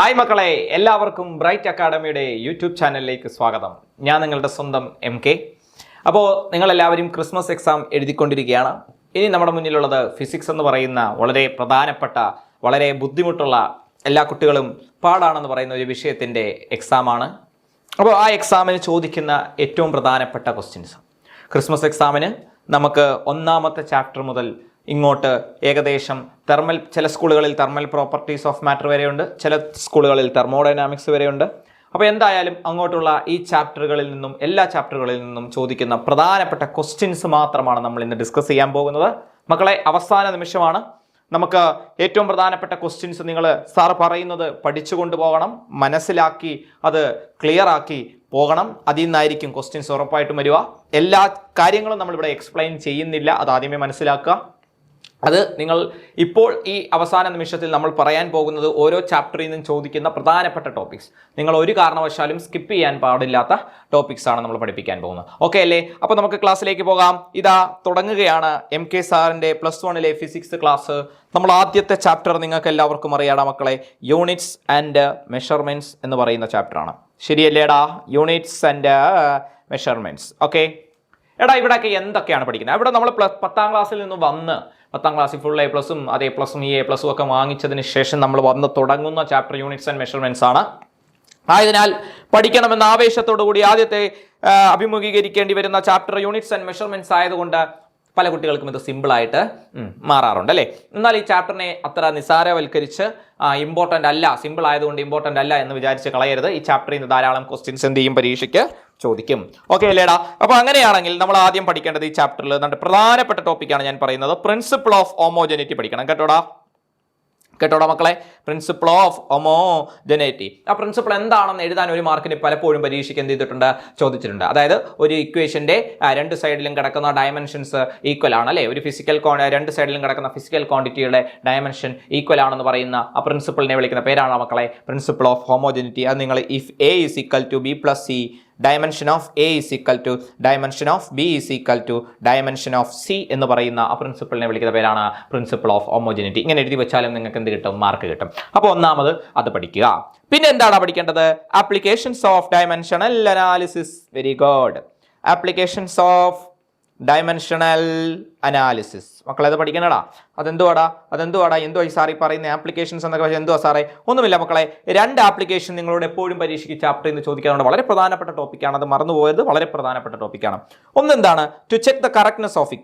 Hi മക്കളെ, എല്ലാവർക്കും bright അക്കാഡമിയുടെ YouTube ചാനലിലേക്ക് സ്വാഗതം. ഞാൻ നിങ്ങളുടെ സ്വന്തം MK. അപ്പോൾ നിങ്ങളെല്ലാവരും ക്രിസ്മസ് എക്സാം എഴുതിക്കൊണ്ടിരിക്കുകയാണ്. ഇനി നമ്മുടെ മുന്നിലുള്ളത് ഫിസിക്സ് എന്ന് പറയുന്ന വളരെ പ്രധാനപ്പെട്ട, വളരെ ബുദ്ധിമുട്ടുള്ള, എല്ലാ കുട്ടികളും പാടാണെന്ന് പറയുന്ന ഒരു വിഷയത്തിൻ്റെ എക്സാമാണ്. അപ്പോൾ ആ എക്സാമിന് ചോദിക്കുന്ന ഏറ്റവും പ്രധാനപ്പെട്ട ക്വസ്റ്റ്യൻസ്, ക്രിസ്മസ് എക്സാമിന് നമുക്ക് ഒന്നാമത്തെ ചാപ്റ്റർ മുതൽ ഇങ്ങോട്ട് ഏകദേശം ചില സ്കൂളുകളിൽ തെർമൽ പ്രോപ്പർട്ടീസ് ഓഫ് മാറ്റർ വരെയുണ്ട്, ചില സ്കൂളുകളിൽ തെർമോഡൈനാമിക്സ് വരെയുണ്ട്. അപ്പോൾ എന്തായാലും അങ്ങോട്ടുള്ള ഈ ചാപ്റ്ററുകളിൽ നിന്നും, എല്ലാ ചാപ്റ്ററുകളിൽ നിന്നും ചോദിക്കുന്ന പ്രധാനപ്പെട്ട ക്വസ്റ്റ്യൻസ് മാത്രമാണ് നമ്മൾ ഇന്ന് ഡിസ്കസ് ചെയ്യാൻ പോകുന്നത്. മക്കളെ, അവസാന നിമിഷമാണ്. നമുക്ക് ഏറ്റവും പ്രധാനപ്പെട്ട ക്വസ്റ്റ്യൻസ് നിങ്ങൾ സാർ പറയുന്നത് പഠിച്ചുകൊണ്ട് പോകണം, മനസ്സിലാക്കി അത് ക്ലിയർ ആക്കി പോകണം. അതിൽ നിന്നായിരിക്കും ക്വസ്റ്റ്യൻസ് ഉറപ്പായിട്ടും വരിക. എല്ലാ കാര്യങ്ങളും നമ്മളിവിടെ എക്സ്പ്ലെയിൻ ചെയ്യുന്നില്ല, അത് ആദ്യമേ മനസ്സിലാക്കുക. അത് നിങ്ങൾ ഇപ്പോൾ ഈ അവസാന നിമിഷത്തിൽ നമ്മൾ പറയാൻ പോകുന്നത് ഓരോ ചാപ്റ്ററിൽ നിന്നും ചോദിക്കുന്ന പ്രധാനപ്പെട്ട ടോപ്പിക്സ്, നിങ്ങൾ ഒരു കാരണവശാലും സ്കിപ്പ് ചെയ്യാൻ പാടില്ലാത്ത ടോപ്പിക്സ് ആണ് നമ്മൾ പഠിപ്പിക്കാൻ പോകുന്നത്. ഓക്കെ അല്ലേ? അപ്പോൾ നമുക്ക് ക്ലാസ്സിലേക്ക് പോകാം. ഇതാ തുടങ്ങുകയാണ് MK സാറിൻ്റെ +1 ഫിസിക്സ് ക്ലാസ്. നമ്മൾ ആദ്യത്തെ ചാപ്റ്റർ നിങ്ങൾക്ക് എല്ലാവർക്കും അറിയാടാ മക്കളെ, യൂണിറ്റ്സ് ആൻഡ് മെഷർമെൻറ്റ്സ് എന്ന് പറയുന്ന ചാപ്റ്ററാണ്. ശരിയല്ലേടാ? Units and measurements. ഓക്കെ എടാ, ഇവിടെയൊക്കെ എന്തൊക്കെയാണ് പഠിക്കുന്നത്? ഇവിടെ നമ്മൾ 10ാം ക്ലാസ്സിൽ നിന്ന് വന്ന് 10ാം ക്ലാസ്സിൽ ഫുൾ A+, അത് A+, A+ ഒക്കെ വാങ്ങിച്ചതിന് ശേഷം നമ്മൾ വന്ന് തുടങ്ങുന്ന ചാപ്റ്റർ യൂണിറ്റ്സ് ആൻഡ് മെഷർമെൻറ്റ്സ് ആണ്. ആയതിനാൽ പഠിക്കണമെന്ന ആവേശത്തോടു കൂടി ആദ്യത്തെ അഭിമുഖീകരിക്കേണ്ടി വരുന്ന ചാപ്റ്റർ യൂണിറ്റ്സ് ആൻഡ് മെഷർമെൻറ്റ്സ് ആയതുകൊണ്ട് പല കുട്ടികൾക്കും ഇത് സിമ്പിളായിട്ട് മാറാറുണ്ട് അല്ലേ. എന്നാൽ ഈ ചാപ്റ്ററിനെ അത്ര നിസാരവൽക്കരിച്ച് ഇമ്പോർട്ടൻ്റ് അല്ല, സിമ്പിൾ ആയതുകൊണ്ട് ഇമ്പോർട്ടൻ്റ് അല്ല എന്ന് വിചാരിച്ച് കളയരുത്. ഈ ചാപ്റ്ററിൽ നിന്ന് ധാരാളം ക്വസ്റ്റ്യൻസ് എന്ത് ചെയ്യും, പരീക്ഷയ്ക്ക് ചോദിക്കും. ഓക്കെ അല്ലേടാ? അപ്പോൾ അങ്ങനെയാണെങ്കിൽ നമ്മൾ ആദ്യം പഠിക്കേണ്ടത് ഈ ചാപ്റ്ററിൽ പ്രധാനപ്പെട്ട ടോപ്പിക്കാണ് ഞാൻ പറയുന്നത്, പ്രിൻസിപ്പിൾ ഓഫ് ഹോമോജനിറ്റി പഠിക്കണം. കേട്ടോടാ മക്കളെ, പ്രിൻസിപ്പിൾ ഓഫ് ഹോമോജനിറ്റി. ആ പ്രിൻസിപ്പിൾ എന്താണെന്ന് എഴുതാൻ ഒരു മാർക്കിന് പലപ്പോഴും പരീക്ഷയ്ക്ക് എന്ത് ചെയ്തിട്ടുണ്ട്, ചോദിച്ചിട്ടുണ്ട്. അതായത് ഒരു ഇക്വേഷന്റെ രണ്ട് സൈഡിലും കിടക്കുന്ന ഡയമെൻഷൻസ് ഈക്വൽ ആണ് അല്ലേ. ഒരു രണ്ട് സൈഡിലും കിടക്കുന്ന ഫിസിക്കൽ ക്വാണ്ടിറ്റിയുടെ ഡയമെൻഷൻ ഈക്വൽ ആണെന്ന് പറയുന്ന ആ പ്രിൻസിപ്പിളിനെ വിളിക്കുന്ന പേരാണ് മക്കളെ പ്രിൻസിപ്പിൾ ഓഫ് ഹോമോജനിറ്റി. അത് നിങ്ങൾ if A is equal to B plus C, dimension of A is equal to dimension of B is equal to dimension of C എന്ന് പറയുന്ന ആ പ്രിൻസിപ്പിളിനെ വിളിക്കുന്ന പേരാണ് പ്രിൻസിപ്പിൾ ഓഫ് ഹോമോജനിറ്റി. ഇങ്ങനെ എഴുതി വെച്ചാലും നിങ്ങൾക്ക് എന്ത് കിട്ടും, മാർക്ക് കിട്ടും. അപ്പോൾ ഒന്നാമത് അത് പഠിക്കുക. പിന്നെ എന്താണ് പഠിക്കേണ്ടത്? Applications of dimensional analysis. Very good. Applications of dimensional analysis. മക്കളെ അത് പഠിക്കണടാ. അതെന്തുവാടാ എന്തോ ഈ സാറി പറയുന്ന ആപ്ലിക്കേഷൻസ് എന്നൊക്കെ പക്ഷേ എന്തുവാ സാറേ? ഒന്നുമില്ല മക്കളെ, 2 ആപ്ലിക്കേഷൻ നിങ്ങളോട് എപ്പോഴും പരീക്ഷയ്ക്ക് ചാപ്റ്ററിൽ നിന്ന് ചോദിക്കാറുണ്ട്. വളരെ പ്രധാനപ്പെട്ട ടോപ്പിക്കാണ്, അത് മറന്നുപോയത് വളരെ പ്രധാനപ്പെട്ട ടോപ്പിക്കാണ്. ഒന്നെന്താണ്? To check the correctness of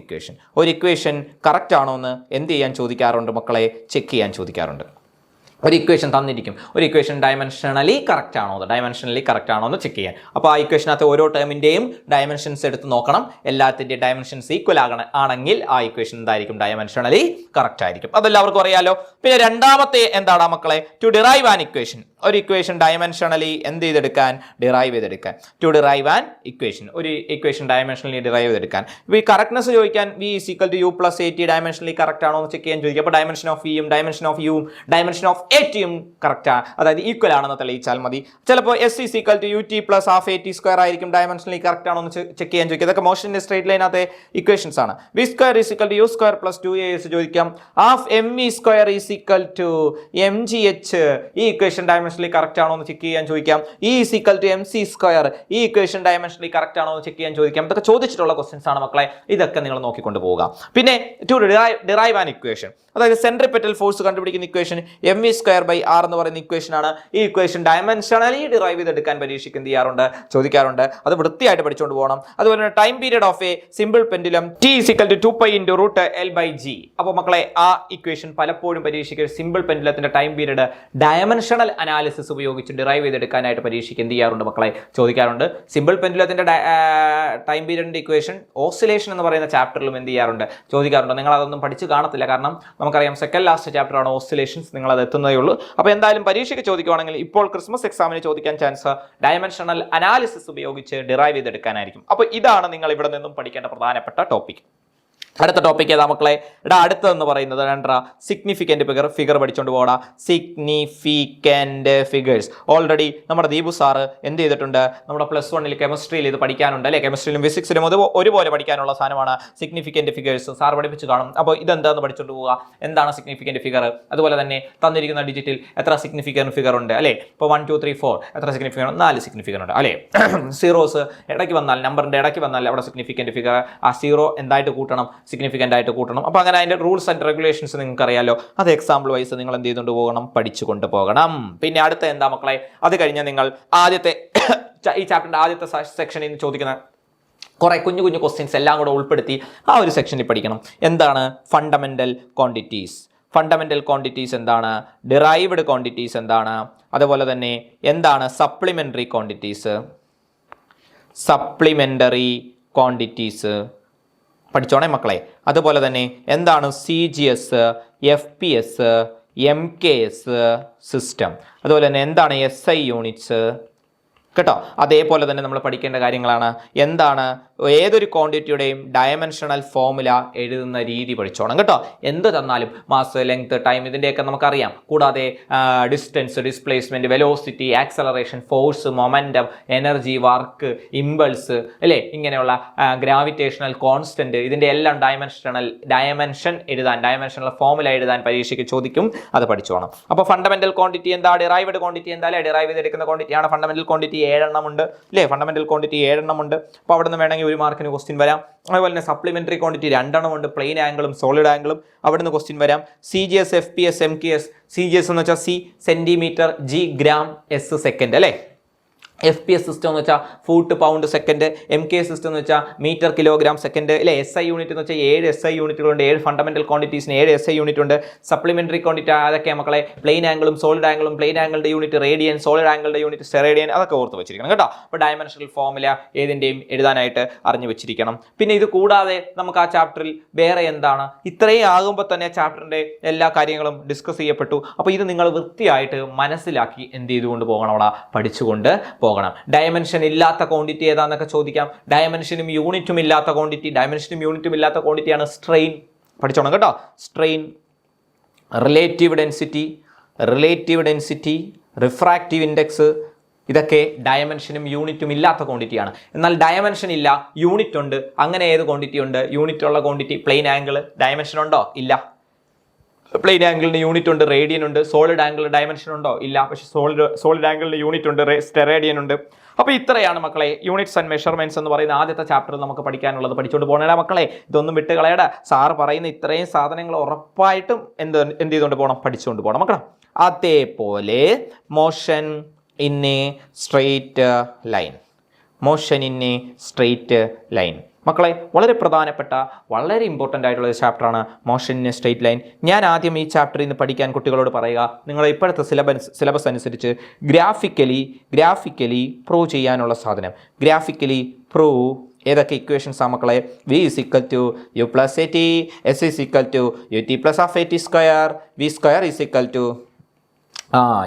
equation. ഒരു ഇക്വേഷൻ കറക്റ്റ് ആണോ എന്ന് എന്ത് ചെയ്യാൻ ചോദിക്കാറുണ്ട് മക്കളെ? ചെക്ക് ചെയ്യാൻ ചോദിക്കാറുണ്ട്. ഒരു ഇക്വേഷൻ തന്നിരിക്കും, ഒരു ഇക്വേഷൻ ഡയമെൻഷണലി കറക്റ്റ് ആണോ എന്ന് ചെക്ക് ചെയ്യാൻ. അപ്പോൾ ആ ഇക്വേഷനകത്ത് ഓരോ ടേമിൻ്റെയും ഡയമെൻഷൻസ് എടുത്ത് നോക്കണം. എല്ലാത്തിൻ്റെയും ഡയമെൻഷൻസ് ഈക്വൽ ആണെങ്കിൽ ആ ഇക്വേഷൻ എന്തായിരിക്കും, ഡയമെൻഷണലി കറക്റ്റ് ആയിരിക്കും. അതെല്ലാവർക്കും അറിയാലോ. പിന്നെ രണ്ടാമത്തെ എന്താണ് മക്കളെ? To derive an equation. ഒരു ഇക്വേഷൻ ഡയമെൻഷണലി എന്ത് ചെയ്തെടുക്കാൻ, ഡിറൈവ് ചെയ്തെടുക്കാൻ. ടു ഡിറൈവ് ആൻ ഇക്വേഷൻ, ഒരു ഇക്വേഷൻ ഡയമെൻഷണലി ഡിറൈവ് ചെയ്തെടുക്കാൻ. ഇപ്പോൾ ഈ കറക്റ്റ്നെസ് ചോദിക്കാൻ V is equal to U plus AT dimensionally correct ആണോ എന്ന് ചെക്ക് ചെയ്യാൻ ചോദിക്കും. അപ്പോൾ ഡയമെൻഷൻ ഓഫ് Vയും ഡയമെൻഷൻ ഓഫ് Uവും ഡയമെൻഷൻ ഓഫ് ATയും കറക്റ്റ് ആണ്, അതായത് ഈക്വൽ ആണെന്ന് തെളിയിച്ചാൽ മതി. ചിലപ്പോൾ S is equal to UT plus half AT² ആയിരിക്കും, ഡയമെൻഷണലി കറക്റ്റ് ആണോ എന്ന് ചെക്ക് ചെയ്യാൻ ചോദിക്കും. ഇതൊക്കെ മോഷൻ്റെ സ്ട്രേറ്റ് ലൈനകത്തെ ഇക്വേഷൻസ് ആണ്. V² is equal to U² plus 2AS ചോദിക്കാം. half MV² is equal to MGH, ഈ ഇക്വേഷൻ ഡയമെൻഷനലി കറക്റ്റ് ആണോ എന്ന് ചെക്ക് ചെയ്യാൻ ചോദിക്കാം. E is equal to MC², ഈ ഇക്വേഷൻ ഡയമെൻഷനലി കറക്റ്റ് ആണോ എന്ന് ചെക്ക് ചെയ്യാൻ ചോദിക്കാം. ഇതൊക്കെ ചോദിച്ചിട്ടുള്ള ക്വസ്റ്റ്യൻസ് ആണ് മക്കളെ. ഇതൊക്കെ നിങ്ങൾ നോക്കിക്കൊണ്ട് പോവുക. പിന്നെ ടു ഡിറൈവ് ആൻ ഇക്വേഷൻ, അതായത് സെൻട്രിപെറ്റൽ ഫോഴ്സ് കണ്ടുപിടിക്കുന്ന ഇക്വേഷൻ mv²/r എന്ന് പറയുന്ന ഇക്വേഷൻ ആണ്. ഈ ഇക്വേഷൻ ഡയമെൻഷണലി ഡിറൈവ് ചെയ്തെടുക്കാൻ പരീക്ഷയ്ക്ക് എന്ത് ചെയ്യാറുണ്ട്, ചോദിക്കാറുണ്ട്. അത് വൃത്തിയായിട്ട് പഠിച്ചുകൊണ്ട് പോകണം. അതുപോലെ തന്നെ time period of A simple pendulum T is equal to 2π × √L/g. അപ്പോൾ മക്കളെ ആ ഇക്വേഷൻ പലപ്പോഴും പരീക്ഷയ്ക്ക് സിമ്പിൾ പെൻഡുലത്തിന്റെ ടൈം പീരിയഡ് ഡയമെൻഷണൽ അനാലിസിസ് ഉപയോഗിച്ച് ഡിറൈവ് ചെയ്തെടുക്കാനായിട്ട് പരീക്ഷയ്ക്ക് എന്ത് ചെയ്യാറുണ്ട് മക്കളെ, ചോദിക്കാറുണ്ട്. സിമ്പിൾ പെൻഡുലത്തിന്റെ ടൈം പീരിയഡിന്റെ ഇക്വേഷൻ ഓസിലേഷൻ എന്ന് പറയുന്ന ചാപ്റ്ററിലും എന്ത് ചെയ്യാറുണ്ട്, ചോദിക്കാറുണ്ട്. നിങ്ങൾ അതൊന്നും പഠിച്ച് കാണത്തില്ല, കാരണം നമുക്കറിയാം സെക്കൻഡ് ലാസ്റ്റ് ചാപ്റ്റർ ആണ് ഓസിലേഷൻസ്, നിങ്ങൾ അത് എത്തുന്നതേ ഉള്ളൂ. അപ്പോൾ എന്തായാലും പരീക്ഷയ്ക്ക് ചോദിക്കുവാണെങ്കിൽ ഇപ്പോൾ ക്രിസ്മസ് എക്സാമിന് ചോദിക്കാൻ ചാൻസ് ഡയമെൻഷണൽ അനാലിസിസ് ഉപയോഗിച്ച് ഡിറൈവ് ചെയ്തെടുക്കാനായിരിക്കും. അപ്പോൾ ഇതാണ് നിങ്ങൾ ഇവിടെ നിന്നും പഠിക്കേണ്ട പ്രധാനപ്പെട്ട ടോപ്പിക്. അടുത്ത ടോപ്പിക് ഏതാ മക്കളെ? അടുത്തതെന്ന് പറയുന്നത് സിഗ്നിഫിക്കൻറ്റ് ഫിഗർ പഠിച്ചുകൊണ്ട് പോകടാ. സിഗ്നിഫിക്കൻറ്റ് ഫിഗേഴ്സ് ഓൾറെഡി നമ്മുടെ ദീപു സാറ് എന്ത് ചെയ്തിട്ടുണ്ട്? നമ്മുടെ +1 കെമിസ്ട്രിയിൽ ഇത് പഠിക്കാനുണ്ട് അല്ലേ? കെമിസ്ട്രിയിലും ഫിസിക്സിലും ഒരുപോലെ പഠിക്കാനുള്ള സാധനമാണ് സിഗ്നിഫിക്കൻറ്റ് ഫിഗേഴ്സ്. സാർ പഠിപ്പിച്ച് കാണും. അപ്പോൾ ഇതെന്താണെന്ന് പഠിച്ചുകൊണ്ട് പോവുക. എന്താണ് സിഗ്നിഫിക്കൻറ്റ് ഫിഗർ? അതുപോലെ തന്നെ തന്നിരിക്കുന്ന ഡിജിറ്റിൽ എത്ര സിഗ്നിഫിക്കൻറ്റ് ഫിഗർ ഉണ്ട് അല്ലേ? ഇപ്പോൾ 1 2 3 4 എത്ര സിഗ്നിഫിക്കൻറ്റ്? 4 സിഗ്നിഫിക്കൻറ്റ് ഉണ്ട് അല്ലേ? സീറോസ് ഇടയ്ക്ക് വന്നാൽ, നമ്പറിൻ്റെ ഇടയ്ക്ക് വന്നാൽ അവിടെ സിഗ്നിഫിക്കൻറ്റ് ഫിഗർ, ആ സീറോ എന്തായിട്ട് കൂട്ടണം? സിഗ്നിഫിക്കൻ്റ് ആയിട്ട് കൂട്ടണം. അപ്പോൾ അങ്ങനെ അതിൻ്റെ റൂൾസ് ആൻഡ് റെഗുലേഷൻസ് നിങ്ങൾക്ക് അറിയാലോ. അത് എക്സാമ്പിൾ വൈസ് നിങ്ങൾ എന്ത് ചെയ്തുകൊണ്ട് പോകണം? പഠിച്ചുകൊണ്ട് പോകണം. പിന്നെ അടുത്ത എന്താ മക്കളെ? അത് കഴിഞ്ഞാൽ നിങ്ങൾ ആദ്യത്തെ ഈ ചാപ്റ്ററിൻ്റെ ആദ്യത്തെ സെക്ഷനിൽ നിന്ന് ചോദിക്കുന്ന കുറേ കുഞ്ഞു കുഞ്ഞു ക്വസ്റ്റ്യൻസ് എല്ലാം കൂടെ ഉൾപ്പെടുത്തി ആ ഒരു സെക്ഷനിൽ പഠിക്കണം. എന്താണ് ഫണ്ടമെൻ്റൽ ക്വാണ്ടിറ്റീസ്? ഫണ്ടമെൻ്റൽ ക്വാണ്ടിറ്റീസ് എന്താണ്? ഡിറൈവ്ഡ് ക്വാണ്ടിറ്റീസ് എന്താണ്? അതുപോലെ തന്നെ എന്താണ് സപ്ലിമെൻ്ററി ക്വാണ്ടിറ്റീസ്? സപ്ലിമെൻ്ററി ക്വാണ്ടിറ്റീസ് പഠിച്ചോണേ മക്കളെ. അതുപോലെ തന്നെ എന്താണ് CGS, FPS, MKS സിസ്റ്റം? അതുപോലെ തന്നെ എന്താണ് SI യൂണിറ്റ്സ്? കേട്ടോ. അതേപോലെ തന്നെ നമ്മൾ പഠിക്കേണ്ട കാര്യങ്ങളാണ് എന്താണ് ഏതൊരു ക്വാണ്ടിറ്റിയുടെയും ഡയമെൻഷണൽ ഫോർമുല എഴുതുന്ന രീതി പഠിച്ചോണം കേട്ടോ. എന്ത് തന്നാലും മാസ്, ലെങ്ത്, ടൈം ഇതിൻ്റെയൊക്കെ നമുക്കറിയാം. കൂടാതെ distance, displacement, velocity, acceleration, force, momentum, energy, work, impulse അല്ലേ, ഇങ്ങനെയുള്ള ഗ്രാവിറ്റേഷണൽ കോൺസ്റ്റൻറ്റ് ഇതിൻ്റെ എല്ലാം ഡയമെൻഷൻ എഴുതാൻ, ഡയമെൻഷണൽ ഫോർമുല എഴുതാൻ പരീക്ഷയ്ക്ക് ചോദിക്കും. അത് പഠിച്ചോണം. അപ്പോൾ ഫണ്ടമെൻ്റൽ ക്വാണ്ടിറ്റി എന്താ? ഡിറൈവ്ഡ് ക്വാണ്ടിറ്റി എന്താ? ഡിറൈവ് ചെയ്തെടുക്കുന്ന ക്വാണ്ടിറ്റിയാണ് ഫണ്ടമെൻ്റൽ ക്വാണ്ടിറ്റി. 7 എണ്ണം ഉണ്ട് അല്ലേ? ഫണ്ടമെൻ്റൽ ക്വാണ്ടിറ്റി 7 എണ്ണം ഉണ്ട്. അപ്പോൾ അവിടെ നിന്ന് വേണമെങ്കിൽ 1 മാർക്കിന് ക്വസ്റ്റ്യൻ വരാം. അതുപോലെ തന്നെ സപ്ലിമെൻ്ററി ക്വാണ്ടിറ്റി 2 എണ്ണം ഉണ്ട്. പ്ലെയിൻ ആംഗിളും സോളിഡ് ആംഗിളും അവിടെ നിന്ന് ക്വസ്റ്റ്യൻ വരാം. CGS, FPS, MKS. CGS എന്ന് വെച്ചാൽ C centimetre, G gram, S second അല്ലേ? FPS സിസ്റ്റം എന്ന് വെച്ചാൽ foot, pound, second. MK system എന്ന് വെച്ചാൽ മീറ്റർ, കിലോഗ്രാം, സെക്കൻഡ് അല്ലേ? SI യൂണിറ്റ് എന്ന് വെച്ചാൽ 7 SI യൂണിറ്റുകളുണ്ട്. 7 ഫണ്ടമെൻ്റൽ ക്വാണ്ടിറ്റീസിന് 7 SI യൂണിറ്റ് ഉണ്ട്. സപ്ലിമെൻ്ററി ക്വാണ്ടിറ്റി അതൊക്കെ മക്കളെ പ്ലെയിൻ ആംഗിളും സോളിഡ് ആംഗിളും, പ്ലെയിൻ ആംഗിളുടെ യൂണിറ്റ് റേഡിയൻ, സോളിഡ് ആംഗിളുടെ യൂണിറ്റ് സ്റ്റെറേഡിയൻ, അതൊക്കെ ഓർത്ത് വെച്ചിരിക്കണം കേട്ടോ. അപ്പോൾ ഡയമെൻഷണൽ ഫോർമുല ഏതിൻ്റെയും എഴുതാനായിട്ട് അറിഞ്ഞു വെച്ചിരിക്കണം. പിന്നെ ഇത് കൂടാതെ നമുക്ക് ആ ചാപ്റ്ററിൽ വേറെ എന്താണ്? ഇത്രയും ആകുമ്പോൾ തന്നെ ചാപ്റ്ററിൻ്റെ എല്ലാ കാര്യങ്ങളും ഡിസ്കസ് ചെയ്യപ്പെട്ടു. അപ്പോൾ ഇത് നിങ്ങൾ വൃത്തിയായിട്ട് മനസ്സിലാക്കി എന്ത് ചെയ്തുകൊണ്ട് പോകണം? അവിടെ പഠിച്ചുകൊണ്ട് പോകണം. ഡയമെൻഷൻ ഇല്ലാത്ത ക്വാണ്ടിറ്റി ഏതാന്നൊക്കെ ചോദിക്കാം. ഡയമെൻഷനും യൂണിറ്റും ഇല്ലാത്ത ക്വാണ്ടിറ്റിയാണ് സ്ട്രെയിൻ. പഠിച്ചോണം കേട്ടോ. Strain, relative density, refractive index, ഇതൊക്കെ ഡയമെൻഷനും യൂണിറ്റും ഇല്ലാത്ത ക്വാണ്ടിറ്റിയാണ്. എന്നാൽ ഡയമെൻഷൻ ഇല്ല, യൂണിറ്റ് ഉണ്ട്. അങ്ങനെ ഏത് ക്വാണ്ടിറ്റി ഉണ്ട്? യൂണിറ്റ് ഉള്ള ക്വാണ്ടിറ്റി പ്ലെയിൻ ആംഗിൾ. ഡയമെൻഷൻ ഉണ്ടോ? ഇല്ല. പ്ലെയിൻ ആംഗിളിന് യൂണിറ്റ് ഉണ്ട്, റേഡിയൻ ഉണ്ട്. സോളിഡ് ആംഗിൾ ഡയമെൻഷൻ ഉണ്ടോ? ഇല്ല. പക്ഷേ സോളിഡ് ആംഗിളിന് യൂണിറ്റ് ഉണ്ട്, സ്റ്റെറേഡിയൻ ഉണ്ട്. അപ്പോൾ ഇത്രയാണ് മക്കളെ യൂണിറ്റ്സ് ആൻഡ് മെഷർമെന്റ്സ് എന്ന് പറയുന്ന ആദ്യത്തെ ചാപ്റ്റർ നമുക്ക് പഠിക്കാനുള്ളത്. പഠിച്ചുകൊണ്ട് പോകണേടാ മക്കളെ. ഇതൊന്നും വിട്ട് കളയടാ. സാറ് പറയുന്ന ഇത്രയും സാധനങ്ങൾ ഉറപ്പായിട്ടും എന്ത് ചെയ്തുകൊണ്ട് പോകണം? പഠിച്ചുകൊണ്ട് പോകണം മക്കളെ. അതേപോലെ motion in a straight line. മക്കളെ വളരെ പ്രധാനപ്പെട്ട, വളരെ ഇമ്പോർട്ടൻ്റ് ആയിട്ടുള്ള ഒരു ചാപ്റ്ററാണ് motion in a straight line. ഞാൻ ആദ്യം ഈ ചാപ്റ്ററിൽ നിന്ന് പഠിക്കാൻ കുട്ടികളോട് പറയുക, നിങ്ങളുടെ ഇപ്പോഴത്തെ സിലബസ് അനുസരിച്ച് ഗ്രാഫിക്കലി പ്രൂവ് ചെയ്യാനുള്ള സാധനം. ഗ്രാഫിക്കലി പ്രൂവ് ഏതൊക്കെ ഇക്വേഷൻസ് ആ മക്കളെ? V = U + AT, S = UT + half AT square, V square =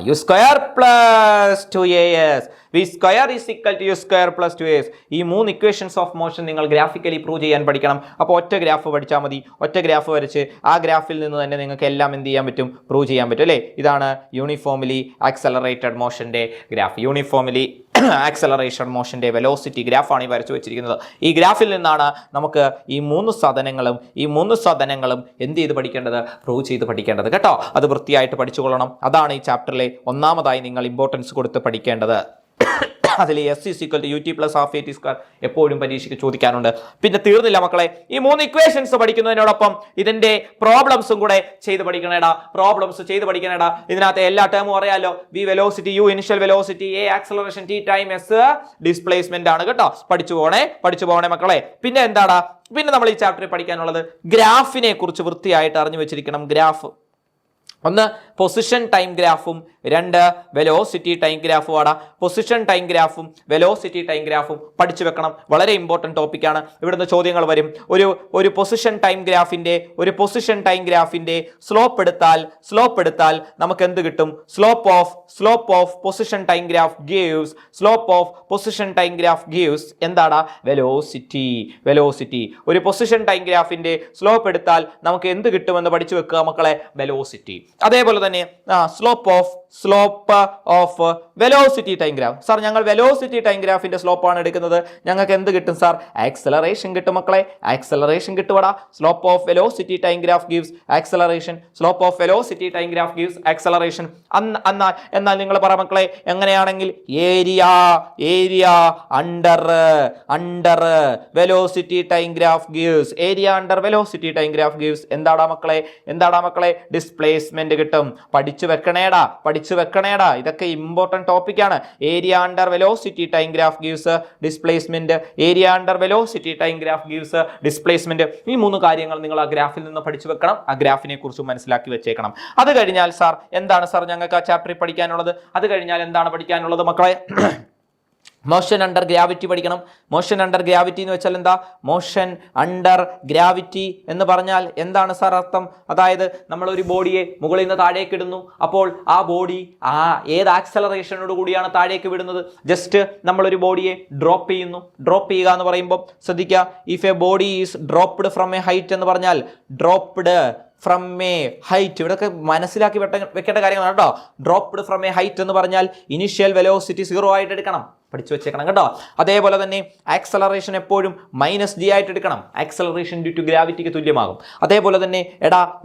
U square + 2AS, V square = U square + 2AS. ഈ 3 ഇക്വേഷൻസ് ഓഫ് മോഷൻ നിങ്ങൾ ഗ്രാഫിക്കലി പ്രൂവ് ചെയ്യാൻ പഠിക്കണം. അപ്പോൾ ഒറ്റ ഗ്രാഫ് പഠിച്ചാൽ മതി. ഒറ്റ ഗ്രാഫ് വരച്ച് ആ ഗ്രാഫിൽ നിന്ന് തന്നെ നിങ്ങൾക്ക് എല്ലാം എന്ത് ചെയ്യാൻ പറ്റും? പ്രൂവ് ചെയ്യാൻ പറ്റും അല്ലേ? ഇതാണ് യൂണിഫോംലി ആക്സലറേറ്റഡ് മോഷൻ്റെ ഗ്രാഫ്. യൂണിഫോംലി ആക്സലറേഷൻ മോഷൻ്റെ വെലോസിറ്റി ഗ്രാഫാണ് ഈ വരച്ചു വെച്ചിരിക്കുന്നത്. ഈ ഗ്രാഫിൽ നിന്നാണ് നമുക്ക് ഈ മൂന്ന് സാധനങ്ങളും എന്ത് ചെയ്ത് പഠിക്കേണ്ടത്? പ്രൂവ് ചെയ്ത് പഠിക്കേണ്ടത് കേട്ടോ. അത് വൃത്തിയായിട്ട് പഠിച്ചുകൊള്ളണം. അതാണ് ഈ ചാപ്റ്ററിലെ ഒന്നാമതായി നിങ്ങൾ ഇമ്പോർട്ടൻസ് കൊടുത്ത് പഠിക്കേണ്ടത്. അതിൽ S = UT + half AT square എപ്പോഴും പരീക്ഷയ്ക്ക് ചോദിക്കാറുണ്ട്. പിന്നെ തീർന്നില്ല മക്കളെ. ഈ 3 ഇക്വേഷൻസ് പഠിക്കുന്നതിനോടൊപ്പം ഇതിന്റെ പ്രോബ്ലംസും കൂടെ ചെയ്ത് പഠിക്കണേടാ. ഇതിനകത്ത് എല്ലാ ടേമും അറിയാലോ. V velocity, U initial velocity, A acceleration, T time, S displacement ആണ് കേട്ടോ. പഠിച്ചു പോകണേ മക്കളെ. പിന്നെ എന്താടാ? പിന്നെ നമ്മൾ ഈ ചാപ്റ്ററിൽ പഠിക്കാനുള്ളത് ഗ്രാഫിനെ കുറിച്ച് വൃത്തിയായിട്ട് അറിഞ്ഞു വെച്ചിരിക്കണം. ഒന്ന് പൊസിഷൻ ടൈം ഗ്രാഫും, രണ്ട് വെലോസിറ്റി ടൈം ഗ്രാഫും ആണ്. പൊസിഷൻ ടൈം ഗ്രാഫും വെലോസിറ്റി ടൈം ഗ്രാഫും പഠിച്ചു വെക്കണം. വളരെ ഇമ്പോർട്ടൻറ്റ് ടോപ്പിക്കാണ്. ഇവിടുന്ന് ചോദ്യങ്ങൾ വരും. ഒരു പൊസിഷൻ ടൈം ഗ്രാഫിന്റെ സ്ലോപ്പ് എടുത്താൽ നമുക്ക് എന്ത് കിട്ടും? Slope of position time graph gives എന്താടാ? വെലോസിറ്റി. ഒരു പൊസിഷൻ ടൈം ഗ്രാഫിന്റെ സ്ലോപ്പ് എടുത്താൽ നമുക്ക് എന്ത് കിട്ടുമെന്ന് പഠിച്ചു വെക്കുക മക്കളെ? വെലോസിറ്റി. അതേപോലെ തന്നെ slope of velocity time graph. Sir ഞങ്ങൾ വെലോസിറ്റി ടൈം ഗ്രാഫിന്റെ സ്ലോപ്പ് ആണ് എടുക്കുന്നത്, ഞങ്ങൾക്ക് എന്ത് കിട്ടും സാർ? ആക്സലറേഷൻ കിട്ടും മക്കളെ. ആക്സലറേഷൻ കിട്ടുവടാ. Slope of velocity time graph gives acceleration. എന്നാൽ നിങ്ങൾ പറ മക്കളെ, എങ്ങനെയാണെങ്കിൽ area under velocity time graph gives എന്താടാ മക്കളെ? ഡിസ്പ്ലേസ്മെന്റ് കിട്ടും. പഠിച്ചു വെക്കണേടാ. ഇതൊക്കെ ഇമ്പോർട്ടന്റ് ടോപ്പിക്കാണ്. Area under velocity time graph gives displacement. ഈ മൂന്ന് കാര്യങ്ങൾ നിങ്ങൾ ആ ഗ്രാഫിൽ നിന്ന് പഠിച്ചു വെക്കണം. ആ ഗ്രാഫിനെ കുറിച്ച് മനസ്സിലാക്കി വെച്ചേക്കണം. അത് കഴിഞ്ഞാൽ സാർ എന്താണ് സാർ ഞങ്ങൾക്ക് ആ ചാപ്റ്ററിൽ പഠിക്കാനുള്ളത്? അത് കഴിഞ്ഞാൽ എന്താണ് പഠിക്കാനുള്ളത് മക്കളെ? മോഷൻ അണ്ടർ ഗ്രാവിറ്റി പഠിക്കണം. മോഷൻ അണ്ടർ ഗ്രാവിറ്റി എന്ന് വെച്ചാൽ എന്താ? മോഷൻ അണ്ടർ ഗ്രാവിറ്റി എന്ന് പറഞ്ഞാൽ എന്താണ് സാർ അർത്ഥം? അതായത് നമ്മൾ ഒരു ബോഡിയെ മുകളിൽ നിന്ന് താഴേക്ക് ഇടുന്നു. അപ്പോൾ ആ ബോഡി ഏത് ആക്സലറേഷനോട് കൂടിയാണ് താഴേക്ക് വിടുന്നത്? ജസ്റ്റ് നമ്മളൊരു ബോഡിയെ ഡ്രോപ്പ് ചെയ്യുക എന്ന് പറയുമ്പോൾ ശ്രദ്ധിക്കുക. If a body is dropped from A height എന്ന് പറഞ്ഞാൽ ഡ്രോപ്ഡ് ഫ്രം എ ഹൈറ്റ്, ഇവിടെയൊക്കെ മനസ്സിലാക്കി വെക്കേണ്ട കാര്യങ്ങളാണ് കേട്ടോ. ഡ്രോപ്ഡ് ഫ്രം എ ഹൈറ്റ് എന്ന് പറഞ്ഞാൽ ഇനിഷ്യൽ വെലോസിറ്റി 0 ആയിട്ട് എടുക്കണം. പഠിച്ചു വെച്ചേക്കണം കേട്ടോ. അതേപോലെ തന്നെ ആക്സലറേഷൻ എപ്പോഴും -g ആയിട്ട് എടുക്കണം. ആക്സലറേഷൻ ഡ്യൂ ടു ഗ്രാവിറ്റിക്ക് തുല്യമാകും. അതേപോലെ തന്നെ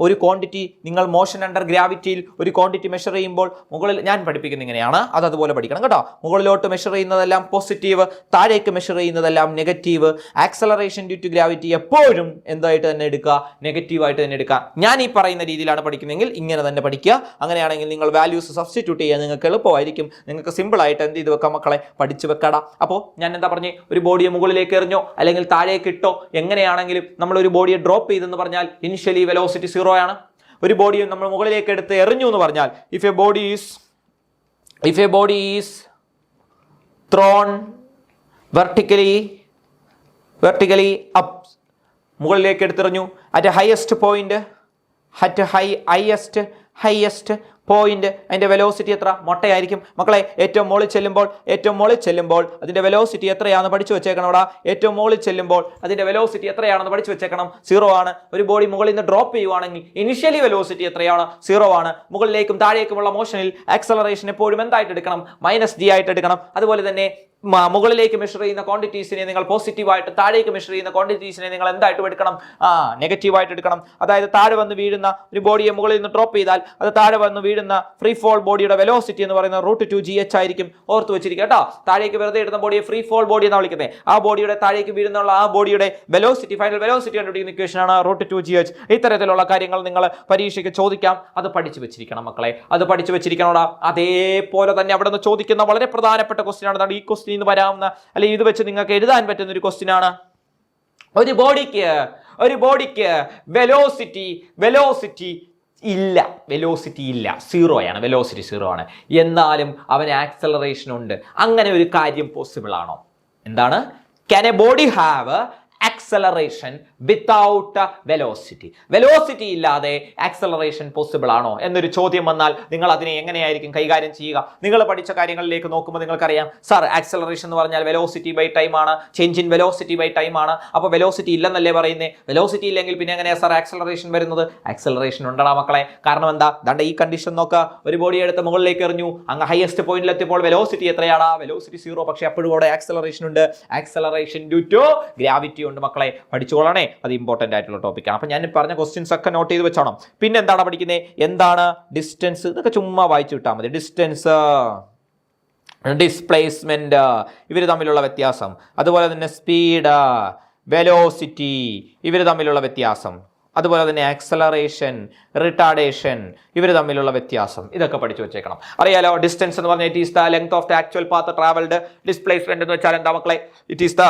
ഒരു ക്വാണ്ടിറ്റി നിങ്ങൾ മോഷൻ അണ്ടർ ഗ്രാവിറ്റിയിൽ ഒരു ക്വാണ്ടിറ്റി മെഷർ ചെയ്യുമ്പോൾ മുകളിൽ ഞാൻ പഠിപ്പിക്കുന്നത് ഇങ്ങനെയാണ്, അതുപോലെ പഠിക്കണം കേട്ടോ. മുകളിലോട്ട് മെഷർ ചെയ്യുന്നതെല്ലാം പോസിറ്റീവ്, താഴേക്ക് മെഷർ ചെയ്യുന്നതെല്ലാം negative. Acceleration due to gravity എപ്പോഴും എന്തായിട്ട് തന്നെ എടുക്കുക? നെഗറ്റീവായിട്ട് തന്നെ എടുക്കുക. ഞാൻ ഈ പറയുന്ന രീതിയിലാണ് പഠിക്കുന്നതെങ്കിൽ ഇങ്ങനെ തന്നെ പഠിക്കുക. അങ്ങനെയാണെങ്കിൽ നിങ്ങൾ വാല്യൂസ് സബ്സ്റ്റിറ്റ്യൂട്ട് ചെയ്യാൻ നിങ്ങൾക്ക് എളുപ്പമായിരിക്കും. നിങ്ങൾക്ക് സിമ്പിൾ ആയിട്ട് എന്ത് ചെയ്ത് വെക്കാം മക്കളെ? പഠിച്ചു വെക്കടാ. അപ്പോൾ ഞാൻ എന്താ പറഞ്ഞേ? ഒരു ബോഡിയെ മുകളിലേക്ക് എറിഞ്ഞോ അല്ലെങ്കിൽ താഴേക്ക് ഇട്ടോ, എങ്ങനെയാണെങ്കിലും നമ്മൾ ഒരു ബോഡിയെ ഡ്രോപ്പ് ചെയ്തെന്ന് പറഞ്ഞാൽ ഇനിഷ്യലി വെലോസിറ്റി 0 ആണ്. ഒരു ബോഡിയെ നമ്മൾ മുകളിലേക്ക് എടുത്ത് എറിഞ്ഞു എന്ന് പറഞ്ഞാൽ if a body is thrown vertically up, മുകളിലേക്ക് എടുത്തെറിഞ്ഞു at highest point, highest point, അതിന്റെ വെലോസിറ്റി എത്ര? മൊട്ടയായിരിക്കും മക്കളെ. ഏറ്റവും മുകളിൽ ചെല്ലുമ്പോൾ അതിന്റെ വെലോസിറ്റി എത്രയാണെന്ന് പഠിച്ചു വെച്ചേക്കണം. അവിടെ ഏറ്റവും മുകളിൽ ചെല്ലുമ്പോൾ അതിന്റെ വെലോസിറ്റി എത്രയാണെന്ന് പഠിച്ചു വെച്ചേക്കണം. 0 ആണ്. ഒരു ബോഡി മുകളിൽ നിന്ന് ഡ്രോപ്പ് ചെയ്യുവാണെങ്കിൽ ഇനിഷ്യലി വെലോസിറ്റി എത്രയാണ്? 0 ആണ്. മുകളിലേക്കും താഴേക്കുമുള്ള മോഷനിൽ ആക്സലറേഷൻ എപ്പോഴും എന്തായിട്ട് എടുക്കണം? -g ആയിട്ട് എടുക്കണം. അതുപോലെ തന്നെ മുകളിലേക്ക് മെഷർ ചെയ്യുന്ന ക്വാണ്ടിറ്റീസിനെ നിങ്ങൾ പോസിറ്റീവായിട്ട്, താഴേക്ക് മെഷർ ചെയ്യുന്ന ക്വാണ്ടിറ്റീസിനെ നിങ്ങൾ എന്തായിട്ട് എടുക്കണം? നെഗറ്റീവായിട്ട് എടുക്കണം. അതായത് താഴെ വന്ന് വീഴുന്ന ഒരു ബോഡിയെ മുകളിൽ നിന്ന് ഡ്രോപ്പ് ചെയ്താൽ അത് താഴെ വന്ന് വീഴുന്ന ഫ്രീ ഫോൾ ബോഡിയുടെ വെലോസിറ്റി എന്ന് പറയുന്നത് √2gh ആയിരിക്കും. ഓർത്ത് വെച്ചിരിക്കുക കേട്ടോ. താഴേക്ക് വെറുതെ ഇടുന്ന ബോഡിയെ ഫ്രീ ഫോൾ ബോഡി എന്നാണ് വിളിക്കുന്നത്. ആ ബോഡിയുടെ താഴേക്ക് വീഴുന്ന ആ ബോഡിയുടെ വെലോസിറ്റി, ഫൈനൽ വെലോസിറ്റി കണ്ടുപിടിക്കുന്ന ഇക്വേഷൻ ആണ് √2gh. ഇത്തരത്തിലുള്ള കാര്യങ്ങൾ നിങ്ങൾ പരീക്ഷയ്ക്ക് ചോദിക്കാം. അത് പഠിച്ചു വെച്ചിരിക്കണം മക്കളെ. അത് പഠിച്ചു വെച്ചിരിക്കണോടാ. അതേപോലെ തന്നെ അവിടെ നിന്ന് ചോദിക്കുന്ന വളരെ പ്രധാനപ്പെട്ട ക്വസ്റ്റ്യൻ ആണ്. ഈ ക്വസ്റ്റ്യൻ ഇത് വരാവുന്ന അല്ലെങ്കിൽ ഇത് വെച്ച് നിങ്ങൾക്ക് എഴുതാൻ പറ്റുന്ന ഒരു ക്വസ്റ്റ്യൻ ആണ്. ഒരു ബോഡിക്ക് വെലോസിറ്റി ഇല്ല, 0 ആണ്. വെലോസിറ്റി 0 ആണ്. എന്നാലും അവന് ആക്സലറേഷൻ ഉണ്ട്. അങ്ങനെ ഒരു കാര്യം പോസിബിൾ ആണോ? എന്താണ്? Can a body have acceleration without velocity ഇല്ലാതെ ആക്സലറേഷൻ പോസിബിൾ ആണോ എന്നൊരു ചോദ്യം വന്നാൽ നിങ്ങൾ അതിനെ എങ്ങനെയായിരിക്കും കൈകാര്യം ചെയ്യുക? നിങ്ങൾ പഠിച്ച കാര്യങ്ങളിലേക്ക് നോക്കുമ്പോൾ നിങ്ങൾക്കറിയാം, സാർ ആക്സലറേഷൻ എന്ന് പറഞ്ഞാൽ വെലോസിറ്റി ബൈ ടൈം ആണ്, change in velocity by time ആണ്. അപ്പോൾ വെലോസിറ്റി ഇല്ലെന്നല്ലേ പറയുന്നത്? വെലോസിറ്റി ഇല്ലെങ്കിൽ പിന്നെ എങ്ങനെയാണ് സാർ ആക്സലറേഷൻ വരുന്നത്? ആക്സലറേഷൻ ഉണ്ടടാ മക്കളെ. കാരണം എന്താ? ദാണ്ട ഈ കണ്ടീഷൻ നോക്കുക. ഒരു ബോഡി എടുത്ത് മുകളിലേക്ക് എറിഞ്ഞു, അങ്ങ് ഹയസ്റ്റ് പോയിന്റിൽ എത്തിയപ്പോൾ വെലോസിറ്റി എത്രയാടാ? വെലോസിറ്റി 0. പക്ഷേ അപ്പോഴും അവിടെ ആക്സലറേഷൻ ഉണ്ട്. ആക്സലറേഷൻ ഡ്യൂ ടു ഗ്രാവിറ്റി ഉണ്ട് മക്കളെ. പഠിച്ചോളണേ. അത് ഇമ്പോർട്ടന്റ് ആയിട്ടുള്ള ടോപ്പിക്കാണ്. അപ്പോൾ ഞാൻ പറഞ്ഞ ക്വസ്റ്റ്യൻസ് ഒക്കെ നോട്ട് ചെയ്ത് വെച്ചോണം. പിന്നെ എന്താണ് പഠിക്കുന്നത്? എന്താണ് ഡിസ്റ്റൻസ്? ഇതൊക്കെ ചുമ്മാ വായിച്ചു വിട്ടാൽ മതി. ഡിസ്റ്റൻസ്, ഡിസ്പ്ലേസ്മെന്റ്, ഇവർ തമ്മിലുള്ള വ്യത്യാസം. അതുപോലെ തന്നെ സ്പീഡ്, വെലോസിറ്റി, ഇവർ തമ്മിലുള്ള വ്യത്യാസം. അതുപോലെ തന്നെ ആക്സലറേഷൻ, റിട്ടാർഡേഷൻ, ഇവർ തമ്മിലുള്ള വ്യത്യാസം. ഇതൊക്കെ പഠിച്ചു വെച്ചേക്കണം. അറിയാലോ, ഡിസ്റ്റൻസ് എന്ന് പറഞ്ഞാൽ it is the length of the actual path travelled. Displacement എന്ന് വെച്ചാൽ എന്താ മക്കളെ? It is the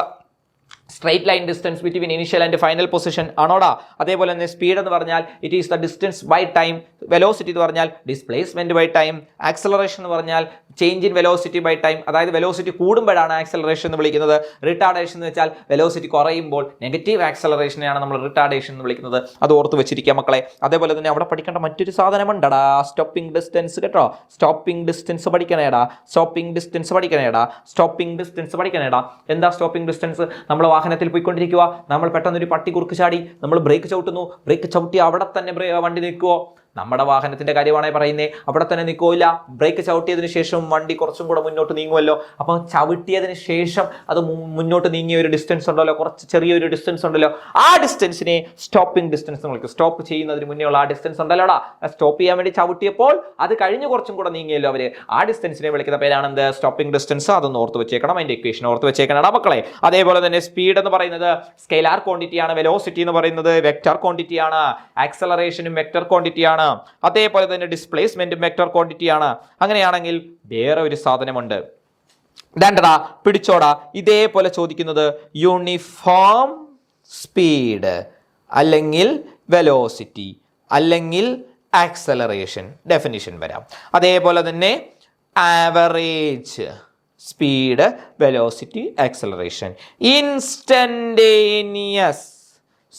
straight line distance between initial and final position ആണോടാ. അതേപോലെ തന്നെ സ്പീഡ് എന്ന് പറഞ്ഞാൽ it is the distance by time, velocity എന്ന് പറഞ്ഞാൽ ഡിസ്പ്ലേസ്മെന്റ് ബൈ ടൈം, ആക്സലറേഷൻ എന്ന് പറഞ്ഞാൽ change in velocity by time, അതായത് വെലോസിറ്റി കൂടുമ്പോഴാണ് ആക്സലറേഷൻ എന്ന് വിളിക്കുന്നത്. റിട്ടാർഡേഷൻ എന്ന് വെച്ചാൽ വെലോസിറ്റി കുറയുമ്പോൾ നെഗറ്റീവ് ആക്സലറേഷനെയാണ് നമ്മൾ റിട്ടാർഡേഷൻ എന്ന് വിളിക്കുന്നത്. അത് ഓർത്ത് വെച്ചിരിക്കുക മക്കളെ. അതേപോലെ തന്നെ അവിടെ പഠിക്കേണ്ട മറ്റൊരു സാധനമുണ്ടടാ, സ്റ്റോപ്പിംഗ് ഡിസ്റ്റൻസ്. കേട്ടോ, സ്റ്റോപ്പിംഗ് ഡിസ്റ്റൻസ് പഠിക്കണേടാ, സ്റ്റോപ്പിംഗ് ഡിസ്റ്റൻസ് പഠിക്കണേടാ, സ്റ്റോപ്പിംഗ് ഡിസ്റ്റൻസ് പഠിക്കണേടാ. എന്താ സ്റ്റോപ്പിംഗ് ഡിസ്റ്റൻസ്? നമ്മൾ വാഹനത്തിൽ പോയിക്കൊണ്ടിരിക്കുക, നമ്മൾ പെട്ടെന്ന് ഒരു പട്ടി കുറുക്ക് ചാടി, നമ്മൾ ബ്രേക്ക് ചവിട്ടുന്നു, ബ്രേക്ക് ചവിട്ടി അവിടെ തന്നെ വണ്ടി നിൽക്കുവോ? നമ്മുടെ വാഹനത്തിന്റെ കാര്യമാണ് പറയുന്നത്, അവിടെ തന്നെ നിൽക്കില്ല. ബ്രേക്ക് ചവിട്ടിയതിന് ശേഷം വണ്ടി കുറച്ചും കൂടെ മുന്നോട്ട് നീങ്ങുമല്ലോ. അപ്പം ചവിട്ടിയതിന് ശേഷം അത് മുന്നോട്ട് നീങ്ങിയ ഒരു ഡിസ്റ്റൻസ് ഉണ്ടല്ലോ, കുറച്ച് ചെറിയൊരു ഡിസ്റ്റൻസ് ഉണ്ടല്ലോ, ആ ഡിസ്റ്റൻസിനെ സ്റ്റോപ്പിംഗ് ഡിസ്റ്റൻസ് എന്ന് വിളിക്കും. സ്റ്റോപ്പ് ചെയ്യുന്നതിന് മുന്നേ ഉള്ള ആ ഡിസ്റ്റൻസ് ഉണ്ടല്ലോടാ, സ്റ്റോപ്പ് ചെയ്യാൻ വേണ്ടി ചവിട്ടിയപ്പോൾ അത് കഴിഞ്ഞ് കുറച്ചും കൂടെ നീങ്ങിയല്ലോ അവര്, ആ ഡിസ്റ്റൻസിനെ വിളിക്കുന്ന പേരാണ് എന്ത്? Stopping distance. അതൊന്ന് ഓർത്ത് വെച്ചേക്കണം, അതിന്റെ ഇക്വേഷൻ ഓർത്ത് വെച്ചേക്കണടാ മക്കളെ. അതേപോലെ തന്നെ സ്പീഡ് എന്ന് പറയുന്നത് സ്കെയിലാർ ക്വാണ്ടിറ്റി ആണ്, വെലോസിറ്റി എന്ന് പറയുന്നത് വെക്ടർ ക്വാണ്ടിറ്റി ആണ്, ആക്സലറേഷനും വെക്ടർ ക്വാണ്ടിറ്റി ആണ്, അതേപോലെ തന്നെ ഡിസ്പ്ലേസ്മെന്റും വെക്ടർ ക്വാണ്ടിറ്റി ആണ്. അങ്ങനെയാണെങ്കിൽ വേറെ ഒരു സാധനമുണ്ട്, ദാണ്ടടാ പിടിച്ചോടാ, ഇതേപോലെ ചോദിക്കുന്നത് യൂണിഫോം സ്പീഡ് അല്ലെങ്കിൽ വെലോസിറ്റി അല്ലെങ്കിൽ ആക്സലറേഷൻ ഡെഫിനിഷൻ വരാം. അതേപോലെ തന്നെ average speed, velocity, acceleration, instantaneous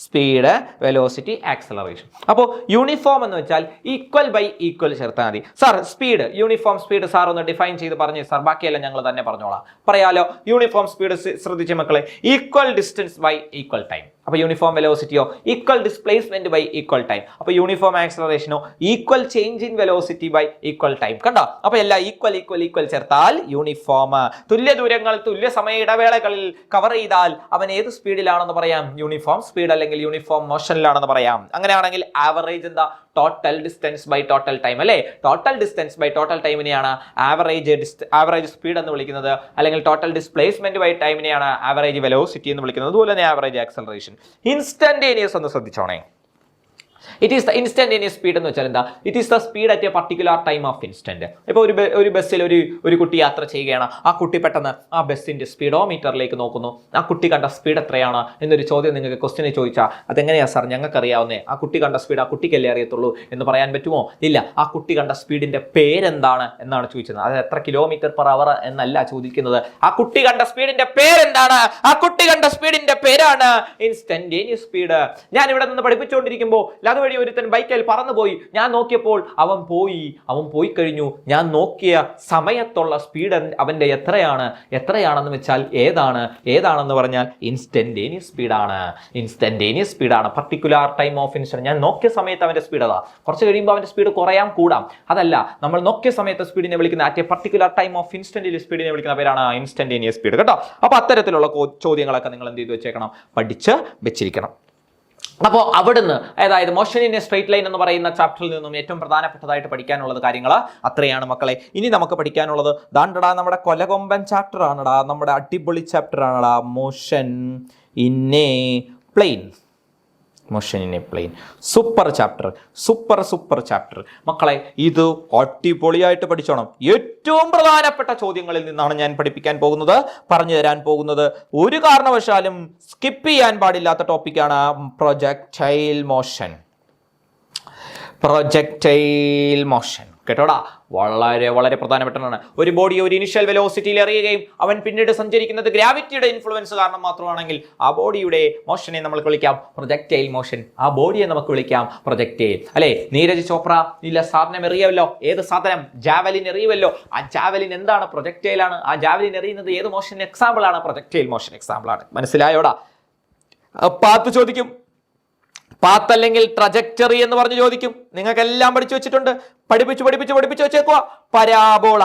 speed, velocity, acceleration. അപ്പോൾ യൂണിഫോം എന്ന് വെച്ചാൽ ഈക്വൽ ബൈ ഈക്വൽ ചേർത്താൽ മതി. Sir speed, uniform speed sir ഒന്ന് ഡിഫൈൻ ചെയ്ത് പറഞ്ഞു സാർ, ബാക്കിയെല്ലാം ഞങ്ങൾ തന്നെ പറഞ്ഞോളാം. പറയാലോ, യൂണിഫോം സ്പീഡ് ശ്രദ്ധിച്ച മക്കളെ, equal distance by equal time. അപ്പോൾ യൂണിഫോം വെലോസിറ്റിയോ equal displacement by equal time. അപ്പോൾ യൂണിഫോം ആക്സലറേഷനോ equal change in velocity by equal time. കണ്ടോ? അപ്പോൾ എല്ലാം ഈക്വൽ ഈക്വൽ ഈക്വൽ ചേർത്താൽ യൂണിഫോം. തുല്യ ദൂരങ്ങൾ തുല്യ സമയ ഇടവേളകളിൽ കവർ ചെയ്താൽ അവൻ ഏത് സ്പീഡിലാണെന്ന് പറയാം? യൂണിഫോം സ്പീഡ് അല്ലെങ്കിൽ യൂണിഫോം മോഷനിലാണെന്ന് പറയാം. അങ്ങനെയാണെങ്കിൽ ആവറേജ് എന്താ? ടോട്ടൽ ഡിസ്റ്റൻസ് ബൈ ടോട്ടൽ ടൈം അല്ലേ? ടോട്ടൽ ഡിസ്റ്റൻസ് ബൈ ടോട്ടൽ ടൈമിനെയാണ് ആവറേജ് സ്പീഡ് എന്ന് വിളിക്കുന്നത്, അല്ലെങ്കിൽ ടോട്ടൽ ഡിസ്പ്ലേസ്മെന്റ് ബൈ ടൈമിനെയാണ് ആവറേജ് വെലോസിറ്റി എന്ന് വിളിക്കുന്നത്. അതുപോലെ തന്നെ ആവറേജ് ആക്സലറേഷൻ. ഇൻസ്റ്റന്റേനിയസ് ഒന്ന് ശ്രദ്ധിച്ചോണേ. It is the instantaneous speed എന്ന് വെച്ചാൽ എന്താ? It is the speed at a particular time of instant. ഇപ്പോൾ ഒരു ബസ്സിൽ ഒരു കുട്ടി യാത്ര ചെയ്യുകയാണ്. ആ കുട്ടി പെട്ടെന്ന് ആ ബസ്സിന്റെ സ്പീഡോമീറ്ററിലേക്ക് നോക്കുന്നു. ആ കുട്ടി കണ്ട സ്പീഡ് എത്രയാണ് എന്നൊരു ചോദ്യം നിങ്ങൾക്ക് ക്വസ്റ്റ്യൻ ചോദിച്ചാൽ അതെങ്ങനെയാ സാർ ഞങ്ങൾക്ക് അറിയാവുന്നേ? ആ കുട്ടി കണ്ട സ്പീഡ് ആ കുട്ടിക്കല്ലേ അറിയത്തുള്ളൂ എന്ന് പറയാൻ പറ്റുമോ? ഇല്ല. ആ കുട്ടി കണ്ട സ്പീഡിന്റെ പേരെന്താണ് എന്നാണ് ചോദിച്ചത്. അത് എത്ര കിലോമീറ്റർ പെർ അവർ എന്നല്ല ചോദിക്കുന്നത്. ആ കുട്ടി കണ്ട സ്പീഡിന്റെ പേരെന്താണ്? ആ കുട്ടി കണ്ട സ്പീഡിന്റെ പേരാണ് ഇൻസ്റ്റന്റേനിയസ് സ്പീഡ്. ഞാൻ ഇവിടെ നിന്ന് പഠിപ്പിച്ചുകൊണ്ടിരിക്കുമ്പോൾ അതുവഴി ഒരുത്തൻ ബൈക്കിൽ പറന്നുപോയി. ഞാൻ നോക്കിയപ്പോൾ അവൻ പോയി കഴിഞ്ഞു. ഞാൻ നോക്കിയ സമയത്തുള്ള സ്പീഡ് അവന്റെ എത്രയാണെന്ന് വെച്ചാൽ ഏതാണെന്ന് പറഞ്ഞാൽ ഇൻസ്റ്റന്റേനിയസ് സ്പീഡാണ്. Particular time of instant. ഞാൻ നോക്കിയ സമയത്ത് അവന്റെ സ്പീഡ് അതാ. കുറച്ച് കഴിയുമ്പോൾ അവന്റെ സ്പീഡ് കുറയാം, കൂടാം. അതല്ല, നമ്മൾ നോക്കിയ സമയത്ത് സ്പീഡിനെ വിളിക്കുന്ന at a particular time of instant സ്പീഡിനെ വിളിക്കുന്ന പേരാണ് ഇൻസ്റ്റന്റേനിയസ് സ്പീഡ്. കേട്ടോ? അപ്പൊ അത്തരത്തിലുള്ള ചോദ്യങ്ങളൊക്കെ നിങ്ങൾ എന്ത് ചെയ്ത് വെച്ചേക്കണം? പഠിച്ച് വെച്ചിരിക്കണം. അപ്പോൾ അവിടുന്ന്, അതായത് motion in A straight line എന്ന് പറയുന്ന ചാപ്റ്ററിൽ നിന്നും ഏറ്റവും പ്രധാനപ്പെട്ടതായിട്ട് പഠിക്കാനുള്ളത് കാര്യങ്ങൾ അത്രയാണ് മക്കളെ. ഇനി നമുക്ക് പഠിക്കാനുള്ളത് ദാണ്ടടാ നമ്മുടെ കൊലകൊമ്പൻ ചാപ്റ്റർ ആണടാ, നമ്മുടെ അടിപൊളി ചാപ്റ്റർ ആണടാ, motion in a plane. Super chapter മക്കളെ. ഇത് അടിപൊളിയായിട്ട് പഠിച്ചോണം. ഏറ്റവും പ്രധാനപ്പെട്ട ചോദ്യങ്ങളിൽ നിന്നാണ് ഞാൻ പഠിപ്പിക്കാൻ പോകുന്നത്, പറഞ്ഞു തരാൻ പോകുന്നത്. ഒരു കാരണവശാലും സ്കിപ്പ് ചെയ്യാൻ പാടില്ലാത്ത ടോപ്പിക്കാണ് പ്രൊജക്ടൈൽ മോഷൻ. കേട്ടോടാ, വളരെ വളരെ പ്രധാനപ്പെട്ടതാണ്. ഒരു ബോഡി ഒരു ഇനിഷ്യൽ വെലോസിറ്റിയിൽ എറിയുകയും അവൻ പിന്നീട് സഞ്ചരിക്കുന്നത് ഗ്രാവിറ്റിയുടെ ഇൻഫ്ലുവൻസ് കാരണം മാത്രമാണെങ്കിൽ ആ ബോഡിയുടെ മോഷനെ നമുക്ക് വിളിക്കാം പ്രൊജക്ടൈൽ മോഷൻ. ആ ബോഡിയെ നമുക്ക് വിളിക്കാം പ്രൊജക്ടൈൽ അല്ലേ? നീരജ് ചോപ്ര ഇല്ല സാധനം എറിയുമല്ലോ. ഏത് സാധനം? ജാവലിൻ എറിയുമല്ലോ. ആ ജാവലിൻ എന്താണ്? പ്രൊജക്ടൈലാണ്. ആ ജാവലിൻ എറിയുന്നത് ഏത് മോഷൻ എക്സാമ്പിൾ ആണ്? പ്രൊജക്ടൈൽ മോഷൻ എക്സാമ്പിൾ ആണ്. മനസ്സിലായോടാ? പാത്ത് ചോദിക്കും. പാത്ത് അല്ലെങ്കിൽ ട്രജക്ടറി എന്ന് പറഞ്ഞ് ചോദിക്കും. നിങ്ങൾക്കെല്ലാം പഠിച്ചു വെച്ചിട്ടുണ്ട്. പഠിപ്പിച്ചു വെച്ചേക്കുക. പരാബോള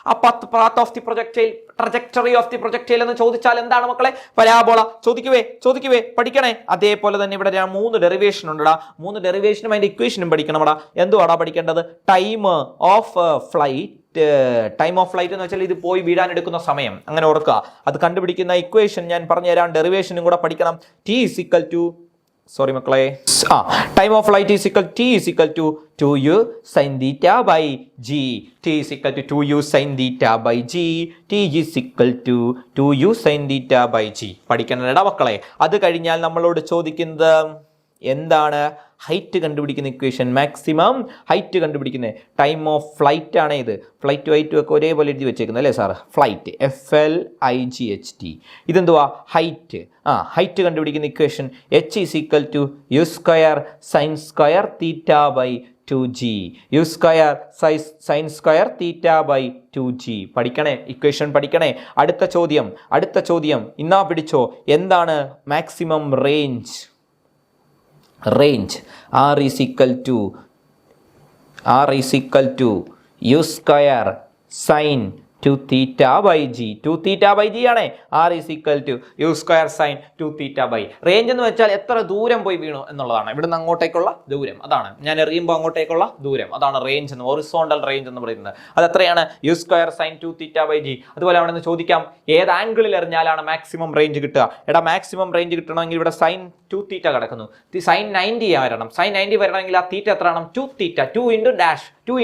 ആ path of the projectile, trajectory of the projectile എന്ന് ചോദിച്ചാൽ എന്താണ് മക്കളെ? പരാബോള. ചോദിക്കുവേ പഠിക്കണേ. അതേപോലെ തന്നെ ഇവിടെ 3 ഡെറിവേഷൻ ഉണ്ടടാ. 3 ഡെറിവേഷനും അതിന്റെ ഇക്വേഷനും പഠിക്കണമടാ. എന്തുവാടാ പഠിക്കേണ്ടത്? ടൈം ഓഫ് ഫ്ലൈറ്റ് എന്ന് വെച്ചാൽ ഇത് പോയി വീഴാൻ എടുക്കുന്ന സമയം. അങ്ങനെ ഓർക്കുക. അത് കണ്ടുപിടിക്കുന്ന ഇക്വേഷൻ ഞാൻ പറഞ്ഞു തരാം. ഡെറിവേഷനും കൂടെ പഠിക്കണം. T = സോറി മക്കളെ, time of flight is equal T is equal to 2u sin theta by g. t is equal to 2u sin theta by g. t is equal to 2u sin theta by g. പഠിക്കണടാ മക്കളെ. അത് കഴിഞ്ഞാൽ നമ്മളോട് ചോദിക്കുന്നത് എന്താണ്? Height കണ്ടുപിടിക്കുന്ന equation, maximum height കണ്ടുപിടിക്കുന്ന time of flight ആണ് ഇത്. ഫ്ലൈറ്റും ഹൈറ്റും ഒക്കെ ഒരേപോലെ എഴുതി വെച്ചേക്കുന്നത് അല്ലേ സാർ? Flight FLIGHT. ഇതെന്തുവാ? ഹൈറ്റ്. ഹൈറ്റ് കണ്ടുപിടിക്കുന്ന equation h is equal to u square sine square theta by 2g. u square sine square theta by 2g. പഠിക്കണേ, ഇക്വേഷൻ പഠിക്കണേ. അടുത്ത ചോദ്യം ഇന്നാ പിടിച്ചോ. എന്താണ് maximum range? R is equal to u square sin 2 theta by g. 2 theta by g ആണ്. R is equal to u square sin 2 theta by. Range എന്ന് വെച്ചാൽ എത്ര ദൂരം പോയി വീണു എന്നുള്ളതാണ്. ഇവിടുന്ന് അങ്ങോട്ടേക്കുള്ള ദൂരം, അതാണ് ഞാൻ എറിയുമ്പോൾ അങ്ങോട്ടേക്കുള്ള ദൂരം, അതാണ് റേഞ്ച് എന്ന്, ഹൊറിസോണ്ടൽ റേഞ്ച് എന്ന് പറയുന്നത്. അത് എത്രയാണ്? u square sin 2 theta by g. അതുപോലെ അവിടെ നിന്ന് ചോദിക്കാം ഏത് ആംഗിളിൽ എറിഞ്ഞാലാണ് മാക്സിമം റേഞ്ച് കിട്ടുക. എടാ മാക്സിമം റേഞ്ച് കിട്ടണമെങ്കിൽ ഇവിടെ sin 2 theta കിടക്കുന്നു, sin 90 വരണം. sin 90 വരണമെങ്കിൽ ആ തീറ്റ എത്ര വേണം? 2 theta. 2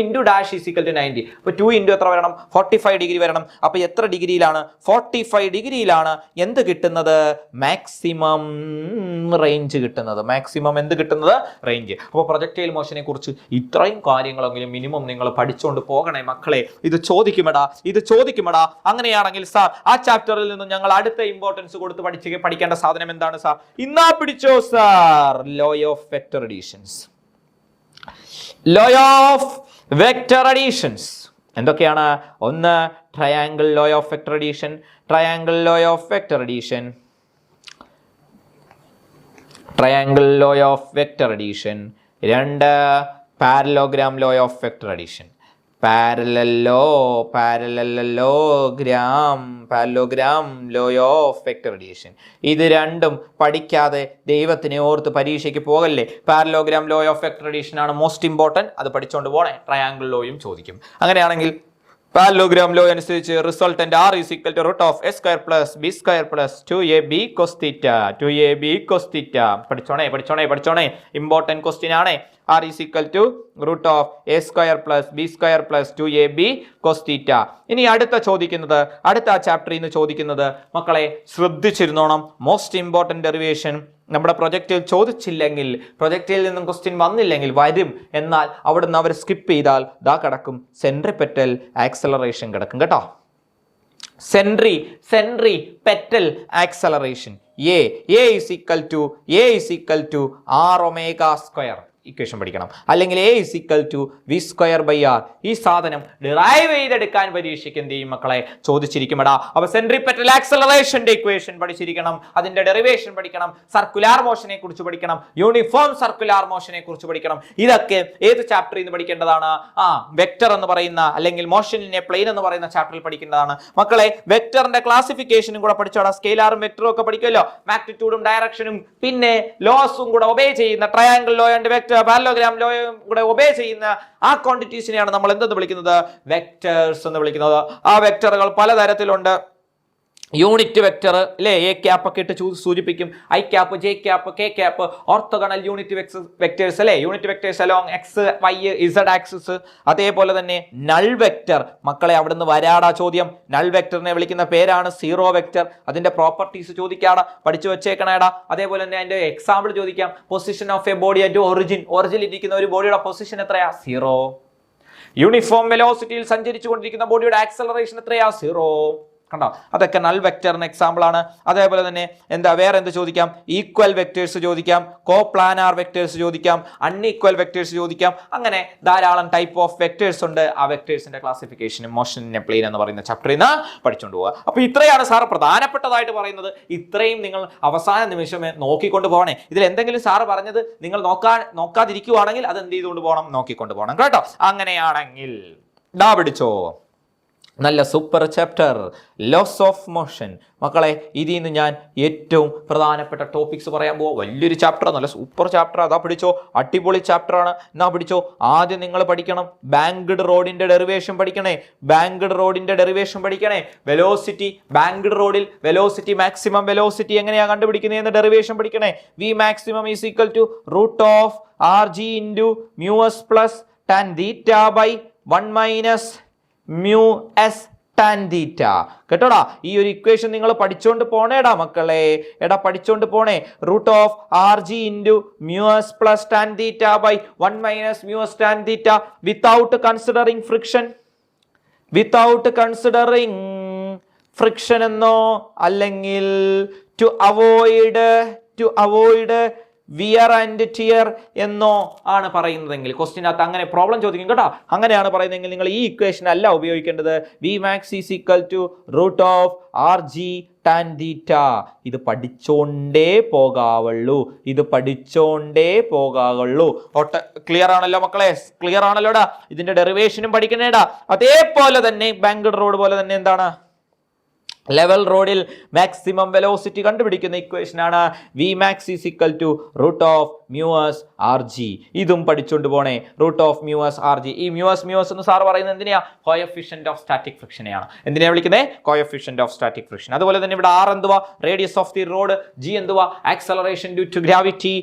into dash is equal to 90. അപ്പോൾ 2 into എത്ര വരണം? 45 ഡിഗ്രി വരണം. അപ്പോൾ എത്ര ഡിഗ്രിയിലാണ്? 45 ഡിഗ്രിയിലാണ് എന്ത് കിട്ടുന്നത്? മാക്സിമം റേഞ്ച് കിട്ടുന്നത്. മാക്സിമം എന്ത് കിട്ടുന്നത്? റേഞ്ച്. അപ്പോൾ പ്രൊജക്ടൈൽ മോഷനെ കുറിച്ച് ഇത്രയും കാര്യങ്ങളെങ്കിലും മിനിമം നിങ്ങൾ പഠിച്ചുകൊണ്ട് പോകണേ മക്കളെ. ഇത് ചോദിക്കുമെടാ. അങ്ങനെയാണെങ്കിൽ സാർ ആ ചാപ്റ്ററിൽ നിന്ന് ഞങ്ങൾ അടുത്ത ഇമ്പോർട്ടൻസ് കൊടുത്ത് പഠിക്കേണ്ട സാധനം എന്താണ് സാർ? ഇന്നാ പിടിച്ചോ sir, law of vector additions. എന്തൊക്കെയാണ്? ഒന്ന് triangle law of vector addition. രണ്ട് parallelogram law of vector addition. Parallelogram law of vector addition. ഇത് രണ്ടും പഠിക്കാതെ ദൈവത്തിനെ ഓർത്ത് പരീക്ഷയ്ക്ക് പോകല്ലേ. Parallelogram law of vector addition ആണ് മോസ്റ്റ് ഇമ്പോർട്ടൻറ്റ്. അത് പഠിച്ചുകൊണ്ട് പോണേ. ട്രയാങ്കിൾ ലോയും ചോദിക്കും. അങ്ങനെയാണെങ്കിൽ പാരലോഗ്രാം ലോ അനുസരിച്ച് resultant R is equal to root of a square plus b square plus 2ab cos theta. പഠിച്ചോണേ. ഇമ്പോർട്ടൻറ്റ് ക്വസ്റ്റ്യൻ ആണ്. R is equal to root of a square plus b square plus 2ab cos theta. ഇനി അടുത്ത ചാപ്റ്ററിൽ നിന്ന് ചോദിക്കുന്നത് മക്കളെ ശ്രദ്ധിച്ചിരുന്നോണം. Most important derivation നമ്മുടെ പ്രൊജക്റ്റിൽ ചോദിച്ചില്ലെങ്കിൽ, പ്രൊജക്റ്റിൽ നിന്നും ക്വസ്റ്റ്യൻ വന്നില്ലെങ്കിൽ വരും. എന്നാൽ അവിടുന്ന് അവർ സ്കിപ്പ് ചെയ്താൽ ദാ കിടക്കും സെൻട്രിപെറ്റൽ ആക്സലറേഷൻ കിടക്കും കേട്ടോ. Centripetal acceleration. A is equal to r omega square. Equation പഠിക്കണം. അല്ലെങ്കിൽ A is equal to v square by r. ഈ സാധനം ഡിറൈവ് ചെയ്തെടുക്കാൻ പരീക്ഷയ്ക്ക് എന്ത് ചെയ്യും മക്കളെ? ചോദിച്ചിരിക്കുമെടാ. അപ്പൊ സെൻട്രിപെറ്റൽ ആക്സലറേഷന്റെ ഇക്വേഷൻ പഠിച്ചിരിക്കണം, അതിന്റെ ഡെറിവേഷൻ പഠിക്കണം, സർക്കുലാർ മോഷനെ കുറിച്ച് പഠിക്കണം, യൂണിഫോം സർക്കുലാർ മോഷനെ കുറിച്ച് പഠിക്കണം. ഇതൊക്കെ ഏത് ചാപ്റ്ററിൽ നിന്ന് പഠിക്കേണ്ടതാണ്? വെക്ടർ എന്ന് പറയുന്ന അല്ലെങ്കിൽ മോഷൻ ഇൻ എ പ്ലെയിൻ എന്ന് പറയുന്ന ചാപ്റ്ററിൽ പഠിക്കേണ്ടതാണ് മക്കളെ. വെക്ടറിന്റെ ക്ലാസിഫിക്കേഷനും കൂടെ പഠിച്ചോടാ. സ്കെയിലാറും വെക്ടറും ഒക്കെ പഠിക്കുമല്ലോ. മാഗ്നിറ്റ്യൂഡും ഡയറക്ഷനും പിന്നെ ലോസും കൂടെ ഒബേ ചെയ്യുന്ന triangle law and vector parallelogram ലോയും കൂടെ ഒബേ ചെയ്യുന്ന ആ ക്വാണ്ടിറ്റീസിനെയാണ് നമ്മൾ എന്തെന്ന് വിളിക്കുന്നത്? വെക്ടേഴ്സ് എന്ന് വിളിക്കുന്നത്. ആ വെക്ടറുകൾ പലതരത്തിലുണ്ട്. യൂണിറ്റ് വെക്ടർ അല്ലേ, എ ക്യാപ്പ് ഒക്കെ ഇട്ട് സൂചിപ്പിക്കും. I cap, J cap, K cap. Orthogonal unit vectors അല്ലേ, unit vectors along X Y Z axis. അതേപോലെ തന്നെ നൾ വെക്ടർ. മക്കളെ അവിടുന്ന് വരാടാ ചോദ്യം. നൾ വെക്ടറിനെ വിളിക്കുന്ന പേരാണ് സീറോ വെക്ടർ. അതിന്റെ പ്രോപ്പർട്ടീസ് ചോദിക്കാടാ, പഠിച്ചു വെച്ചേക്കണേടാ. അതേപോലെ തന്നെ അതിന്റെ എക്സാമ്പിൾ ചോദിക്കാം. Position of A body at ഒറിജിനിൽ ഇരിക്കുന്ന ഒരു ബോഡിയുടെ പൊസിഷൻ എത്രയാ? 0. യൂണിഫോം വെലോസിറ്റിയിൽ സഞ്ചരിച്ചുകൊണ്ടിരിക്കുന്ന ബോഡിയുടെ ആക്സലറേഷൻ എത്രയാ? 0. കണ്ടോ, അതൊക്കെ നൾ വെക്ടറിന് എക്സാമ്പിൾ ആണ്. അതേപോലെ തന്നെ വേറെ എന്ത് ചോദിക്കാം? ഈക്വൽ വെക്ടേഴ്സ് ചോദിക്കാം, കോപ്ലാനാർ വെക്ടേഴ്സ് ചോദിക്കാം, അൺഈക്വൽ വെക്ടേഴ്സ് ചോദിക്കാം. അങ്ങനെ ധാരാളം ടൈപ്പ് ഓഫ് വെക്ടേഴ്സ് ഉണ്ട്. ആ വെക്ടേഴ്സിന്റെ ക്ലാസിഫിക്കേഷനും മോഷൻ ഇൻ എ പ്ലെയിൻ എന്ന് പറയുന്ന ചാപ്റ്ററിൽ നിന്ന് പഠിച്ചുകൊണ്ട് പോവുക. അപ്പോൾ ഇത്രയാണ് സാർ പ്രധാനപ്പെട്ടതായിട്ട് പറയുന്നത്. ഇത്രയും നിങ്ങൾ അവസാന നിമിഷമേ നോക്കിക്കൊണ്ട് പോകണേ. ഇതിൽ എന്തെങ്കിലും സാറ് പറഞ്ഞത് നിങ്ങൾ നോക്കാതിരിക്കുവാണെങ്കിൽ അത് എന്ത് ചെയ്തുകൊണ്ട് പോകണം? നോക്കിക്കൊണ്ട് പോകണം കേട്ടോ. അങ്ങനെയാണെങ്കിൽ പിടിച്ചോ, നല്ല super chapter laws of motion. മക്കളെ, ഇതിൽ നിന്ന് ഞാൻ ഏറ്റവും പ്രധാനപ്പെട്ട ടോപ്പിക്സ് പറയാൻ പോവാം. വലിയൊരു ചാപ്റ്റർ, നല്ല സൂപ്പർ ചാപ്റ്റർ. അതാ പിടിച്ചോ, അടിപൊളി ചാപ്റ്ററാണ്. എന്നാ പിടിച്ചോ. ആദ്യം നിങ്ങൾ പഠിക്കണം ബാങ്ക്ഡ് റോഡിന്റെ ഡെറിവേഷൻ പഠിക്കണേ. ബാങ്ക്ഡ് റോഡിന്റെ ഡെറിവേഷൻ പഠിക്കണേ. വെലോസിറ്റി, ബാങ്ക്ഡ് റോഡിൽ വെലോസിറ്റി, മാക്സിമം വെലോസിറ്റി എങ്ങനെയാ കണ്ടുപിടിക്കുന്നതെന്ന് ഡെറിവേഷൻ പഠിക്കണേ. V maximum is equal to root of R G into mu S plus tan theta by 1 minus mu S tan theta. കേട്ടോടാ, ഈ ഒരു ഇക്വേഷൻ നിങ്ങൾ പഠിച്ചോണ്ട് പോണേടാ മക്കളെ. എടാ പഠിച്ചോണ്ട് പോണേ. Root of R G into mu S plus tan theta by 1 minus mu S tan theta without considering friction. Without considering friction എന്നോ അല്ലെങ്കിൽ to avoid wear and tear എന്നോ ആണ് പറയുന്നതെങ്കിൽ, ക്വസ്റ്റ്യനകത്ത് അങ്ങനെ പ്രോബ്ലം ചോദിക്കും കേട്ടോ. അങ്ങനെയാണ് പറയുന്നതെങ്കിൽ നിങ്ങൾ ഈ ഇക്വേഷൻ അല്ല ഉപയോഗിക്കേണ്ടത്. V max is equal to root of R G tan theta. ഇത് പഠിച്ചോണ്ടേ പോകാവുള്ളൂ. ക്ലിയർ ആണല്ലോ മക്കളെ? ക്ലിയർ ആണല്ലോടാ. ഇതിന്റെ ഡെറിവേഷനും പഠിക്കണേടാ. അതേപോലെ തന്നെ ബാങ്ക്ഡ് റോഡ് പോലെ തന്നെ എന്താണ്, ലെവൽ റോഡിൽ മാക്സിമം വെലോസിറ്റി കണ്ടുപിടിക്കുന്ന ഇക്വേഷൻ ആണ് V max is equal to root of mu S R G. ഇതും പഠിച്ചുകൊണ്ട് പോണേ. Root of mu S R G. ഈ മ്യൂ എസ് എന്ന് സാർ പറയുന്നത് എന്തിനാ? കോഎഫിഷ്യന്റ് ഓഫ് സ്റ്റാറ്റിക് ഫ്രിക്ഷനെയാണ്. എന്തിനാ വിളിക്കുന്നത്? Coefficient of static friction. അതുപോലെ തന്നെ ഇവിടെ ആർ എന്തുവാ? Radius of the road. G എന്തുവാ? Acceleration due to gravity.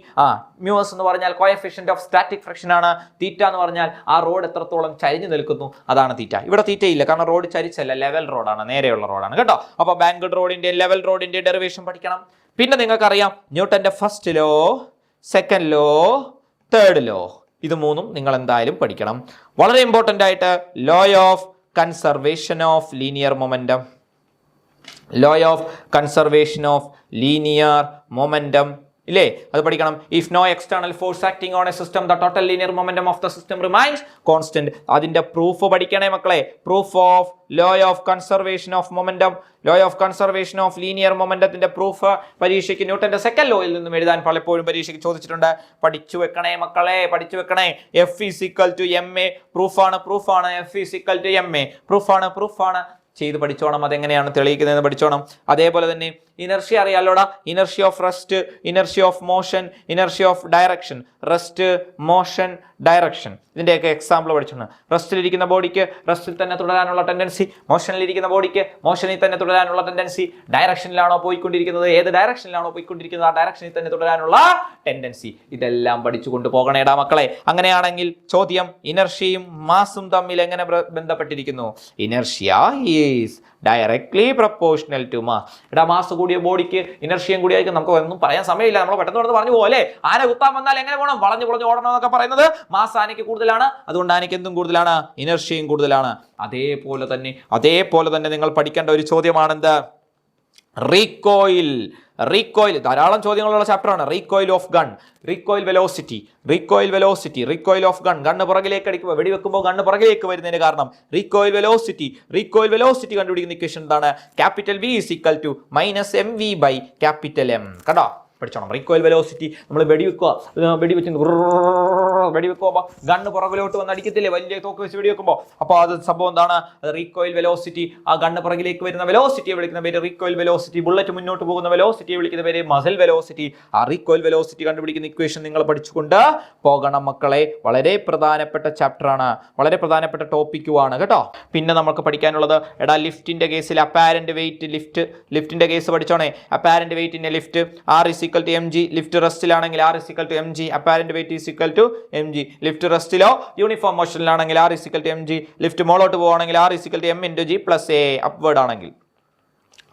Mu S എന്ന് പറഞ്ഞാൽ കോഎഫിഷ്യന്റ് ഓഫ് സ്റ്റാറ്റിക് ഫ്രിക്ഷൻ ആണ്. തീറ്റ എന്ന് പറഞ്ഞാൽ ആ റോഡ് എത്രത്തോളം ചരിഞ്ഞു നിൽക്കുന്നു, അതാണ് തീറ്റ. ഇവിടെ തീറ്റ ഇല്ല, കാരണം റോഡ് ചരിച്ചല്ല, ലെവൽ റോഡാണ്, നേരെയുള്ള റോഡാണ് കേട്ടോ. അപ്പൊ ബാങ്ക്ഡ് റോഡിന്റെ ലെവൽ റോഡിന്റെ ഡെറിവേഷൻ പഠിക്കണം. പിന്നെ നിങ്ങൾക്കറിയാം ന്യൂട്ടന്റെ first law, second law, third law. ഇത് മൂന്നും നിങ്ങൾ എന്തായാലും പഠിക്കണം. വളരെ ഇമ്പോർട്ടൻ്റ് ആയിട്ട് law of conservation of linear momentum. Law of conservation of linear momentum ഇല്ലേ? അത് പഠിക്കണം. If no external force acting on a system the total linear momentum of the system remains constant. അതിന്റെ പ്രൂഫ് പഠിക്കണേ മക്കളെ. Proof of law of conservation of momentum, law of conservation of linear മൊമെന്റത്തിന്റെ proof പരീക്ഷയ്ക്ക് ന്യൂട്ടന്റെ second ലോയിൽ നിന്നും എഴുതാൻ പലപ്പോഴും പരീക്ഷയ്ക്ക് ചോദിച്ചിട്ടുണ്ട്. പഠിച്ചു വെക്കണേ മക്കളെ, പഠിച്ചു വെക്കണേ. F is equal to M A. പ്രൂഫാണ്. F is equal to M A. പ്രൂഫാണ്. ചെയ്ത് പഠിച്ചോണം. അതെങ്ങനെയാണ് തെളിയിക്കുന്നതെന്ന് പഠിച്ചോണം. അതേപോലെ തന്നെ ഇനർഷ്യ അറിയാലോടാ. Inertia of rest, inertia of motion, inertia of direction. Rest, motion, direction, ഇതിന്റെയൊക്കെ എക്സാമ്പിൾ പഠിച്ചോണം. റെസ്റ്റിലിരിക്കുന്ന ബോഡിക്ക് റെസ്റ്റിൽ തന്നെ തുടരാനുള്ള ടെൻഡൻസി, മോഷനിലിരിക്കുന്ന ബോഡിക്ക് മോഷനിൽ തന്നെ തുടരാനുള്ള ടെൻഡൻസി. ഡയറക്ഷനിലാണോ പോയിക്കൊണ്ടിരിക്കുന്നത്, ഏത് ഡയറക്ഷനിലാണോ പോയിക്കൊണ്ടിരിക്കുന്നത് ആ ഡയറക്ഷനിൽ തന്നെ തുടരാനുള്ള ടെൻഡൻസി. ഇതെല്ലാം പഠിച്ചുകൊണ്ട് പോകണേടാ മക്കളെ. അങ്ങനെയാണെങ്കിൽ ചോദ്യം, ഇനർഷ്യയും മാസും തമ്മിൽ എങ്ങനെ ബന്ധപ്പെട്ടിരിക്കുന്നു? Inertia is directly proportional to mass. എടാ, മാസ് കൂടിയ ബോഡിക്ക് ഇനർഷ്യയും കൂടിയായിരിക്കും. നമുക്ക് ഒന്നും പറയാൻ സമയമില്ല, നമ്മൾ പെട്ടെന്ന് പറഞ്ഞു പോലെ. ആന കുത്താൻ വന്നാൽ എങ്ങനെ പോകണം? വളഞ്ഞു ഓടണം എന്നൊക്കെ പറയുന്നത്. മാസ് ആനയ്ക്ക് കൂടുതലാണ്, അതുകൊണ്ട് ആനയ്ക്ക് എന്തും കൂടുതലാണ്, ഇനർഷ്യയും കൂടുതലാണ്. അതേപോലെ തന്നെ നിങ്ങൾ പഠിക്കേണ്ട ഒരു ചോദ്യമാണെന്ത്? റീകോയിൽ. ധാരാളം ചോദ്യങ്ങളുള്ള ചാപ്റ്ററാണ്. Recoil of gun, recoil of gun. Gun പുറകിലേക്ക് അടിക്കുമ്പോൾ, വെടിവെക്കുമ്പോൾ ഗണ്ണ് പുറകിലേക്ക് വരുന്നതിന് കാരണം റീകോയിൽ വെലോസിറ്റി കണ്ടുപിടിക്കുന്ന ഇക്വേഷൻ എന്താണ്? Capital V is equal to minus M V by capital M. കണ്ടോ? പഠിച്ചോണം. Recoil velocity. നമ്മൾ വെടിവെക്കുമ്പോൾ ഗണ്ണ് പുറകിലോട്ട് വന്ന് അടിക്കത്തില്ലേ, വലിയ തോക്ക് വെച്ച് വെടിവെക്കുമ്പോൾ. അപ്പോൾ അത് സംഭവം എന്താണ്? Recoil velocity. ആ ഗണ്ണ് പുറകിലേക്ക് വരുന്ന വെലോസിറ്റിയെ വിളിക്കുന്ന പേര് റീകോയിൽ വെലോസിറ്റി. ബുള്ളറ്റ് മുന്നോട്ട് പോകുന്ന വെലോസിറ്റിയെ വിളിക്കുന്ന പേര് മസിൽ വെലോസിറ്റി. ആ റീകോയിൽ വെലോസിറ്റി കണ്ടുപിടിക്കുന്ന ഇക്വേഷൻ നിങ്ങൾ പഠിച്ചുകൊണ്ട് പോകണം മക്കളെ. വളരെ പ്രധാനപ്പെട്ട ചാപ്റ്ററാണ്, വളരെ പ്രധാനപ്പെട്ട ടോപ്പിക്കുമാണ് കേട്ടോ. പിന്നെ നമുക്ക് പഠിക്കാനുള്ളത്, എടാ, ലിഫ്റ്റിന്റെ കേസിൽ അപ്പാരന്റ് വെയിറ്റ്, ലിഫ്റ്റിന്റെ കേസ് പഠിച്ചോണേ. അപ്പാരന്റ് വെയിറ്റിന്റെ lift R is equal to mg. Lift റെസ്റ്റിലാണെങ്കിൽ R is equal to mg. Apparent weight is equal to mg. Lift റെസ്റ്റിലോ യൂണിഫോം മോഷനിലാണെങ്കിൽ R is equal to mg. Lift മോളോട്ട് പോവുകയാണെങ്കിൽ R is equal to m into g plus a. Upward ആണെങ്കിൽ,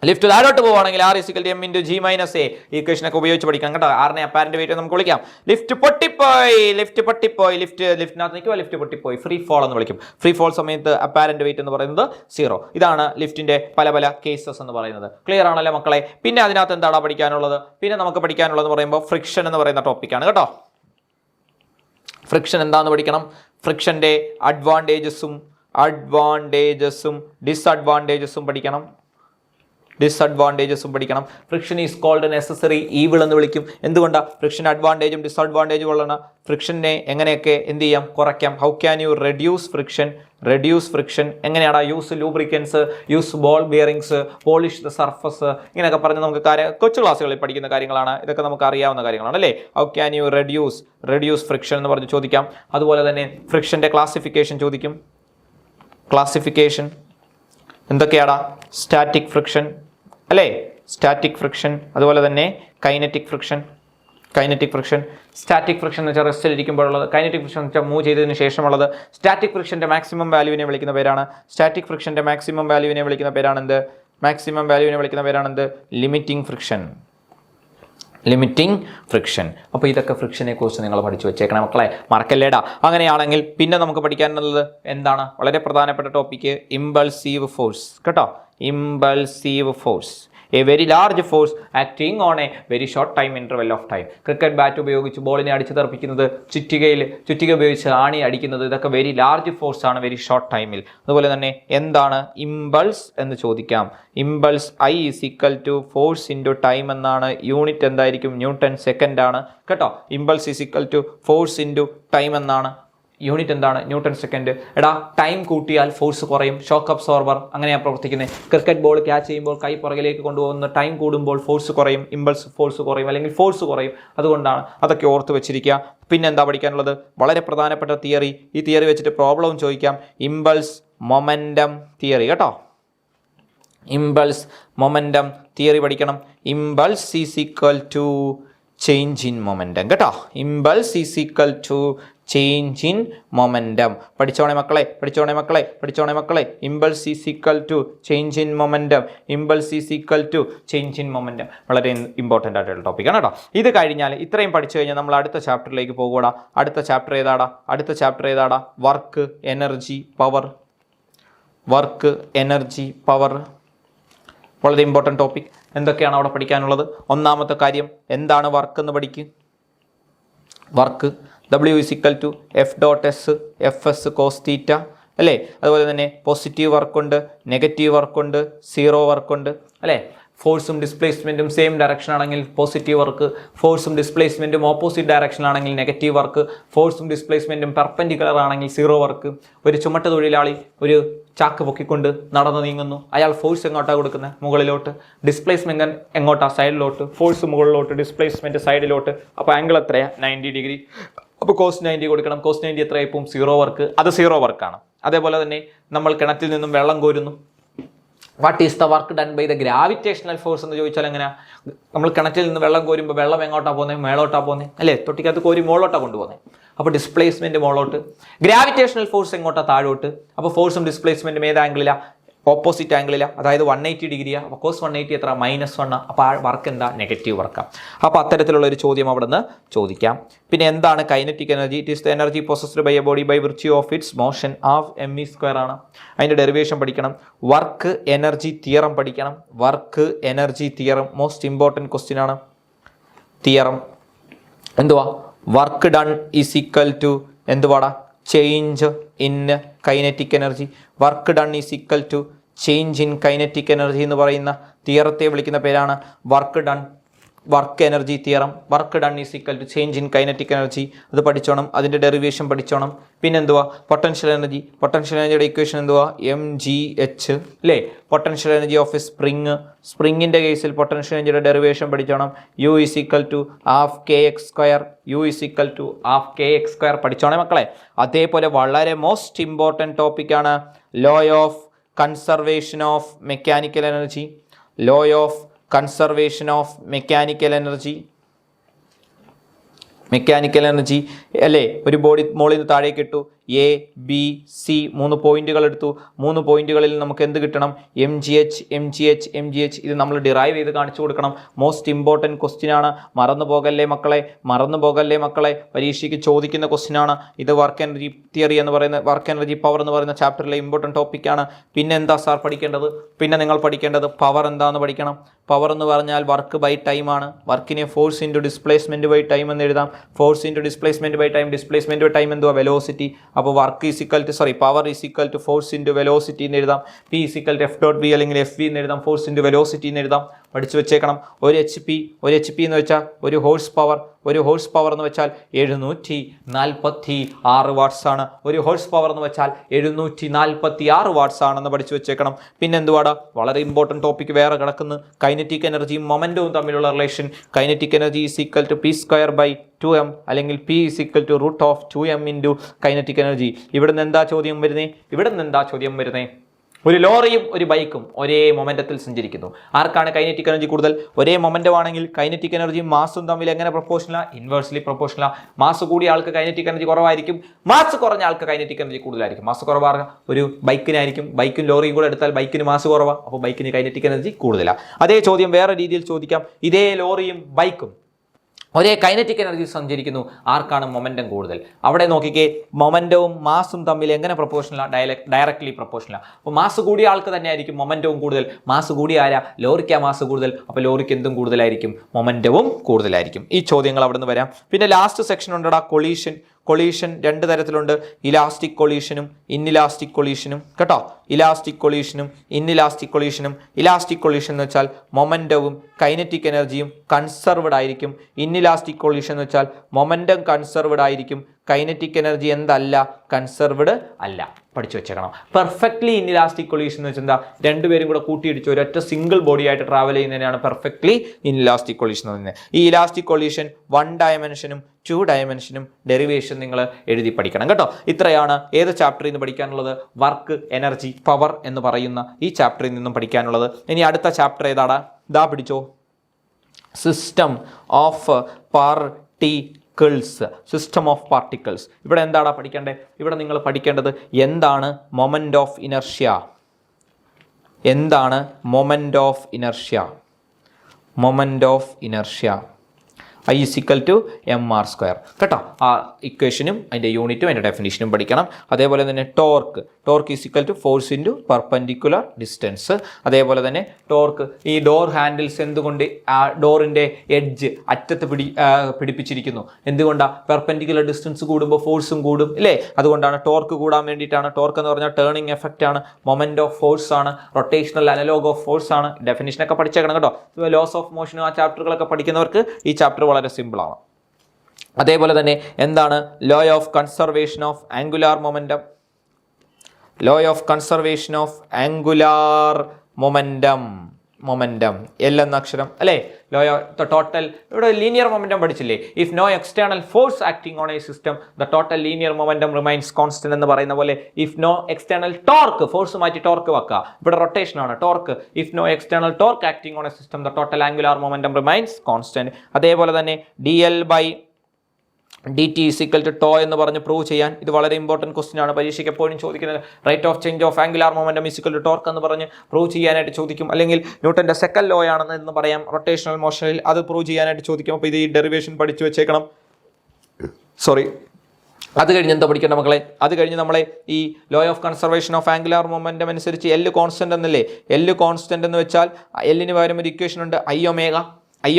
lift താഴോട്ട് പോവുകയാണെങ്കിൽ R is equal to m into g minus a. ഈ ഇക്വേഷനൊക്കെ ഉപയോഗിച്ച് പഠിക്കാം കേട്ടോ. ആറിനെ അപ്പാരന്റ് വെയിറ്റ് നമുക്ക് വിളിക്കാം. ലിഫ്റ്റ് പൊട്ടിപ്പോയി, ലിഫ്റ്റിനകത്ത് നിൽക്കുക, ലിഫ്റ്റ് പൊട്ടിപ്പോയി, ഫ്രീ ഫോൾ എന്ന് വിളിക്കും. ഫ്രീ ഫോൾ സമയത്ത് അപ്പാരന്റ് വെയിറ്റ് എന്ന് പറയുന്നത് 0. ഇതാണ് ലിഫ്റ്റിന്റെ പല കേസസ് എന്ന് പറയുന്നത്. ക്ലിയർ ആണല്ലോ മക്കളെ? പിന്നെ അതിനകത്ത് എന്താണ് പഠിക്കാനുള്ളത്? പിന്നെ നമുക്ക് പഠിക്കാനുള്ളത് എന്ന് പറയുമ്പോൾ ഫ്രിക്ഷൻ എന്ന് പറയുന്ന ടോപ്പിക്കാണ് കേട്ടോ. ഫ്രിക്ഷൻ എന്താണെന്ന് പഠിക്കണം. ഫ്രിക്ഷന്റെ അഡ്വാൻറ്റേജസും ഡിസ്അഡ്വാൻറ്റേജസും പഠിക്കണം. ഡിസഡ്വാൻറ്റേജസും പഠിക്കണം. Friction is called necessary evil എന്ന് വിളിക്കും. എന്തുകൊണ്ടാണ്? ഫ്രിക്ഷൻ അഡ്വാൻറ്റേജും ഡിസഡ്വാൻറ്റേജും ഉള്ളതാണ്. ഫ്രിക്ഷനെ എങ്ങനെയൊക്കെ എന്ത് ചെയ്യാം, കുറയ്ക്കാം. How can you reduce friction എങ്ങനെയാണ്? Use lubricants, use ball bearings, polish the surface, ഇങ്ങനെയൊക്കെ പറഞ്ഞ് നമുക്ക് കൊച്ചു ക്ലാസ്സുകളിൽ പഠിക്കുന്ന കാര്യങ്ങളാണ്. ഇതൊക്കെ നമുക്ക് അറിയാവുന്ന കാര്യങ്ങളാണ് അല്ലേ. How can you reduce friction എന്ന് പറഞ്ഞ് ചോദിക്കാം. അതുപോലെ തന്നെ ഫ്രിക്ഷൻ്റെ ക്ലാസിഫിക്കേഷൻ ചോദിക്കും. ക്ലാസിഫിക്കേഷൻ എന്തൊക്കെയാടാ? സ്റ്റാറ്റിക് ഫ്രിക്ഷൻ അല്ലേ, സ്റ്റാറ്റിക് ഫ്രിക്ഷൻ. അതുപോലെ തന്നെ കൈനറ്റിക് ഫ്രിക്ഷൻ. സ്റ്റാറ്റിക് ഫ്രിക്ഷൻ എന്ന് വെച്ചാൽ റെസ്റ്റിലിരിക്കുമ്പോഴുള്ളത്. കൈനറ്റിക് ഫ്രിക്ഷൻ എന്ന് വെച്ചാൽ മൂവ് ചെയ്തതിന് ശേഷമുള്ളത്. സ്റ്റാറ്റിക് ഫ്രിക്ഷൻ്റെ മാക്സിമം വാല്യൂവിനെ വിളിക്കുന്ന പേരാണ് ലിമിറ്റിംഗ് ഫ്രിക്ഷൻ. അപ്പോൾ ഇതൊക്കെ ഫ്രിക്ഷനെ കുറിച്ച് നിങ്ങൾ പഠിച്ചു വെച്ചേക്കണം മക്കളെ, മറക്കല്ലേടാ. അങ്ങനെയാണെങ്കിൽ പിന്നെ നമുക്ക് പഠിക്കാനുള്ളത് എന്താണ്? വളരെ പ്രധാനപ്പെട്ട ടോപ്പിക്ക് ഇമ്പൾസീവ് ഫോഴ്സ് കേട്ടോ. Impulsive force, A very large force acting on A very short time interval of time. Cricket bat ഉപയോഗിച്ച് ബോളിനെ അടിച്ചു തെറിപ്പിക്കുന്നത്, ചുറ്റിക ഉപയോഗിച്ച് ആണി അടിക്കുന്നത്, ഇതൊക്കെ വെരി ലാർജ് ഫോഴ്സ് ആണ് വെരി ഷോർട്ട് ടൈമിൽ. അതുപോലെ തന്നെ എന്താണ് ഇമ്പൾസ് എന്ന് ചോദിക്കാം. Impulse I = force into time എന്നാണ്. യൂണിറ്റ് എന്തായിരിക്കും? ന്യൂട്ടൺ സെക്കൻഡ് ആണ് കേട്ടോ. ഇമ്പൾസ് = ഫോഴ്സ് ഇൻറ്റു ടൈം എന്നാണ്. യൂണിറ്റ് എന്താണ്? Newton second. എടാ ടൈം കൂട്ടിയാൽ ഫോഴ്സ് കുറയും. ഷോക്ക് അബ്സോർബർ അങ്ങനെയാണ് പ്രവർത്തിക്കുന്നത്. ക്രിക്കറ്റ് ബോൾ ക്യാച്ച് ചെയ്യുമ്പോൾ കൈ പുറകിലേക്ക് കൊണ്ടുപോകുന്ന ടൈം കൂടുമ്പോൾ ഫോഴ്സ് കുറയും, ഇമ്പൾസ് ഫോഴ്സ് കുറയും, അല്ലെങ്കിൽ ഫോഴ്സ് കുറയും. അതുകൊണ്ടാണ്. അതൊക്കെ ഓർത്ത് വെച്ചിരിക്കുക. പിന്നെ എന്താ പഠിക്കാനുള്ളത്? വളരെ പ്രധാനപ്പെട്ട തിയറി. ഈ തിയറി വെച്ചിട്ട് പ്രോബ്ലം ചോദിക്കാം. ഇമ്പൾസ് മൊമെൻറ്റം തിയറി കേട്ടോ. ഇമ്പൾസ് മൊമെൻറ്റം തിയറി പഠിക്കണം. ഇമ്പൾസ് = ചേഞ്ച് ഇൻ മൊമെൻറ്റം കേട്ടോ. Impulse = change in momentum. പഠിച്ചോണേ മക്കളെ. Impulse = change in momentum. വളരെ ഇമ്പോർട്ടൻ്റ് ആയിട്ടുള്ള ടോപ്പിക്കാണ് കേട്ടോ. ഇത് കഴിഞ്ഞാൽ, ഇത്രയും പഠിച്ചു കഴിഞ്ഞാൽ നമ്മൾ അടുത്ത ചാപ്റ്ററിലേക്ക് പോകുകൂടാ. അടുത്ത ചാപ്റ്റർ ഏതാടാ? Work energy power. വളരെ ഇമ്പോർട്ടൻ്റ് ടോപ്പിക്. എന്തൊക്കെയാണ് അവിടെ പഠിക്കാനുള്ളത്? ഒന്നാമത്തെ കാര്യം എന്താണ് വർക്ക് എന്ന് പഠിക്കും. Work W = F.S Fs cos θ അല്ലേ. അതുപോലെ തന്നെ പോസിറ്റീവ് വർക്കുണ്ട്, നെഗറ്റീവ് വർക്കുണ്ട്, സീറോ വർക്കുണ്ട് അല്ലേ. ഫോഴ്സും ഡിസ്പ്ലേസ്മെൻറ്റും സെയിം ഡയറക്ഷൻ ആണെങ്കിൽ പോസിറ്റീവ് വർക്ക്, ഫോഴ്സും ഡിസ്പ്ലേസ്മെൻറ്റും ഓപ്പോസിറ്റ് ഡയറക്ഷൻ ആണെങ്കിൽ നെഗറ്റീവ് വർക്ക്, ഫോഴ്സും ഡിസ്പ്ലേസ്മെൻറ്റും പെർപെൻഡിക്കുലർ ആണെങ്കിൽ സീറോ വർക്ക്. ഒരു ചുമട്ട് തൊഴിലാളി ഒരു ചാക്ക് പൊക്കിക്കൊണ്ട് നടന്നു നീങ്ങുന്നു. അയാൾ ഫോഴ്സ് എങ്ങോട്ടാണ് കൊടുക്കുന്നത്? മുകളിലോട്ട്. ഡിസ്പ്ലേസ്മെൻറ്റ് എങ്ങോട്ടാണ്? സൈഡിലോട്ട്. ഫോഴ്സ് മുകളിലോട്ട്, ഡിസ്പ്ലേസ്മെൻറ്റ് സൈഡിലോട്ട്. അപ്പോൾ ആംഗിൾ എത്രയാണ്? 90 ഡിഗ്രി. അപ്പോൾ cos 90 കൊടുക്കണം. cos 90 എത്രയായിപ്പോൾ? Zero work. അത് സീറോ വർക്കാണ്. അതേപോലെ തന്നെ നമ്മൾ കിണറ്റിൽ നിന്നും വെള്ളം കോരുന്നു. What is the work done by the gravitational force എന്ന് ചോദിച്ചാൽ എങ്ങനെയാണ്? നമ്മൾ കിണറ്റിൽ നിന്ന് വെള്ളം കോരുമ്പോൾ വെള്ളം എങ്ങോട്ടാണ് പോകുന്നത്? മേളോട്ടാണ് പോകുന്നത് അല്ലേ. തൊട്ടിക്കകത്ത് കോരി മുകളിലോട്ടാണ് കൊണ്ടുപോകുന്നത്. അപ്പോൾ ഡിസ്പ്ലേസ്മെൻറ്റ് മുകളിലോട്ട്, ഗ്രാവിറ്റേഷണൽ ഫോഴ്സ് എങ്ങോട്ടാണ്? താഴോട്ട്. അപ്പോൾ ഫോഴ്സും ഡിസ്പ്ലേസ്മെൻറ്റും ഏത് ആംഗിളിലാണ്? ഓപ്പോസിറ്റ് ആംഗിളിലാണ്. അതായത് 180 ഡിഗ്രിയാണ്. അപ്പോൾ cos 180 എത്ര? -1. അപ്പോൾ ആ വർക്ക് എന്താ? നെഗറ്റീവ് വർക്കാണ്. അപ്പോൾ അത്തരത്തിലുള്ളൊരു ചോദ്യം അവിടെ നിന്ന് ചോദിക്കാം. പിന്നെ എന്താണ് kinetic energy? It is the energy possessed by a body by virtue of its motion half mv² ആണ്. അതിൻ്റെ ഡെറിവേഷൻ പഠിക്കണം. വർക്ക് എനർജി തിയറം പഠിക്കണം. മോസ്റ്റ് ഇമ്പോർട്ടൻറ്റ് ക്വസ്റ്റ്യൻ ആണ്. തിയറം എന്തുവാ? വർക്ക് ഡൺ = എന്തുവാടാ? Change in kinetic energy. Work done = change in kinetic energy എന്ന് പറയുന്ന തിയറത്തെ വിളിക്കുന്ന പേരാണ് work energy theorem. Work done = change in kinetic energy. അത് പഠിച്ചോണം. അതിൻ്റെ ഡെറിവേഷൻ പഠിച്ചോണം. പിന്നെന്തുവാ? പൊട്ടൻഷ്യൽ എനർജിയുടെ ഇക്വേഷൻ എന്തുവാ? mgh അല്ലേ. പൊട്ടൻഷ്യൽ എനർജി ഓഫ് എ സ്പ്രിങ്ങിൻ്റെ കേസിൽ പൊട്ടൻഷ്യൽ എനർജിയുടെ ഡെറിവേഷൻ പഠിച്ചോണം. U = ½ kx². പഠിച്ചോണേ മക്കളെ. അതേപോലെ വളരെ മോസ്റ്റ് ഇമ്പോർട്ടൻറ്റ് ടോപ്പിക്കാണ് law of conservation of mechanical energy അല്ലേ. ഒരു ബോഡി മോളിൽ നിന്ന് താഴേക്ക് ഇട്ടു. A, B, C 3 പോയിന്റുകൾ എടുത്തു. 3 പോയിന്റുകളിൽ നമുക്ക് എന്ത് കിട്ടണം? mgh. ഇത് നമ്മൾ ഡിറൈവ് ചെയ്ത് കാണിച്ചു കൊടുക്കണം. മോസ്റ്റ് ഇമ്പോർട്ടൻറ്റ് ക്വസ്റ്റ്യൻ ആണ്. മറന്നു പോകല്ലേ മക്കളെ. പരീക്ഷയ്ക്ക് ചോദിക്കുന്ന ക്വസ്റ്റ്യൻ ആണ് ഇത്. വർക്ക് എനർജി തിയറി എന്ന് പറയുന്ന, വർക്ക് എനർജി പവർ എന്ന് പറയുന്ന ചാപ്റ്ററിലെ ഇമ്പോർട്ടൻറ്റ് ടോപ്പിക്കാണ്. പിന്നെ എന്താ സാർ പഠിക്കേണ്ടത്? പിന്നെ നിങ്ങൾ പഠിക്കേണ്ടത് പവർ എന്താണെന്ന് പഠിക്കണം. പവർ എന്ന് പറഞ്ഞാൽ വർക്ക് ബൈ ടൈം ആണ്. വർക്കിനെ force into displacement by time എന്ന് എഴുതാം. Force into displacement by time. Displacement by time എന്തുവാ? വെലോസിറ്റി. അപ്പോൾ power is equal to force into velocity എന്ന് എഴുതാം. P is equal to F dot V അല്ലെങ്കിൽ F V എന്ന് എഴുതാം. ഫോഴ്സ് ഇൻറ്റു വെലോസിറ്റി എന്ന് എഴുതാം. പഠിച്ചു വെച്ചേക്കണം. ഒരു എച്ച് പി എന്ന് വെച്ചാൽ ഒരു ഹോഴ്സ് പവർ എന്ന് വെച്ചാൽ 746 വാട്ട്സ് ആണ്. ഒരു ഹോഴ്സ് പവർ എന്ന് വെച്ചാൽ 746 വാട്ട്സ് ആണെന്ന് പഠിച്ചു വെച്ചേക്കണം. പിന്നെ എന്തുവാടാ, വളരെ ഇമ്പോർട്ടൻറ്റ് ടോപ്പിക് വേറെ കിടക്കുന്നു. കൈനറ്റിക് എനർജിയും മൊമെൻറ്റവും തമ്മിലുള്ള relation. Kinetic energy is equal to P²/2m അല്ലെങ്കിൽ P is equal to √2m into kinetic energy. ഇവിടുന്ന് എന്താ ചോദ്യം വരുന്നേ? ഒരു ലോറിയും ഒരു ബൈക്കും ഒരേ മൊമെന്റത്തിൽ സഞ്ചരിക്കുന്നു. ആർക്കാണ് കൈനറ്റിക് എനർജി കൂടുതൽ? ഒരേ മൊമെന്റം ആണെങ്കിൽ കൈനറ്റിക് എനർജിയും മാസും തമ്മിൽ എങ്ങനെ പ്രൊപ്പോർഷണലാ? ഇൻവേഴ്സ്ലി പ്രൊപ്പോർഷണലാ. മാസ് കൂടിയ ആൾക്ക് കൈനറ്റിക് എനർജി കുറവായിരിക്കും, മാസ് കുറഞ്ഞ ആൾക്ക് കൈനറ്റിക് എനർജി കൂടുതലായിരിക്കും. മാസ് കുറവാണ് ഒരു ബൈക്കിനായിരിക്കും. ബൈക്കും ലോറിയും കൂടെ എടുത്താൽ ബൈക്കിന് മാസ് കുറവാണ്, അപ്പോൾ ബൈക്കിന് കൈനറ്റിക് എനർജി കൂടുതലാണ്. അതേ ചോദ്യം വേറെ രീതിയിൽ ചോദിക്കാം. ഇതേ ലോറിയും ബൈക്കും ഒരേ കൈനറ്റിക് എനർജി സഞ്ചരിക്കുന്നു, ആർക്കാണ് മൊമെന്റം കൂടുതൽ? അവിടെ നോക്കിക്കേ, മൊമെന്റവും മാസും തമ്മിൽ എങ്ങനെ പ്രൊപ്പോർഷണലാണ്? ഡയറക്ട്ലി പ്രൊപ്പോർഷണലാണ്. അപ്പോൾ മാസ് കൂടിയ ആൾക്ക് തന്നെ ആയിരിക്കും മൊമെന്റവും കൂടുതൽ. മാസ് കൂടിയ ആരാ? ലോറിക്കാ മാസ് കൂടുതൽ. അപ്പോൾ ലോറിക്ക് എന്തും കൂടുതലായിരിക്കും? മൊമെന്റവും കൂടുതലായിരിക്കും. ഈ ചോദ്യങ്ങൾ അവിടെ നിന്ന് വരാം. പിന്നെ ലാസ്റ്റ് സെക്ഷൻ ഉണ്ടടാ, കൊളീഷൻ രണ്ട് തരത്തിലുണ്ട്. ഇലാസ്റ്റിക് കൊളീഷനും ഇൻഇലാസ്റ്റിക് കൊളീഷനും കേട്ടോ. ഇലാസ്റ്റിക് കൊളീഷനും ഇൻഇലാസ്റ്റിക് കൊളീഷനും. ഇലാസ്റ്റിക് കൊളീഷൻ എന്ന് വെച്ചാൽ മൊമെന്റവും കൈനറ്റിക് എനർജിയും കൺസർവ്ഡ് ആയിരിക്കും. ഇൻഇലാസ്റ്റിക് കൊളീഷൻ എന്ന് വെച്ചാൽ മൊമെന്റം കൺസർവ്ഡ് ആയിരിക്കും, കൈനറ്റിക് എനർജി എന്തല്ല? കൺസർവ്ഡ് അല്ല. പഠിച്ചു വെച്ചേക്കണം. പെർഫെക്റ്റ്ലി ഇൻഇലാസ്റ്റിക് കൊളീഷൻ എന്ന് വെച്ചാൽ എന്താ? രണ്ടുപേരും കൂടെ കൂട്ടിയിടിച്ച് ഒരൊറ്റ സിംഗിൾ ബോഡി ആയിട്ട് ട്രാവൽ ചെയ്യുന്നതിനാണ് പെർഫെക്റ്റ്ലി ഇൻഇലാസ്റ്റിക് കൊളീഷൻ എന്ന് പറയുന്നത്. ഈ ഇലാസ്റ്റിക് കൊളീഷൻ 1 ഡയമെൻഷനും 2 ഡയമെൻഷനും ഡെറിവേഷൻ നിങ്ങൾ എഴുതി പഠിക്കണം കേട്ടോ. ഇത്രയാണ് ഏത് ചാപ്റ്ററിൽ നിന്ന് പഠിക്കാനുള്ളത്? വർക്ക്, എനർജി, പവർ എന്ന് പറയുന്ന ഈ ചാപ്റ്ററിൽ നിന്നും പഠിക്കാനുള്ളത്. ഇനി അടുത്ത ചാപ്റ്റർ ഏതാടാ? ദാ പിടിച്ചോ, system of system of particles. ഇവിടെ എന്താണ് പഠിക്കേണ്ടത്? ഇവിടെ നിങ്ങൾ പഠിക്കേണ്ടത് എന്താണ് moment of inertia. I is equal to mr² കേട്ടോ. ആ ഇക്വേഷനും അതിൻ്റെ യൂണിറ്റും അതിൻ്റെ ഡെഫിനിഷനും പഠിക്കണം. അതേപോലെ തന്നെ torque is equal to force into perpendicular distance. അതേപോലെ തന്നെ ടോർക്ക്, ഈ ഡോർ ഹാൻഡിൽസ് എന്തുകൊണ്ട് ആ ഡോറിൻ്റെ എഡ്ജ് അറ്റത്ത് പിടിപ്പിച്ചിരിക്കുന്നു? എന്തുകൊണ്ടാണ്? പെർപെൻഡിക്കുലർ ഡിസ്റ്റൻസ് കൂടുമ്പോൾ ഫോഴ്സും കൂടും ഇല്ലേ? അതുകൊണ്ടാണ്. ടോർക്ക് കൂടാൻ വേണ്ടിയിട്ടാണ്. ടോർക്ക് എന്ന് പറഞ്ഞാൽ ടേണിംഗ് എഫക്റ്റ് ആണ്, മൊമെന്റ് ഓഫ് ഫോഴ്സ് ആണ്, റൊട്ടേഷണൽ അനലോഗ് ഓഫ് ഫോഴ്സ് ആണ്. ഡെഫിനിഷനൊക്കെ പഠിച്ചേക്കണം കേട്ടോ. ലോസ് ഓഫ് മോഷനും ആ ചാപ്റ്ററുകളൊക്കെ പഠിക്കുന്നവർക്ക് ഈ ചാപ്റ്റർ വളരെ സിമ്പിളാണ്. അതേപോലെ തന്നെ എന്താണ് law of conservation of angular momentum? Momentum L എന്ന അക്ഷരം അല്ലേ? Law of total. ഇവിടെ ലീനിയർ മൊമെന്റം പഠിച്ചില്ലേ? If no external force acting on a system the total linear momentum remains constant എന്ന് പറയുന്ന പോലെ, if no external torque, force മാറ്റി torque വെക്കുക, ഇവിടെ റൊട്ടേഷൻ ആണ് torque. If no external torque acting on a system the total angular momentum remains constant. അതേപോലെ തന്നെ dl/dt is equal to to എന്ന് പറഞ്ഞ് പ്രൂവ് ചെയ്യാൻ. ഇത് വളരെ ഇമ്പോർട്ടൻറ്റ് ക്വസ്റ്റ്യൻ ആണ്, പരീക്ഷയ്ക്ക് എപ്പോഴും ചോദിക്കുന്നത്. Rate of change of angular momentum is equal to torque എന്ന് പറഞ്ഞ് പ്രൂവ് ചെയ്യാനായിട്ട് ചോദിക്കും. അല്ലെങ്കിൽ ന്യൂട്ടന്റെ സെക്കൻഡ് ലോ ആണെന്ന് പറയാം റൊട്ടേഷണൽ മോഷനിൽ, അത് പ്രൂവ് ചെയ്യാനായിട്ട് ചോദിക്കും. അപ്പോൾ ഇത് ഈ ഡെറിവേഷൻ പഠിച്ചു വെച്ചേക്കണം. അത് കഴിഞ്ഞ് എന്താ പഠിക്കേണ്ട മക്കളെ? അത് കഴിഞ്ഞ് നമ്മളെ ഈ law of conservation of angular momentum അനുസരിച്ച് എൽ കോൺസ്റ്റന്റ് എന്നല്ലേ? എൽ കോൺസ്റ്റന്റ് എന്ന് വെച്ചാൽ എല്ലിന് പകരം ഒരു ഇക്വേഷൻ ഉണ്ട്, ഐ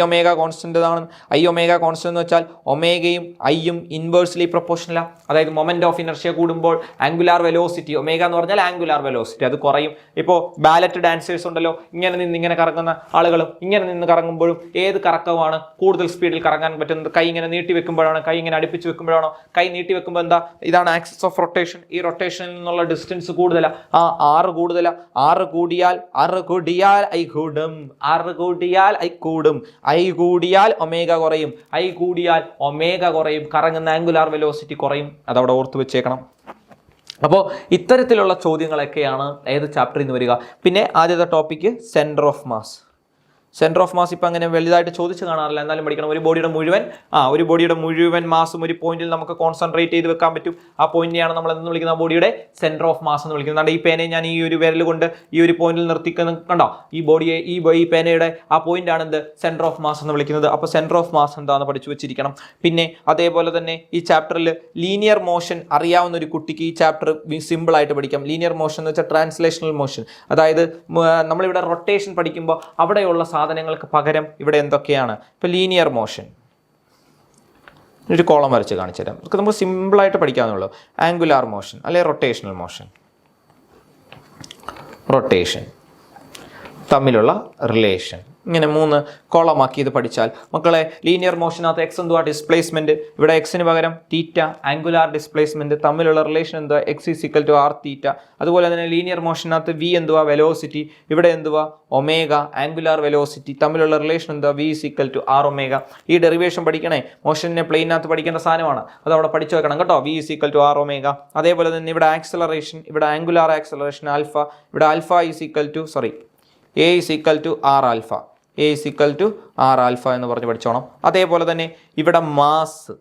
ഒമേഗ കോൺസ്റ്റന്റ് ആണ്. ഐ ഒമേഗ കോൺസ്റ്റന്റ് എന്ന് വെച്ചാൽ ഒമേഗയും ഐയും ഇൻവേഴ്സ്ലി പ്രൊപ്പോർഷണലാണ്. അതായത് മൊമെന്റ് ഓഫ് ഇനർഷ്യ കൂടുമ്പോൾ ആംഗുലാർ വെലോസിറ്റി, ഒമേഗ എന്ന് പറഞ്ഞാൽ ആംഗുലാർ വെലോസിറ്റി, അത് കുറയും. ഇപ്പോൾ ബാലറ്റ് ഡാൻസേഴ്സ് ഉണ്ടല്ലോ, ഇങ്ങനെ കറങ്ങുന്ന ആളുകളും ഇങ്ങനെ നിന്ന് കറങ്ങുമ്പോഴും ഏത് കറക്കമാണ് കൂടുതൽ സ്പീഡിൽ കറങ്ങാൻ പറ്റുന്നത്? കൈ ഇങ്ങനെ നീട്ടി വെക്കുമ്പോഴാണോ, കൈ ഇങ്ങനെ അടുപ്പിച്ച് വെക്കുമ്പോഴാണോ? കൈ നീട്ടി വെക്കുമ്പോൾ എന്താ? ഇതാണ് ആക്സിസ് ഓഫ് റൊട്ടേഷൻ. ഈ റൊട്ടേഷനിൽ നിന്നുള്ള ഡിസ്റ്റൻസ് കൂടുതലാണ്. ആറ് കൂടിയാൽ ഐ കൂടും. ഐ കൂടിയാൽ ഒമേഗ കുറയും. കറങ്ങുന്ന ആംഗുലാർ വെലോസിറ്റി കുറയും. അതവിടെ ഓർത്ത് വെച്ചേക്കണം. അപ്പോൾ ഇത്തരത്തിലുള്ള ചോദ്യങ്ങളൊക്കെയാണ് ഏത് ചാപ്റ്ററിൽ നിന്ന് വരിക. പിന്നെ ആദ്യത്തെ ടോപ്പിക്ക് സെൻറ്റർ ഓഫ് മാസ്. ഇപ്പം അങ്ങനെ വലുതായിട്ട് ചോദിച്ചു കാണാറില്ല, എന്നാലും പഠിക്കണം. ഒരു ബോഡിയുടെ മുഴുവൻ മാസും ഒരു പോയിന്റിൽ നമുക്ക് കോൺസെൻട്രേറ്റ് ചെയ്ത് വെക്കാൻ പറ്റും. ആ പോയിന്റിനെയാണ് നമ്മൾ എന്ന് വിളിക്കുന്ന ബോഡിയുടെ സെൻറ്റർ ഓഫ് മാസ് എന്ന് വിളിക്കുന്നത്. ഈ പേനയെ ഞാൻ ഈ ഒരു വിരൽ കൊണ്ട് ഈ ഒരു പോയിന്റിൽ നിർത്തിക്കുന്ന കണ്ടോ? ഈ ബോഡിയെ ഈ പേനയുടെ ആ പോയിന്റ് ആണ് എന്ത്? സെൻറ്റർ ഓഫ് മാസ് എന്ന് വിളിക്കുന്നത്. അപ്പോൾ സെൻറ്റർ ഓഫ് മാസ് എന്താണെന്ന് പഠിച്ചു വെച്ചിരിക്കണം. പിന്നെ അതേപോലെ തന്നെ ഈ ചാപ്റ്ററിൽ ലീനിയർ മോഷൻ അറിയാവുന്ന ഒരു കുട്ടിക്ക് ഈ ചാപ്റ്റർ സിമ്പിൾ ആയിട്ട് പഠിക്കാം. ലീനിയർ മോഷൻ എന്ന് വെച്ചാൽ ട്രാൻസ്ലേഷണൽ മോഷൻ, അതായത് നമ്മളിവിടെ റൊട്ടേഷൻ പഠിക്കുമ്പോൾ അവിടെയുള്ള സാധനങ്ങൾക്ക് പകരം ഇവിടെ എന്തൊക്കെയാണ്? ഇപ്പോൾ ലീനിയർ മോഷൻ ഒരു കോളം വരച്ച് കാണിച്ചു തരാം. ഇതൊക്കെ നമുക്ക് സിമ്പിളായിട്ട് പഠിക്കാവുന്നുള്ളൂ. ആംഗുലാർ മോഷൻ അല്ലെങ്കിൽ റൊട്ടേഷണൽ മോഷൻ, റൊട്ടേഷൻ തമ്മിലുള്ള റിലേഷൻ, ഇങ്ങനെ 3 കോളമാക്കി ഇത് പഠിച്ചാൽ മക്കളെ ലീനിയർ മോഷനകത്ത് എക്സ് എന്തുവാ ഡിസ്പ്ലേസ്മെൻറ്റ്, ഇവിടെ എക്സിന് പകരം തീറ്റ, ആംഗുലാർ ഡിസ്പ്ലേസ്മെൻറ്റ് തമ്മിലുള്ള റിലേഷൻ എന്തുവാ X is equal to R theta. അതുപോലെ തന്നെ ലീനിയർ മോഷനകത്ത് വി എന്തുവാ വെലോസിറ്റി, ഇവിടെ എന്തുവാ ഒമേഗ ആംഗുലാർ വെലോസിറ്റി തമ്മിലുള്ള റിലേഷൻ എന്തുവാ V is equal to R omega. ഈ ഡെറിവേഷൻ പഠിക്കണേ, മോഷനെ പ്ലെയിനകത്ത് പഠിക്കേണ്ട സാധനമാണ്, അത് അവിടെ പഠിച്ചു വെക്കണം കേട്ടോ. V is equal to R omega. അതേപോലെ തന്നെ ഇവിടെ ആക്സലറേഷൻ, ഇവിടെ ആംഗുലാർ ആക്സലറേഷൻ ആൽഫ, ഇവിടെ alpha is equal to A is equal to R alpha, A is equal to R alpha എന്ന് പറഞ്ഞ് പഠിച്ചോണം. അതേപോലെ തന്നെ ഇവിടെ മാസ്,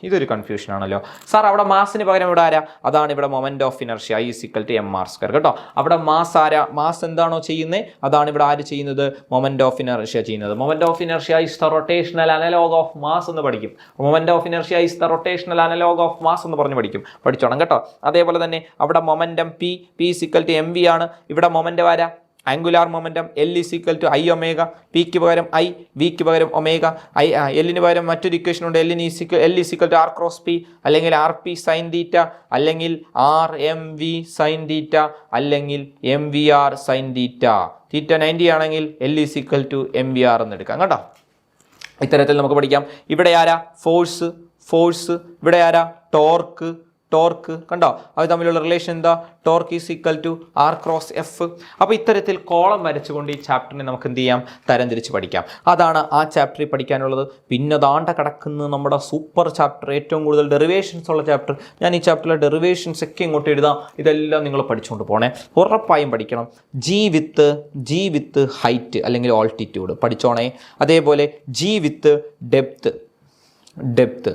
ഇതൊരു കൺഫ്യൂഷൻ ആണല്ലോ സാർ, അവിടെ മാസിന് പകരം ഇവിടെ ആരാ, അതാണ് ഇവിടെ moment of inertia I is equal to M R square കേട്ടോ. അവിടെ മാസ് ആരാ, മാസ് എന്താണോ ചെയ്യുന്നത് അതാണ് ഇവിടെ ആര് ചെയ്യുന്നത്, മൊമെന്റ് ഓഫ് ഇനർഷ്യ ചെയ്യുന്നത്. Moment of inertia is the rotational analog of mass എന്ന് പഠിക്കും. Moment of inertia is the rotational analog of mass എന്ന് പറഞ്ഞ് പഠിച്ചോണം കേട്ടോ. അതേപോലെ തന്നെ അവിടെ momentum P is equal to M V ആണ്. ഇവിടെ മൊമെന്റം ആരാ, angular momentum L is equal to I omega, പിക്ക് പകരം ഐ, വിക്ക് പകരം ഒമേഗ, എല്ലിന് പകരം മറ്റൊരു ഇക്വേഷൻ ഉണ്ട്, L is equal to R cross P, അല്ലെങ്കിൽ ആർ പി സൈൻ തീറ്റ, അല്ലെങ്കിൽ R M V sine theta, അല്ലെങ്കിൽ M V R sine theta. Theta 90 ആണെങ്കിൽ L is equal to M V R എന്ന് എടുക്കാം കേട്ടോ. ഇത്തരത്തിൽ നമുക്ക് പഠിക്കാം. ഇവിടെ ആരാ ഫോഴ്സ്, ഇവിടെ ആരാ ടോർക്ക് കണ്ടോ, അത് തമ്മിലുള്ള റിലേഷൻ എന്താ, torque is equal to R cross F. അപ്പോൾ ഇത്തരത്തിൽ കോളം വരച്ചുകൊണ്ട് ഈ ചാപ്റ്ററിനെ നമുക്ക് എന്ത് ചെയ്യാം, തരംതിരിച്ച് പഠിക്കാം. അതാണ് ആ ചാപ്റ്ററിൽ പഠിക്കാനുള്ളത്. പിന്നെ ദാണ്ട കിടക്കുന്ന നമ്മുടെ സൂപ്പർ ചാപ്റ്റർ, ഏറ്റവും കൂടുതൽ ഡെറിവേഷൻസ് ഉള്ള ചാപ്റ്റർ. ഞാൻ ഈ ചാപ്റ്ററിലെ ഡെറിവേഷൻസ് ഒക്കെ ഇങ്ങോട്ട് എഴുതാം. ഇതെല്ലാം നിങ്ങൾ പഠിച്ചുകൊണ്ട് പോണേ, ഉറപ്പായും പഠിക്കണം. ജി വിത്ത് ഹൈറ്റ് അല്ലെങ്കിൽ ഓൾട്ടിറ്റ്യൂഡ് പഠിച്ചോണേ. അതേപോലെ ജി വിത്ത് ഡെപ്ത്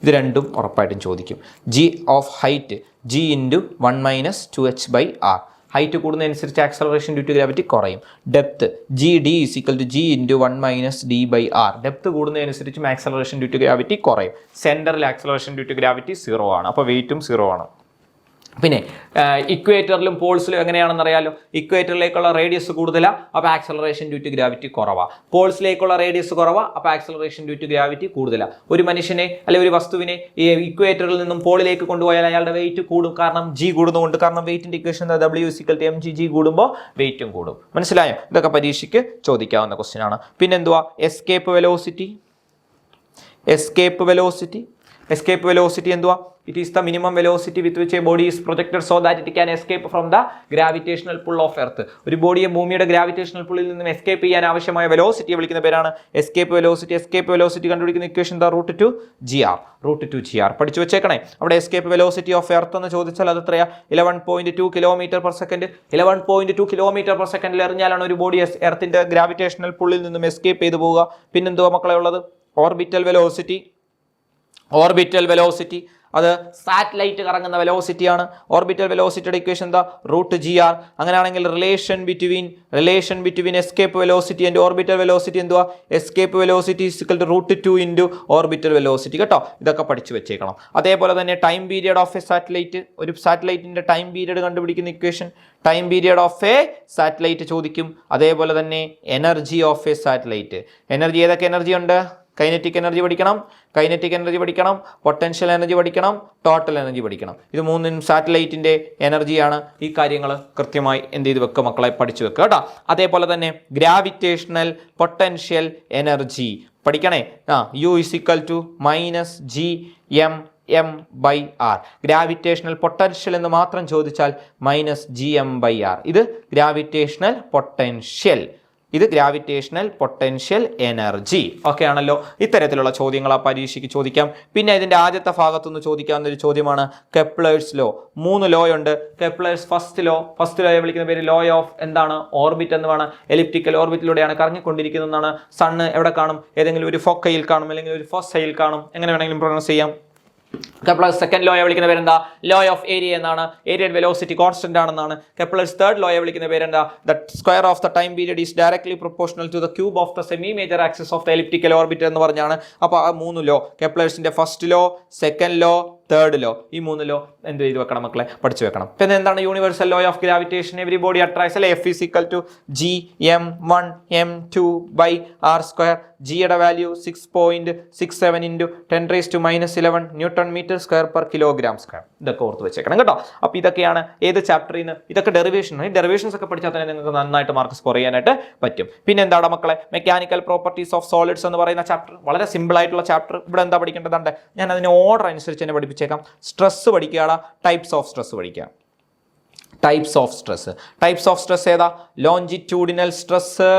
ഇത് രണ്ടും ഉറപ്പായിട്ടും ചോദിക്കും. G of height G into 1 - 2h/r. Height കൂടുന്നതനുസരിച്ച് ആക്സലറേഷൻ ഡ്യൂ ടു ഗ്രാവിറ്റി കുറയും. Depth G D is equal to G into 1 - d/r. Depth കൂടുന്നതനുസരിച്ചും ആക്സലറേഷൻ ഡ്യൂ ടു ഗ്രാവിറ്റി കുറയും. സെൻറ്ററിൽ ആക്സലറേഷൻ ഡ്യൂ ടു ഗ്രാവിറ്റി 0 ആണ്, അപ്പോൾ വെയിറ്റും 0 ആണ്. പിന്നെ ഇക്വേറ്ററിലും പോൾസിലും എങ്ങനെയാണെന്ന് അറിയാലോ, ഇക്വേറ്ററിലേക്കുള്ള റേഡിയസ് കൂടുതലാണ്, അപ്പോൾ ആക്സലറേഷൻ ഡ്യൂ ടു ഗ്രാവിറ്റി കുറവാണ്. പോൾസിലേക്കുള്ള റേഡിയസ് കുറവാണ്, അപ്പോൾ ആക്സലറേഷൻ ഡ്യൂ ടു ഗ്രാവിറ്റി കൂടുതലാണ്. ഒരു മനുഷ്യനെ അല്ലെങ്കിൽ ഒരു വസ്തുവിനെ ഈ ഇക്വേറ്ററിൽ നിന്നും പോളിലേക്ക് കൊണ്ടുപോയാൽ അയാളുടെ വെയിറ്റ് കൂടും, കാരണം ജി കൂടുന്നതുകൊണ്ട്. കാരണം വെയിറ്റിൻ്റെ ഇക്വേഷൻ W = mg, ജി കൂടുമ്പോൾ വെയിറ്റും കൂടും. മനസ്സിലായോ? ഇതൊക്കെ പരീക്ഷയ്ക്ക് ചോദിക്കാവുന്ന ക്വസ്റ്റ്യൻ ആണ്. പിന്നെന്തുവാ എസ്കേപ്പ് വെലോസിറ്റി എന്തുവാ, it is the minimum velocity with which a body is projected so that it can escape from the gravitational pull of earth. ഒരു ബോഡിയെ ഭൂമിയുടെ ഗ്രാവിറ്റേഷണൽ പുള്ളിൽ നിന്നും എസ്കേപ്പ് ചെയ്യാൻ ആവശ്യമായ വെലോസിറ്റിയെ വിളിക്കുന്ന പേരാണ് എസ്കേപ്പ് വെലോസിറ്റി കണ്ടുപിടിക്കുന്ന ഇക്വേഷൻ എന്താ, √2gr. പഠിച്ചു വെച്ചേക്കണേ. അവിടെ എസ്കേപ്പ് വെലോസിറ്റി ഓഫ് എർത്ത് എന്ന് ചോദിച്ചാൽ അത് എത്രയാ, 11.2 km/s. 11.2 km/s എറിഞ്ഞാലാണ് ഒരു ബോഡി എർത്തിന്റെ ഗ്രാവിറ്റേഷണൽ പുള്ളിൽ നിന്നും എസ്കേപ്പ് ചെയ്തു പോവുക. പിന്നെന്തുവാ മക്കളെ ഉള്ളത്, ഓർബിറ്റൽ വെലോസിറ്റി അത് സാറ്റലൈറ്റ് കറങ്ങുന്ന വെലോസിറ്റിയാണ്. ഓർബിറ്റൽ വെലോസിറ്റിയുടെ ഇക്വേഷൻ എന്താ, √gr. അങ്ങനെയാണെങ്കിൽ relation between escape velocity and orbital velocity എന്തുവാ, escape velocity is equal to √2 into orbital velocity കേട്ടോ. ഇതൊക്കെ പഠിച്ചു വെച്ചേക്കണം. അതേപോലെ തന്നെ time period of a satellite, ഒരു സാറ്റലൈറ്റിന്റെ ടൈം പീരിയഡ് കണ്ടുപിടിക്കുന്ന equation time period of a satellite ചോദിക്കും. അതേപോലെ തന്നെ എനർജി ഓഫ് എ സാറ്റലൈറ്റ്, ഏതൊക്കെ എനർജി ഉണ്ട്, കൈനറ്റിക് എനർജി പഠിക്കണം, പൊട്ടൻഷ്യൽ എനർജി പഠിക്കണം, ടോട്ടൽ എനർജി പഠിക്കണം. ഇത് മൂന്നും സാറ്റലൈറ്റിൻ്റെ എനർജിയാണ്. ഈ കാര്യങ്ങൾ കൃത്യമായി എന്ത് ചെയ്ത് വെക്കുക മക്കളെ, പഠിച്ചു വെക്കുക കേട്ടോ. അതേപോലെ തന്നെ ഗ്രാവിറ്റേഷണൽ പൊട്ടൻഷ്യൽ എനർജി പഠിക്കണേ. U = -gm/r. ഗ്രാവിറ്റേഷണൽ പൊട്ടൻഷ്യൽ എന്ന് മാത്രം ചോദിച്ചാൽ -gm/r. ഇത് ഗ്രാവിറ്റേഷണൽ പൊട്ടൻഷ്യൽ എനർജി. ഓക്കെ ആണല്ലോ. ഇത്തരത്തിലുള്ള ചോദ്യങ്ങൾ ആ പരീക്ഷയ്ക്ക് ചോദിക്കാം. പിന്നെ ഇതിൻ്റെ ആദ്യത്തെ ഭാഗത്തുനിന്ന് ചോദിക്കാവുന്ന ഒരു ചോദ്യമാണ് കെപ്ലേഴ്സ് ലോ. 3 ലോ ഉണ്ട്. കെപ്ലേഴ്സ് ഫസ്റ്റ് ലോയെ വിളിക്കുന്ന പേര് ലോ ഓഫ് എന്താണ്, ഓർബിറ്റ് എന്നാണ്. എലിപ്റ്റിക്കൽ ഓർബിറ്റിലൂടെയാണ് കറങ്ങിക്കൊണ്ടിരിക്കുന്നതെന്നാണ്. സണ്ണ് എവിടെ കാണും, ഏതെങ്കിലും ഒരു ഫോക്കയിൽ കാണും, അല്ലെങ്കിൽ ഒരു ഫോസയിൽ കാണും, എങ്ങനെ വേണമെങ്കിലും പ്രൊനൗൺസ് ചെയ്യാം. കെപ്ലേഴ്സ് സെക്കൻഡ് ലോയെ വിളിക്കുന്ന പേരെന്താ, ലോ ഓഫ് ഏരിയ എന്നാണ്. ഏരിയൽ വെലോസിറ്റി കോൺസ്റ്റന്റ് ആണെന്നാണ്. കെപ്ലേഴ്സ് തേർഡ് ലോയെ വിളിക്കുന്ന പേരെന്താ, the square of the time period is directly proportional to the cube of the semi major axis of the elliptical orbit എന്ന് പറഞ്ഞാണ്. അപ്പോൾ ആ 3 ലോ, കെപ്ലേഴ്സിന്റെ first law, second law, third law, ഈ 3 ലോ എന്ത് ചെയ്ത് വെക്കണം മക്കളെ, പഠിച്ചു വെക്കണം. പിന്നെ എന്താണ് universal law of gravitation, every body attracts അല്ലെ, F=G(m1m2/r²). ജിയുടെ value 6.67 × 10⁻11 newton metre square per kilogram square. ഇതൊക്കെ ഓർത്ത് വെച്ചേക്കണം കേട്ടോ. അപ്പോൾ ഇതൊക്കെയാണ് ഏത് ചാപ്റ്ററിൽ നിന്ന്, ഇതൊക്കെ ഡെറിവേഷൻസ് ഒക്കെ പഠിച്ചാൽ തന്നെ നിങ്ങൾക്ക് നന്നായിട്ട് മാർക്ക് സ്കോർ ചെയ്യാനായിട്ട് പറ്റും. പിന്നെ എന്താണ് മക്കളെ, മെക്കാനിക്കൽ പ്രോപ്പർട്ടീസ് ഓഫ് സോളിഡ്സ് എന്ന് പറയുന്ന ചാപ്റ്റർ, വളരെ സിമ്പിൾ ആയിട്ടുള്ള ചാപ്റ്റർ. ഇവിടെ എന്താ പഠിക്കേണ്ടതുണ്ട്, ഞാൻ അതിന് ഓർഡർ അനുസരിച്ച് തന്നെ പഠിപ്പിച്ചേക്കാം. സ്ട്രെസ് പഠിക്കുകയാണ്, ടൈപ്സ് ഓഫ് സ്ട്രെസ് പഠിക്കുക. ടൈപ്സ് ഓഫ് സ്ട്രെസ് ഏതാ, longitudinal stress,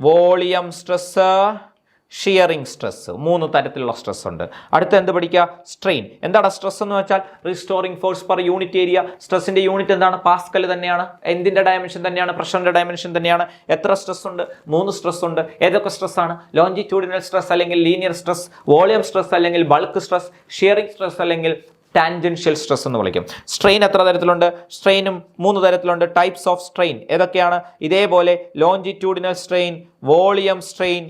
volume stress, shearing stress, 3 തരത്തിലുള്ള സ്ട്രെസ് ഉണ്ട്. അടുത്ത എന്ത് പഠിക്കുക, സ്ട്രെയിൻ. എന്താണ് സ്ട്രെസ് എന്ന് വെച്ചാൽ restoring force per unit area. സ്ട്രെസ്സിന്റെ യൂണിറ്റ് എന്താണ്, പാസ്കൽ തന്നെയാണ്. എന്തിന്റെ ഡയമെൻഷൻ തന്നെയാണ്, പ്രഷറിന്റെ ഡയമെൻഷൻ തന്നെയാണ്. എത്ര സ്ട്രെസ് ഉണ്ട്, 3 സ്ട്രെസ് ഉണ്ട്. ഏതൊക്കെ സ്ട്രെസ് ആണ്, ലോഞ്ചിറ്റ്യൂഡിനൽ സ്ട്രെസ് അല്ലെങ്കിൽ ലീനിയർ സ്ട്രെസ്, വോളിയം സ്ട്രെസ് അല്ലെങ്കിൽ ബൾക്ക് സ്ട്രെസ്, ഷിയറിംഗ് സ്ട്രെസ് അല്ലെങ്കിൽ ടാൻജൻഷ്യൽ സ്ട്രെസ് എന്ന് വിളിക്കും. സ്ട്രെയിൻ എത്ര തരത്തിലുണ്ട്, സ്ട്രെയിനും 3 തരത്തിലുണ്ട്. ടൈപ്സ് ഓഫ് സ്ട്രെയിൻ ഏതൊക്കെയാണ്, ഇതേപോലെ longitudinal strain, volume strain,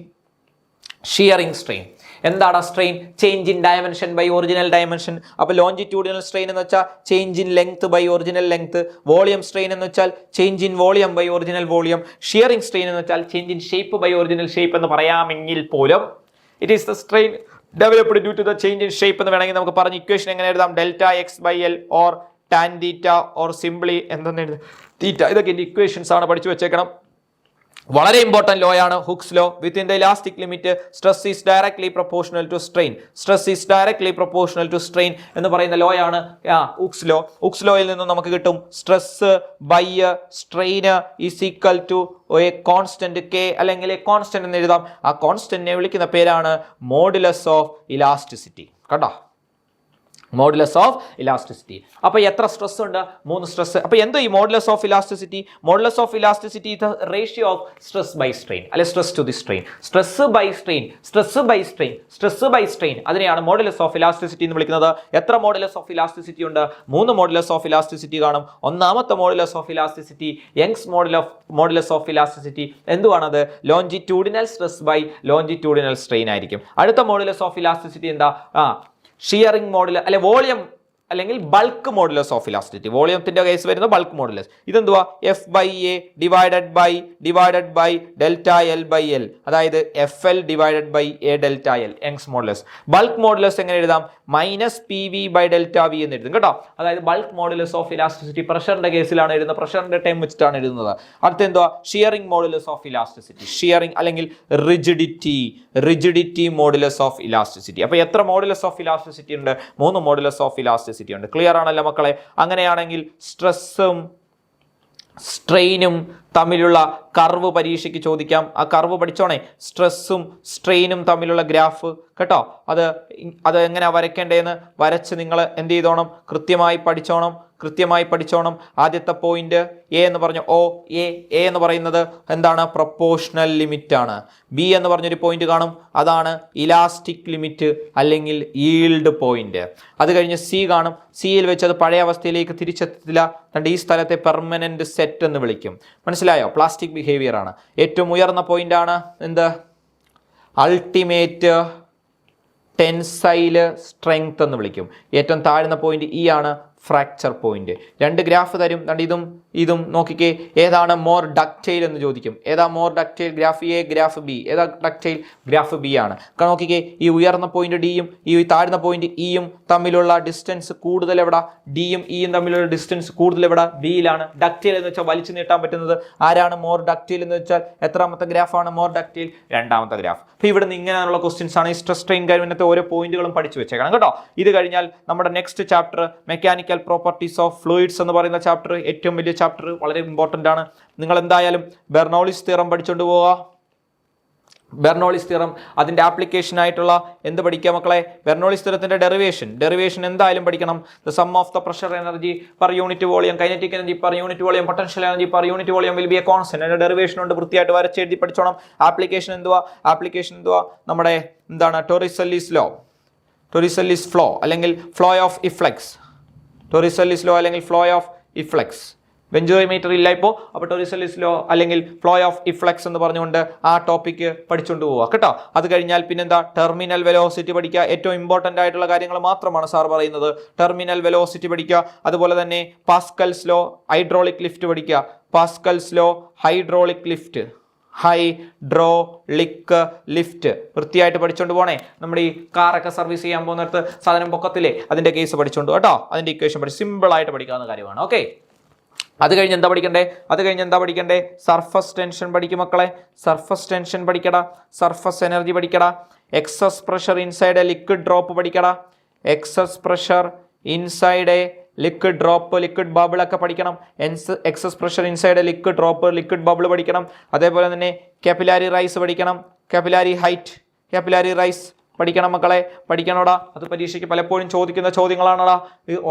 shearing strain. എന്താണ് strain, change in dimension by original dimension. അപ്പോൾ ലോഞ്ചിറ്റ്യൂഡിനൽ സ്ട്രെയിൻ എന്ന് വെച്ചാൽ change in length by original length. Volume strain എന്ന് വെച്ചാൽ change in volume by original volume. Shearing strain എന്ന് വെച്ചാൽ change in shape by original shape എന്ന് പറയാമെങ്കിൽ പോലും it is the strain developed due to the change in shape എന്ന് വേണമെങ്കിൽ നമുക്ക് പറഞ്ഞ ഇക്വേഷൻ എങ്ങനെ എഴുതാം, Δx/L or tan theta or simply എന്തെന്ന് എഴുതാം, തീറ്റ. ഇതൊക്കെ ഇക്വേഷൻസ് ആണ്, പഠിച്ചു വെച്ചേക്കണം. വളരെ ഇമ്പോർട്ടന്റ് ലോ ആണ് Hooke's law. Within the elastic limit stress is directly proportional to strain. എന്ന് പറയുന്ന ലോ ആണ് ഹുക്സ് ലോ. ഹുക്സ് ലോയിൽ നിന്നും നമുക്ക് കിട്ടും stress by strain is equal to a constant K, അല്ലെങ്കിൽ എ കോൺസ്റ്റന്റ് എന്ന് എഴുതാം. ആ കോൺസ്റ്റന്റിനെ വിളിക്കുന്ന പേരാണ് മോഡുലസ് ഓഫ് ഇലാസ്റ്റിസിറ്റി. കണ്ടോ, മോഡുലസ് ഓഫ് ഇലാസ്റ്റിസിറ്റി. അപ്പോൾ എത്ര സ്ട്രെസ് ഉണ്ട്, 3 സ്ട്രെസ്. അപ്പോൾ എന്തോ ഈ modulus of elasticity, modulus of elasticity the ratio of stress by strain, അല്ലെ stress to the strain. Stress by strain അതിനെയാണ് മോഡുലസ് ഓഫ് ഇലാസ്റ്റിസിറ്റി എന്ന് വിളിക്കുന്നത്. എത്ര മോഡുലസ് ഓഫ് ഇലാസ്റ്റിസിറ്റി ഉണ്ട്, 3 മോഡുലസ് ഓഫ് ഇലാസ്റ്റിസിറ്റി കാണും. ഒന്നാമത്തെ modulus of elasticity Young's modulus of elasticity എന്തുവാണത്, longitudinal stress by longitudinal strain ആയിരിക്കും. അടുത്ത മോഡുലസ് ഓഫ് ഇലാസ്റ്റിസിറ്റി എന്താ, ഷിയറിംഗ് മോഡുലസ് അല്ലെ വോളിയം അല്ലെങ്കിൽ ബൾക്ക് മോഡുലസ് ഓഫ് ഇലാസ്റ്റിസിറ്റി. വോളിയത്തിന്റെ കേസ് വരുന്ന ബൾക്ക് മോഡുലസ്. ഇതെന്തുവാ, F/A ഡിവൈഡഡ് ബൈ Δl/L, അതായത് FL divided by A Δl, Young's modulus. Bulk modulus എങ്ങനെ എഴുതാം, -PV/ΔV എന്ന് എഴുതും കേട്ടോ. അതായത് ബൾക്ക് മോഡുലസ് ഓഫ് ഇലാസ്റ്റിസിറ്റി പ്രഷറിന്റെ കേസിലാണ് എഴുതുന്നത്, പ്രഷറിന്റെ ടൈം വെച്ചിട്ടാണ് എഴുതുന്നത്. അടുത്ത എന്തുവാ, shearing modulus of elasticity. Shearing അല്ലെങ്കിൽ റിജിഡിറ്റി മോഡുലസ് ഓഫ് ഇലാസ്റ്റിസിറ്റി. അപ്പോൾ എത്ര മോഡുലസ് ഓഫ് ഇലാസ്റ്റിസിറ്റി ഉണ്ട്, 3 മോഡുലസ് ഓഫ് ഇലാസ്റ്റിസിറ്റി ഉണ്ട്. ക്ലിയർ ആണല്ലോ മക്കളെ. അങ്ങനെയാണെങ്കിൽ സ്ട്രെസ്സും സ്ട്രെയിനും തമ്മിലുള്ള കർവ് പരീക്ഷയ്ക്ക് ചോദിക്കാം. ആ കർവ് പഠിച്ചോണേ, സ്ട്രെസ്സും സ്ട്രെയിനും തമ്മിലുള്ള ഗ്രാഫ് കേട്ടോ. അത് എങ്ങനെയാ വരയ്ക്കേണ്ടതെന്ന് വരച്ച് നിങ്ങൾ എന്ത് ചെയ്തോണം, കൃത്യമായി പഠിച്ചോണം. ആദ്യത്തെ പോയിന്റ് എ എന്ന് പറഞ്ഞു, എ എന്ന് പറയുന്നത് എന്താണ്, പ്രൊപ്പോർഷണൽ ലിമിറ്റ് ആണ്. ബി എന്ന് പറഞ്ഞൊരു പോയിന്റ് കാണും, അതാണ് ഇലാസ്റ്റിക് ലിമിറ്റ് അല്ലെങ്കിൽ ഈൽഡ് പോയിന്റ്. അത് കഴിഞ്ഞ് സി കാണും, സിയിൽ വെച്ച് അത് പഴയ അവസ്ഥയിലേക്ക് തിരിച്ചെത്തില്ല. ഈ സ്ഥലത്തെ പെർമനന്റ് സെറ്റ് എന്ന് വിളിക്കും. മനസ്സിലായോ, പ്ലാസ്റ്റിക് ബിഹേവിയർ ആണ്. ഏറ്റവും ഉയർന്ന പോയിന്റ് ആണ് എന്ത്, അൾട്ടിമേറ്റ് ടെൻസൈല് സ്ട്രെങ്ത് എന്ന് വിളിക്കും. ഏറ്റവും താഴ്ന്ന പോയിന്റ് ഇ ആണ്, ഫ്രാക്ചർ പോയിന്റ്. 2 ഗ്രാഫ് തരും, ഇതും നോക്കിക്കേ. ഏതാണ് മോർ ഡക്റ്റൈൽ എന്ന് ചോദിക്കും. ഏതാ more ductile, graph A graph B. ഏതാ ഡക്റ്റൈൽ, ഗ്രാഫ് ബി ആണ്. നോക്കിക്കേ, ഈ ഉയർന്ന പോയിന്റ് ഡിയും ഈ താഴ്ന്ന പോയിന്റ് ഇയും തമ്മിലുള്ള ഡിസ്റ്റൻസ് കൂടുതൽ എവിടെ, ഡിയും ഇയും തമ്മിലുള്ള ഡിസ്റ്റൻസ് കൂടുതൽ എവിടെ, ബിയിലാണ്. ഡക്റ്റൈൽ എന്ന് വെച്ചാൽ വലിച്ചു നീട്ടാൻ പറ്റുന്നത്. ആരാണ് മോർ ഡക്റ്റൈൽ എന്ന് വെച്ചാൽ എത്രാമത്തെ ഗ്രാഫാണ് മോർ ഡക്റ്റൈൽ, 2ാമത്തെ ഗ്രാഫ്. അപ്പോൾ ഇവിടെ നിന്ന് ഇങ്ങനെയുള്ള ക്വസ്റ്റ്യൻസ് ആണ്. ഈ സ്ട്രെസ് സ്ട്രെയിൻ കാര്യത്തെ ഓരോ പോയിന്റുകളും പഠിച്ചു വെച്ചേക്കണം കേട്ടോ. ഇത് കഴിഞ്ഞാൽ നമ്മുടെ next chapter mechanical properties of fluids എന്ന് പറയുന്ന ചാപ്റ്റർ, ഏറ്റവും വലിയ ചാപ്റ്റർ, വളരെ ഇമ്പോർട്ടൻ്റ് ആണ്. നിങ്ങൾ എന്തായാലും ബെർണോളിസ് തിയറം പഠിച്ചുകൊണ്ട് പോവുക. ബെർണോളിസ് തിയറം അതിൻ്റെ ആപ്ലിക്കേഷൻ ആയിട്ടുള്ള എന്ത് പഠിക്കുക മക്കളെ, ബെർണോളിസ് തിയറത്തിൻ്റെ ഡെറിവേഷൻ എന്തായാലും പഠിക്കണം. The sum of the pressure energy per unit volume, kinetic energy per unit volume, potential energy per unit volume will be A constant. അതിൻ്റെ ഡെറിവേഷൻ ഉണ്ട്, വൃത്തിയായിട്ട് വരച്ചെഴുതി പഠിച്ചോണം. ആപ്ലിക്കേഷൻ എന്തുവാ, നമ്മുടെ എന്താണ്, ടോറിസെല്ലിസ് ഫ്ലോ അല്ലെങ്കിൽ ഫ്ലോ ഓഫ് ഇഫ്ലക്സ്. ബെഞ്ചോമീറ്റർ ഇല്ല ഇപ്പോൾ. അപ്പോൾ ടോറിസെല്ലിസ് ലോ അല്ലെങ്കിൽ ഫ്ലോ ഓഫ് ഇഫ്ലക്സ് എന്ന് പറഞ്ഞുകൊണ്ട് ആ ടോപ്പിക്ക് പഠിച്ചുകൊണ്ട് പോവുക കേട്ടോ. അത് കഴിഞ്ഞാൽ പിന്നെന്താ, ടെർമിനൽ വെലോസിറ്റി പഠിക്കുക. ഏറ്റവും ഇമ്പോർട്ടൻ്റ് ആയിട്ടുള്ള കാര്യങ്ങൾ മാത്രമാണ് സാർ പറയുന്നത്. ടെർമിനൽ വെലോസിറ്റി പഠിക്കുക. അതുപോലെ തന്നെ പാസ്കൽസ് ലോ, ഹൈഡ്രോളിക് ലിഫ്റ്റ് പഠിക്കുക. Pascal's law, hydraulic lift, hydraulic lift വൃത്തിയായിട്ട് പഠിച്ചുകൊണ്ട് പോണേ. നമ്മുടെ ഈ കാറൊക്കെ സർവീസ് ചെയ്യാൻ പോകുന്നിടത്ത് സാധനം പൊക്കത്തില്ലേ, അതിൻ്റെ കേസ് പഠിച്ചുകൊണ്ട് കേട്ടോ. അതിൻ്റെ ഇക്വേഷൻ പഠിച്ച് സിമ്പിളായിട്ട് പഠിക്കാവുന്ന കാര്യമാണ്. ഓക്കെ, അത് കഴിഞ്ഞ് എന്താ പഠിക്കണ്ടേ? സർഫസ് ടെൻഷൻ പഠിക്കും മക്കളെ. സർഫസ് ടെൻഷൻ പഠിക്കടാ. സർഫസ് എനർജി പഠിക്കടാ. Excess pressure inside a liquid drop പഠിക്കടാ. Excess pressure inside a liquid drop, liquid bubble ഒക്കെ പഠിക്കണം. Excess pressure inside a liquid drop, liquid bubble പഠിക്കണം. അതേപോലെ തന്നെ കാപ്പിലാരി റൈസ് പഠിക്കണം. കാപ്പിലാരി ഹൈറ്റ്, കാപ്പിലാരി റൈസ് പഠിക്കണം മക്കളെ, പഠിക്കണോടാ. അത് പരീക്ഷയ്ക്ക് പലപ്പോഴും ചോദിക്കുന്ന ചോദ്യങ്ങളാണോടാ,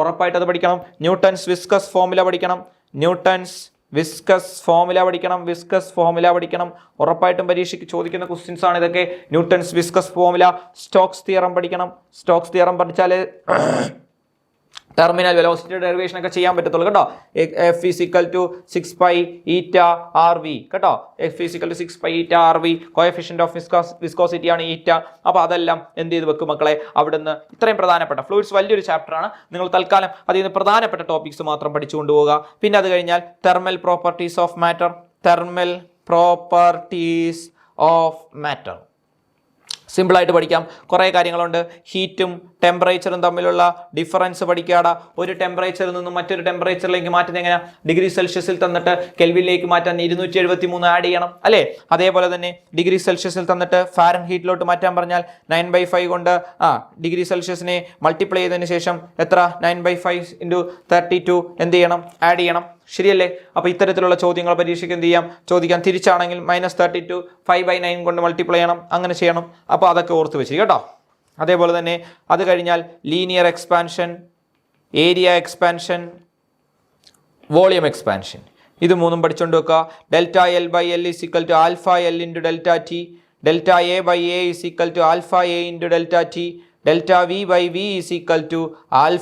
ഉറപ്പായിട്ട് അത് പഠിക്കണം. ന്യൂട്ടൺസ് വിസ്കസ് ഫോർമുല പഠിക്കണം. ന്യൂട്ടൺസ് വിസ്കസ് ഫോർമുല പഠിക്കണം. വിസ്കസ് ഫോർമുല പഠിക്കണം. ഉറപ്പായിട്ടും പരീക്ഷയ്ക്ക് ചോദിക്കുന്ന ക്വസ്റ്റ്യൻസ് ആണ് ഇതൊക്കെ. Newton's viscous formula. Stokes theorem പഠിക്കണം. സ്റ്റോക്സ് തിയറം പഠിച്ചാൽ ടെർമിനൽ വെലോസിറ്റി ഡെറിവേഷൻ ഒക്കെ ചെയ്യാൻ പറ്റത്തുള്ളൂ കേട്ടോ. F = 6π∗RV കേട്ടോ. F = 6π∗RV. Coefficient of viscosity ആണ് ഈറ്റ. അപ്പോൾ അതെല്ലാം എന്ത് ചെയ്ത് വെക്കും മക്കളെ അവിടുന്ന്. ഇത്രയും പ്രധാനപ്പെട്ട ഫ്ലൂയിഡ്സ് വലിയൊരു ചാപ്റ്ററാണ്. നിങ്ങൾ തൽക്കാലം അതിൽ നിന്ന് പ്രധാനപ്പെട്ട ടോപ്പിക്സ് മാത്രം പഠിച്ചുകൊണ്ട് പോവുക. പിന്നെ അത് കഴിഞ്ഞാൽ thermal properties of matter. Thermal properties of matter സിമ്പിളായിട്ട് പഠിക്കാം. കുറേ കാര്യങ്ങളുണ്ട്. ഹീറ്റും ടെമ്പറേച്ചറും തമ്മിലുള്ള ഡിഫറൻസ് പഠിക്കാടാ. ഒരു ടെമ്പറേച്ചറിൽ നിന്നും മറ്റൊരു ടെമ്പറേച്ചറിലേക്ക് മാറ്റുന്നത് എങ്ങനെ? ഡിഗ്രി സെൽഷ്യസിൽ തന്നിട്ട് കെൽവിനിലേക്ക് മാറ്റാൻ 273 ആഡ് ചെയ്യണം അല്ലേ? അതേപോലെ തന്നെ ഡിഗ്രി സെൽഷ്യസിൽ തന്നിട്ട് ഫാരൻഹീറ്റിലോട്ട് മാറ്റാൻ പറഞ്ഞാൽ 9/5 കൊണ്ട് ഡിഗ്രി സെൽഷ്യസിനെ മൾട്ടിപ്ലൈ ചെയ്തതിന് ശേഷം എത്ര 9/5 × 32 എന്ത് ചെയ്യണം? ആഡ് ചെയ്യണം. ശരിയല്ലേ? അപ്പോൾ ഇത്തരത്തിലുള്ള ചോദ്യങ്ങൾ പരീക്ഷയ്ക്ക് എന്ത് ചെയ്യാം? ചോദിക്കാം. തിരിച്ചാണെങ്കിൽ -32 5/9 കൊണ്ട് മൾട്ടിപ്ലൈ ചെയ്യണം. അങ്ങനെ ചെയ്യണം. അപ്പോൾ അതൊക്കെ ഓർത്ത് വെച്ചിരിക്കും കേട്ടോ. അതേപോലെ തന്നെ അത് കഴിഞ്ഞാൽ linear expansion, area expansion, volume expansion, ഇത് മൂന്നും പഠിച്ചുകൊണ്ട് വെക്കുക. ΔL/L = αL × ΔT. ΔA/A = αA × ΔT. ΔV/V =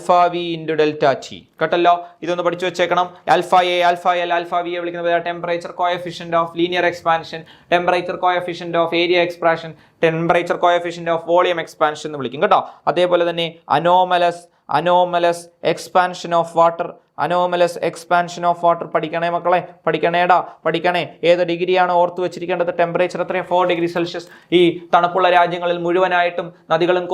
αV × ΔT. കേട്ടല്ലോ? ഇതൊന്ന് പഠിച്ചു വെച്ചേക്കണം. α/A, α/L, α/V വിളിക്കുന്നത് temperature coefficient of linear expansion, temperature coefficient of area expansion, temperature coefficient of volume expansion എന്ന് വിളിക്കും കേട്ടോ. അതേപോലെ തന്നെ anomalous expansion of water. Anomalous expansion of water പഠിക്കണേ മക്കളെ, പഠിക്കണേ. ഏത് ഡിഗ്രിയാണ് ഓർത്ത് വെച്ചിരിക്കേണ്ടത്? ടെമ്പറേച്ചർ എത്രയാണ്? 4 ഡിഗ്രി സെൽഷ്യസ്. ഈ തണുപ്പുള്ള രാജ്യങ്ങളിൽ മുഴുവനായിട്ടും നദികളും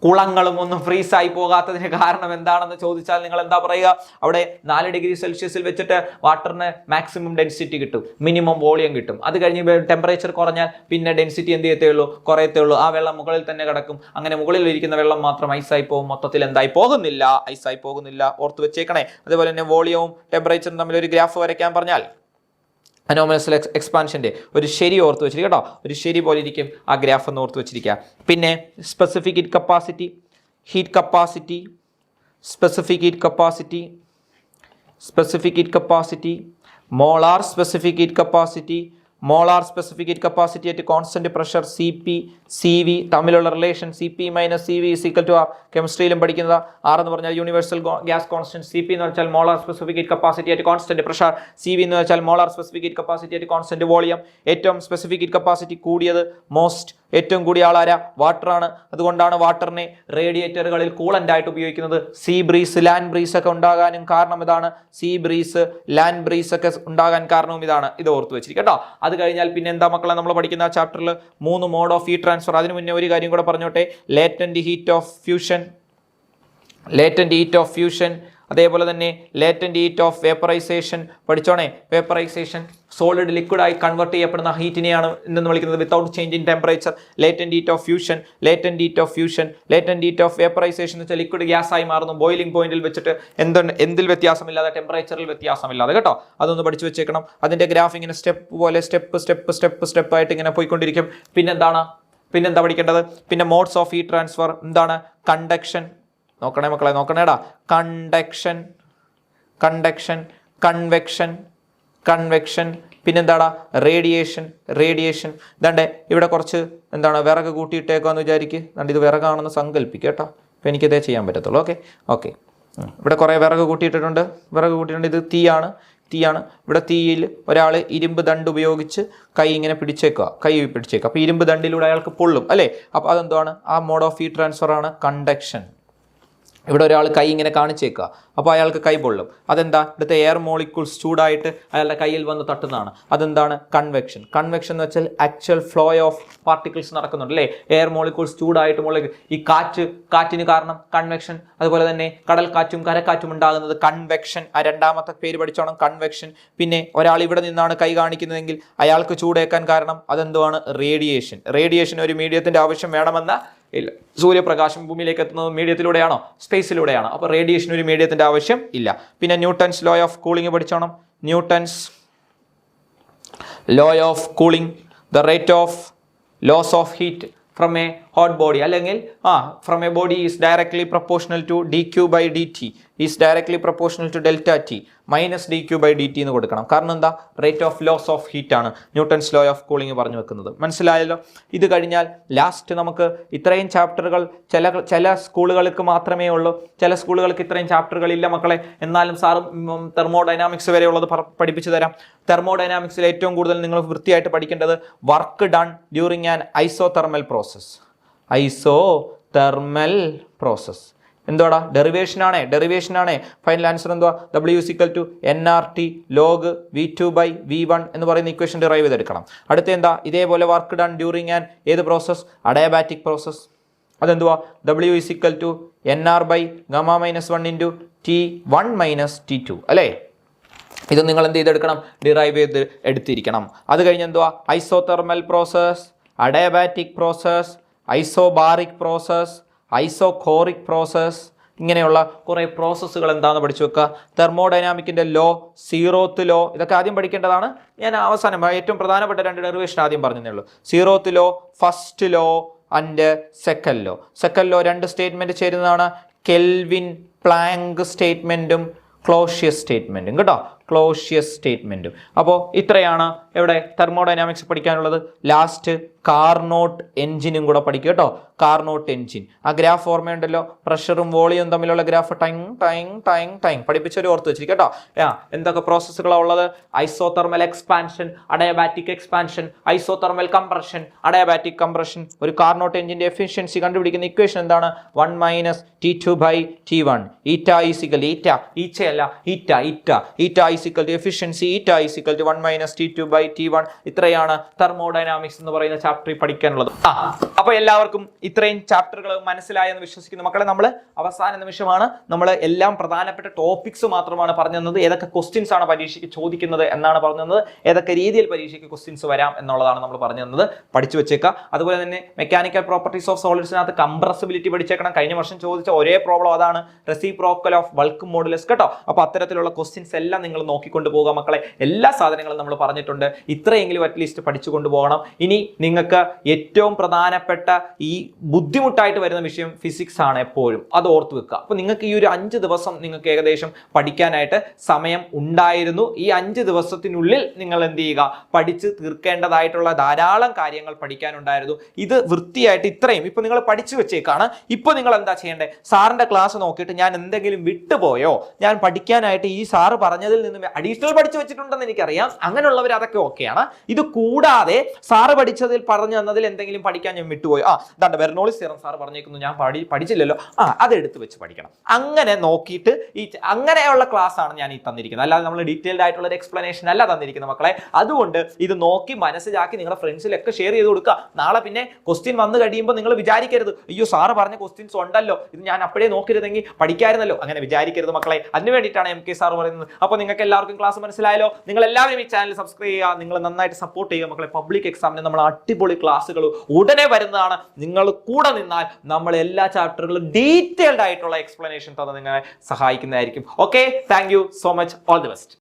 കുളങ്ങളും ഒന്നും ഫ്രീസായി പോകാത്തതിന് കാരണം എന്താണെന്ന് ചോദിച്ചാൽ നിങ്ങൾ എന്താ പറയുക? അവിടെ 4 ഡിഗ്രി സെൽഷ്യസിൽ വെച്ചിട്ട് വാട്ടറിന് മാക്സിമം ഡെൻസിറ്റി കിട്ടും, മിനിമം വോളിയം കിട്ടും. അത് കഴിഞ്ഞ് ടെമ്പറേച്ചർ കുറഞ്ഞാൽ പിന്നെ ഡെൻസിറ്റി എന്ത് ചെയ്യത്തേ ഉള്ളൂ? കുറയത്തേ ഉള്ളൂ. ആ വെള്ളം മുകളിൽ തന്നെ കിടക്കും. അങ്ങനെ മുകളിൽ ഇരിക്കുന്ന വെള്ളം മാത്രം ഐസായി പോകും. മൊത്തത്തിൽ എന്തായി പോകുന്നില്ല? ഐസായി പോകുന്നില്ല. ഓർത്ത് വെച്ചേക്കണേ. അതുപോലെ തന്നെ വോളിയവും ടെമ്പറേച്ചറും തമ്മിൽ ഒരു ഗ്രാഫ് വരയ്ക്കാൻ പറഞ്ഞാൽ അനോമലസ് എക്സ്പാൻഷൻ്റെ ഒരു ശരി ഓർത്ത് വെച്ചിരിക്കുക കേട്ടോ. ഒരു ശരി പോലെ ഇരിക്കും ആ ഗ്രാഫ് എന്ന് ഓർത്ത് വെച്ചിരിക്കുക. പിന്നെ specific heat capacity, molar specific heat capacity at constant pressure CP CV തമ്മിലുള്ള റിലേഷൻ CP - CV = R. കെമിസ്ട്രിയിലും പഠിക്കുന്നത്. R എന്ന് പറഞ്ഞാൽ യൂണിവേഴ്സൽ ഗ്യാസ് കോൺസ്റ്റന്റ്, CP എന്ന് വെച്ചാൽ molar specific heat capacity at constant pressure, CV എന്ന് വെച്ചാൽ molar specific heat capacity at constant volume. ഏറ്റവും specific heat capacity കൂടിയത് ഏറ്റവും കൂടിയ ആളാരാ? വാട്ടറാണ്. അതുകൊണ്ടാണ് വാട്ടറിനെ റേഡിയേറ്ററുകളിൽ കൂളന്റ് ആയിട്ട് ഉപയോഗിക്കുന്നത്. സീ ബ്രീസ്, ലാൻഡ് ബ്രീസ് ഒക്കെ ഉണ്ടാകാനും കാരണം ഇതാണ്. സീ ബ്രീസ്, ലാൻഡ് ബ്രീസ് ഒക്കെ ഉണ്ടാകാൻ കാരണവും ഇതാണ്. ഇത് ഓർത്ത് വെച്ചിരിക്കും കേട്ടോ. അത് കഴിഞ്ഞാൽ പിന്നെ എന്താ മക്കളെ നമ്മൾ പഠിക്കുന്ന ചാപ്റ്ററിൽ 3 മോഡ് ഓഫ് ഹീറ്റ് ട്രാൻസ്ഫർ. അതിന് മുന്നേ ഒരു കാര്യം കൂടെ പറഞ്ഞോട്ടെ. ലേറ്റന്റ് ഹീറ്റ് ഓഫ് ഫ്യൂഷൻ, അതേപോലെ തന്നെ ലേറ്റന്റ് ഹീറ്റ് ഓഫ് വേപ്പറൈസേഷൻ പഠിച്ചോണേ. വേപ്പറൈസേഷൻ സോളിഡ് ലിക്വിഡായി കൺവേർട്ട് ചെയ്യപ്പെടുന്ന ഹീറ്റിനെയാണ് എന്തെന്ന് വിളിക്കുന്നത്? Without change in temperature. Latent heat of vaporisation എന്ന് വെച്ചാൽ ലിക്വിഡ് ഗ്യാസ് ആയി മാറുന്നു ബോയിലിംഗ് പോയിന്റിൽ വെച്ചിട്ട്. എന്തിൽ വ്യത്യാസമില്ലാതെ? ടെമ്പറേച്ചറിൽ വ്യത്യാസമില്ലാതെ കേട്ടോ. അതൊന്ന് പഠിച്ചു വെച്ചേക്കണം. അതിന്റെ ഗ്രാഫ് ഇങ്ങനെ സ്റ്റെപ്പ് ആയിട്ട് ഇങ്ങനെ പോയിക്കൊണ്ടിരിക്കും. പിന്നെന്താ പഠിക്കേണ്ടത്? പിന്നെ മോഡ്സ് ഓഫ് ഹീറ്റ് ട്രാൻസ്ഫർ എന്താണ്? കണ്ടക്ഷൻ. നോക്കണേ മക്കളെ, നോക്കണേടാ. കൺവെക്ഷൻ, പിന്നെന്താടാ? റേഡിയേഷൻ. ഇതാണ്ടേ ഇവിടെ കുറച്ച് എന്താണ് വിറക് കൂട്ടിയിട്ടേക്കാന്ന് വിചാരിക്കുക. ഇത് വിറകാണെന്ന് സങ്കല്പിക്കുക കേട്ടോ. അപ്പോൾ എനിക്കിതേ ചെയ്യാൻ പറ്റത്തുള്ളൂ. ഓക്കെ. ഇവിടെ കുറേ വിറക് കൂട്ടിയിട്ടുണ്ട്. ഇത് തീയാണ്. ഇവിടെ തീയിൽ ഒരാൾ ഇരുമ്പ് ദണ്ട് ഉപയോഗിച്ച് കൈ ഇങ്ങനെ പിടിച്ചേക്കുക. അപ്പോൾ ഇരുമ്പ് ദണ്ടിലൂടെ അയാൾക്ക് പൊള്ളും അല്ലേ? അപ്പോൾ അതെന്താണ്? ആ മോഡ് ഓഫ് ഹീറ്റ് ട്രാൻസ്ഫർ ആണ് കണ്ടക്ഷൻ. ഇവിടെ ഒരാൾ കൈ ഇങ്ങനെ കാണിച്ചേക്കുക, അപ്പോൾ അയാൾക്ക് കൈ പൊള്ളും. അതെന്താ? ഇവിടുത്തെ എയർ മോളിക്യൂൾസ് ചൂടായിട്ട് അയാളുടെ കയ്യിൽ വന്ന് തട്ടുന്നതാണ്. അതെന്താണ്? കൺവെക്ഷൻ. കൺവെക്ഷൻ എന്ന് വെച്ചാൽ ആക്ച്വൽ ഫ്ലോ ഓഫ് പാർട്ടിക്കിൾസ് നടക്കുന്നുണ്ട് അല്ലേ? എയർ മോളിക്യൂൾസ് ചൂടായിട്ട് ഈ കാറ്റിന് കാരണം കൺവെക്ഷൻ. അതുപോലെ തന്നെ കടൽക്കാറ്റും കരക്കാറ്റും ഉണ്ടാകുന്നത് കൺവെക്ഷൻ. ആ രണ്ടാമത്തെ പേര് പഠിച്ചോണം, കൺവെക്ഷൻ. പിന്നെ ഒരാൾ ഇവിടെ നിന്നാണ് കൈ കാണിക്കുന്നതെങ്കിൽ അയാൾക്ക് ചൂടേക്കാൻ കാരണം അതെന്തുവാണ്? റേഡിയേഷൻ. റേഡിയേഷൻ ഒരു മീഡിയത്തിന്റെ ആവശ്യം വേണമെന്ന ഇല്ല. സൂര്യപ്രകാശം ഭൂമിയിലേക്ക് എത്തുന്നത് മീഡിയത്തിലൂടെയാണോ? സ്പേസിലൂടെയാണോ? അപ്പോൾ റേഡിയേഷൻ ഒരു മീഡിയത്തിന്റെ ആവശ്യം ഇല്ല. പിന്നെ ന്യൂട്ടൺസ് ലോ ഓഫ് കൂളിംഗ് പഠിച്ചോണം. Newton's law of cooling, the rate of loss of heat from a hot body, അല്ലെങ്കിൽ from a body is directly proportional to dQ/dt is directly proportional to ΔT minus dQ/dt എന്ന് കൊടുക്കണം. കാരണം എന്താ? Rate of loss of heat ആണ് Newton's law of cooling പറഞ്ഞു വെക്കുന്നത്. മനസ്സിലായല്ലോ? ഇത് കഴിഞ്ഞാൽ ലാസ്റ്റ് നമുക്ക് ഇത്രയും ചാപ്റ്ററുകൾ ചില സ്കൂളുകൾക്ക് മാത്രമേ ഉള്ളൂ. ചില സ്കൂളുകൾക്ക് ഇത്രയും ചാപ്റ്ററുകൾ ഇല്ല മക്കളെ. എന്നാലും സാറും തെർമോഡൈനാമിക്സ് വരെയുള്ളത് പഠിപ്പിച്ചു തരാം. തെർമോഡൈനാമിക്സിൽ ഏറ്റവും കൂടുതൽ നിങ്ങൾ വൃത്തിയായിട്ട് പഠിക്കേണ്ടത് work done during an isothermal process. Isothermal process എന്തോടാ? ഡെറിവേഷൻ ആണ്. ഫൈനൽ ആൻസർ എന്തുവാ? W = nRT log V2/V1 എന്ന് പറയുന്ന ഇക്വേഷൻ ഡിറൈവ് ചെയ്തെടുക്കണം. അടുത്ത എന്താ? ഇതേപോലെ വർക്ക് ഡൺ ഡ്യൂറിങ് ആൻ ഏത് പ്രോസസ്? Adiabatic process. അതെന്തുവാ? W = nR/Γ-1 × T1 - T2 അല്ലേ? ഇത് നിങ്ങൾ എന്ത് ചെയ്തെടുക്കണം? ഡിറൈവ് ചെയ്ത് എടുത്തിരിക്കണം. അത് കഴിഞ്ഞ് എന്തുവാ? Isothermal process, adiabatic process, isobaric process, isochoric process, ഇങ്ങനെയുള്ള കുറേ പ്രോസസ്സുകൾ എന്താണെന്ന് പഠിച്ചു വെക്കുക. തെർമോഡൈനാമിക്കിൻ്റെ ലോ, 0th ലോ, ഇതൊക്കെ ആദ്യം പഠിക്കേണ്ടതാണ്. ഞാൻ അവസാനം ഏറ്റവും പ്രധാനപ്പെട്ട 2 ഡെറിവേഷൻ ആദ്യം പറഞ്ഞതേ ഉള്ളൂ. 0th law, first law and second law. Second law 2 statement ചേരുന്നതാണ്. കെൽവിൻ പ്ലാങ്ക് സ്റ്റേറ്റ്മെൻറ്റും ക്ലോഷ്യസ് സ്റ്റേറ്റ്മെൻറ്റും കേട്ടോ. ക്ലോഷ്യസ് സ്റ്റേറ്റ്മെൻറ്റും. അപ്പോൾ ഇത്രയാണ് ഇവിടെ തെർമോഡൈനാമിക്സ് പഠിക്കാനുള്ളത്. ലാസ്റ്റ് കാർനോട്ട് എൻജിനും കൂടെ പഠിക്കുക കേട്ടോ. കാർനോട്ട് എൻജിൻ, ആ ഗ്രാഫ് ഓർമ്മയുണ്ടല്ലോ? പ്രഷറും വോളിയും തമ്മിലുള്ള ഗ്രാഫ് ടൈം പഠിപ്പിച്ചൊരു ഓർത്ത് വെച്ചിരിക്കും കേട്ടോ. എന്തൊക്കെ പ്രോസസ്സുകളാണ് ഉള്ളത്? Isothermal expansion, adiabatic expansion, isothermal compression, adiabatic compression. ഒരു കാർനോട്ട് എൻജിൻ്റെ എഫിഷ്യൻസി കണ്ടുപിടിക്കുന്ന ഇക്വേഷൻ എന്താണ്? 1 - T2/T1. efficiency eta is equal to 1 - T2/T1. ഇത്രയാണ് തെർമോഡൈനാമിക്സ് എന്ന് പറയുന്ന ചാപ്റ്ററിൽ പഠിക്കാനുള്ളത്. അപ്പോൾ എല്ലാവർക്കും ഇത്രയും ചാപ്റ്ററുകൾ മനസ്സിലായെന്ന് വിശ്വസിക്കുന്നു മക്കളെ. നമ്മൾ അവസാന നിമിഷമാണ്. നമ്മൾ എല്ലാം പ്രധാനപ്പെട്ട ടോപ്പിക്സ് മാത്രമാണ് പറഞ്ഞു തന്നത്. ഏതൊക്കെ ക്വസ്റ്റ്യൻസ് ആണ് പരീക്ഷയ്ക്ക് ചോദിക്കുന്നത് എന്നാണ് പറഞ്ഞു തന്നത്. ഏതൊക്കെ രീതിയിൽ പരീക്ഷയ്ക്ക് ക്വസ്റ്റ്യൻസ് വരാം എന്നുള്ളതാണ് നമ്മൾ പറഞ്ഞു തന്നത്. പഠിച്ചു വെച്ചേക്കുക. അതുപോലെ തന്നെ മെക്കാനിക്കൽ പ്രോപ്പർട്ടീസ് ഓഫ് സോളിഡ്സിനകത്ത് കംപ്രസിബിലിറ്റി പഠിച്ചേക്കണം. കഴിഞ്ഞ വർഷം ചോദിച്ച ഒരേ പ്രോബ്ലം അതാണ്, റെസിപ്രോക്കൽ ഓഫ് ബൾക്ക് മോഡുലസ് കേട്ടോ. അപ്പോൾ അത്തരത്തിലുള്ള ക്വസ്റ്റ്യൻസ് എല്ലാം നിങ്ങൾ നോക്കിക്കൊണ്ട് പോകുക മക്കളെ. എല്ലാ സാധനങ്ങളും നമ്മൾ പറഞ്ഞിട്ടുണ്ട്. ഇത്രയെങ്കിലും അറ്റ്ലീസ്റ്റ് പഠിച്ചു കൊണ്ടുപോകണം. ഇനി നിങ്ങൾക്ക് ഏറ്റവും പ്രധാനപ്പെട്ട ഈ ബുദ്ധിമുട്ടായിട്ട് വരുന്ന വിഷയം ഫിസിക്സ് ആണ് എപ്പോഴും. അത് ഓർത്ത് വെക്കുക. അപ്പോൾ നിങ്ങൾക്ക് ഈ ഒരു 5 ദിവസം നിങ്ങൾക്ക് ഏകദേശം പഠിക്കാനായിട്ട് സമയം ഉണ്ടായിരുന്നു. ഈ 5 ദിവസത്തിനുള്ളിൽ നിങ്ങൾ എന്ത് ചെയ്യുക? പഠിച്ച് തീർക്കേണ്ടതായിട്ടുള്ള ധാരാളം കാര്യങ്ങൾ പഠിക്കാനുണ്ടായിരുന്നു. ഇത് വൃത്തിയായിട്ട് ഇത്രയും ഇപ്പോൾ നിങ്ങൾ പഠിച്ചു വെച്ചേക്കാണ്. ഇപ്പോൾ നിങ്ങൾ എന്താ ചെയ്യേണ്ടത്? സാറിൻ്റെ ക്ലാസ് നോക്കിയിട്ട് ഞാൻ എന്തെങ്കിലും വിട്ടുപോയോ, ഞാൻ പഠിക്കാനായിട്ട് ഈ സാറ് പറഞ്ഞതിൽ നിന്നും അഡീഷണൽ പഠിച്ചു വെച്ചിട്ടുണ്ടെന്ന് എനിക്കറിയാം, അങ്ങനെയുള്ളവർ അതൊക്കെ ഓക്കെയാണ്. ഇത് കൂടാതെ സാറ് പഠിച്ചതിൽ പറഞ്ഞു തന്നതിൽ എന്തെങ്കിലും പഠിക്കാൻ ഞാൻ വിട്ടുപോയോ, ഇതാണ്ട് ബെർണോളിസ് തിയറം സാറ് പറഞ്ഞേക്കുന്നു ഞാൻ പഠിച്ചില്ലല്ലോ, അതെടുത്ത് വെച്ച് പഠിക്കണം. അങ്ങനെ നോക്കിയിട്ട് അങ്ങനെയുള്ള ക്ലാസ് ആണ് ഞാൻ ഈ തന്നിരിക്കുന്നത്. അല്ലാതെ നമ്മൾ ഡീറ്റെയിൽഡ് ആയിട്ടുള്ള ഒരു എക്സ്പ്ലനേഷൻ അല്ല തന്നിരിക്കുന്നത് മക്കളെ. അതുകൊണ്ട് ഇത് നോക്കി മനസ്സിലാക്കി നിങ്ങളുടെ ഫ്രണ്ട്സിലൊക്കെ ഷെയർ ചെയ്ത് കൊടുക്കുക. നാളെ പിന്നെ ക്വസ്റ്റ്യൻ വന്നു കഴിയുമ്പോൾ നിങ്ങൾ വിചാരിക്കരുത് അയ്യോ സാറ് പറഞ്ഞ ക്വസ്റ്റ്യൻസ് ഉണ്ടല്ലോ, ഇത് ഞാൻ അപ്പോഴേ നോക്കരുതെങ്കിൽ പഠിക്കായിരുന്നല്ലോ, അങ്ങനെ വിചാരിക്കരുത് മക്കളെ. അതിന് വേണ്ടിയിട്ടാണ് MK സാർ പറയുന്നത്. അപ്പോൾ നിങ്ങൾക്ക് എല്ലാവർക്കും ക്ലാസ് മനസ്സിലായല്ലോ. നിങ്ങൾ എല്ലാവരും ഈ ചാനൽ സബ്സ്ക്രൈബ് ചെയ്യുക, നിങ്ങൾ നന്നായിട്ട് സപ്പോർട്ട് ചെയ്യുക മക്കളെ. പബ്ലിക് എക്സാമിന് നമ്മൾ അടിപൊളി ക്ലാസ്സുകൾ ഉടനെ വരുന്നതാണ്. നിങ്ങൾ കൂടെ നിന്നാൽ നമ്മൾ എല്ലാ ചാപ്റ്ററുകളും ഡീറ്റെയിൽഡ് ആയിട്ടുള്ള എക്സ്പ്ലനേഷൻ തന്ന് നിങ്ങളെ സഹായിക്കുന്നതായിരിക്കും. Okay, thank you so much. All the best.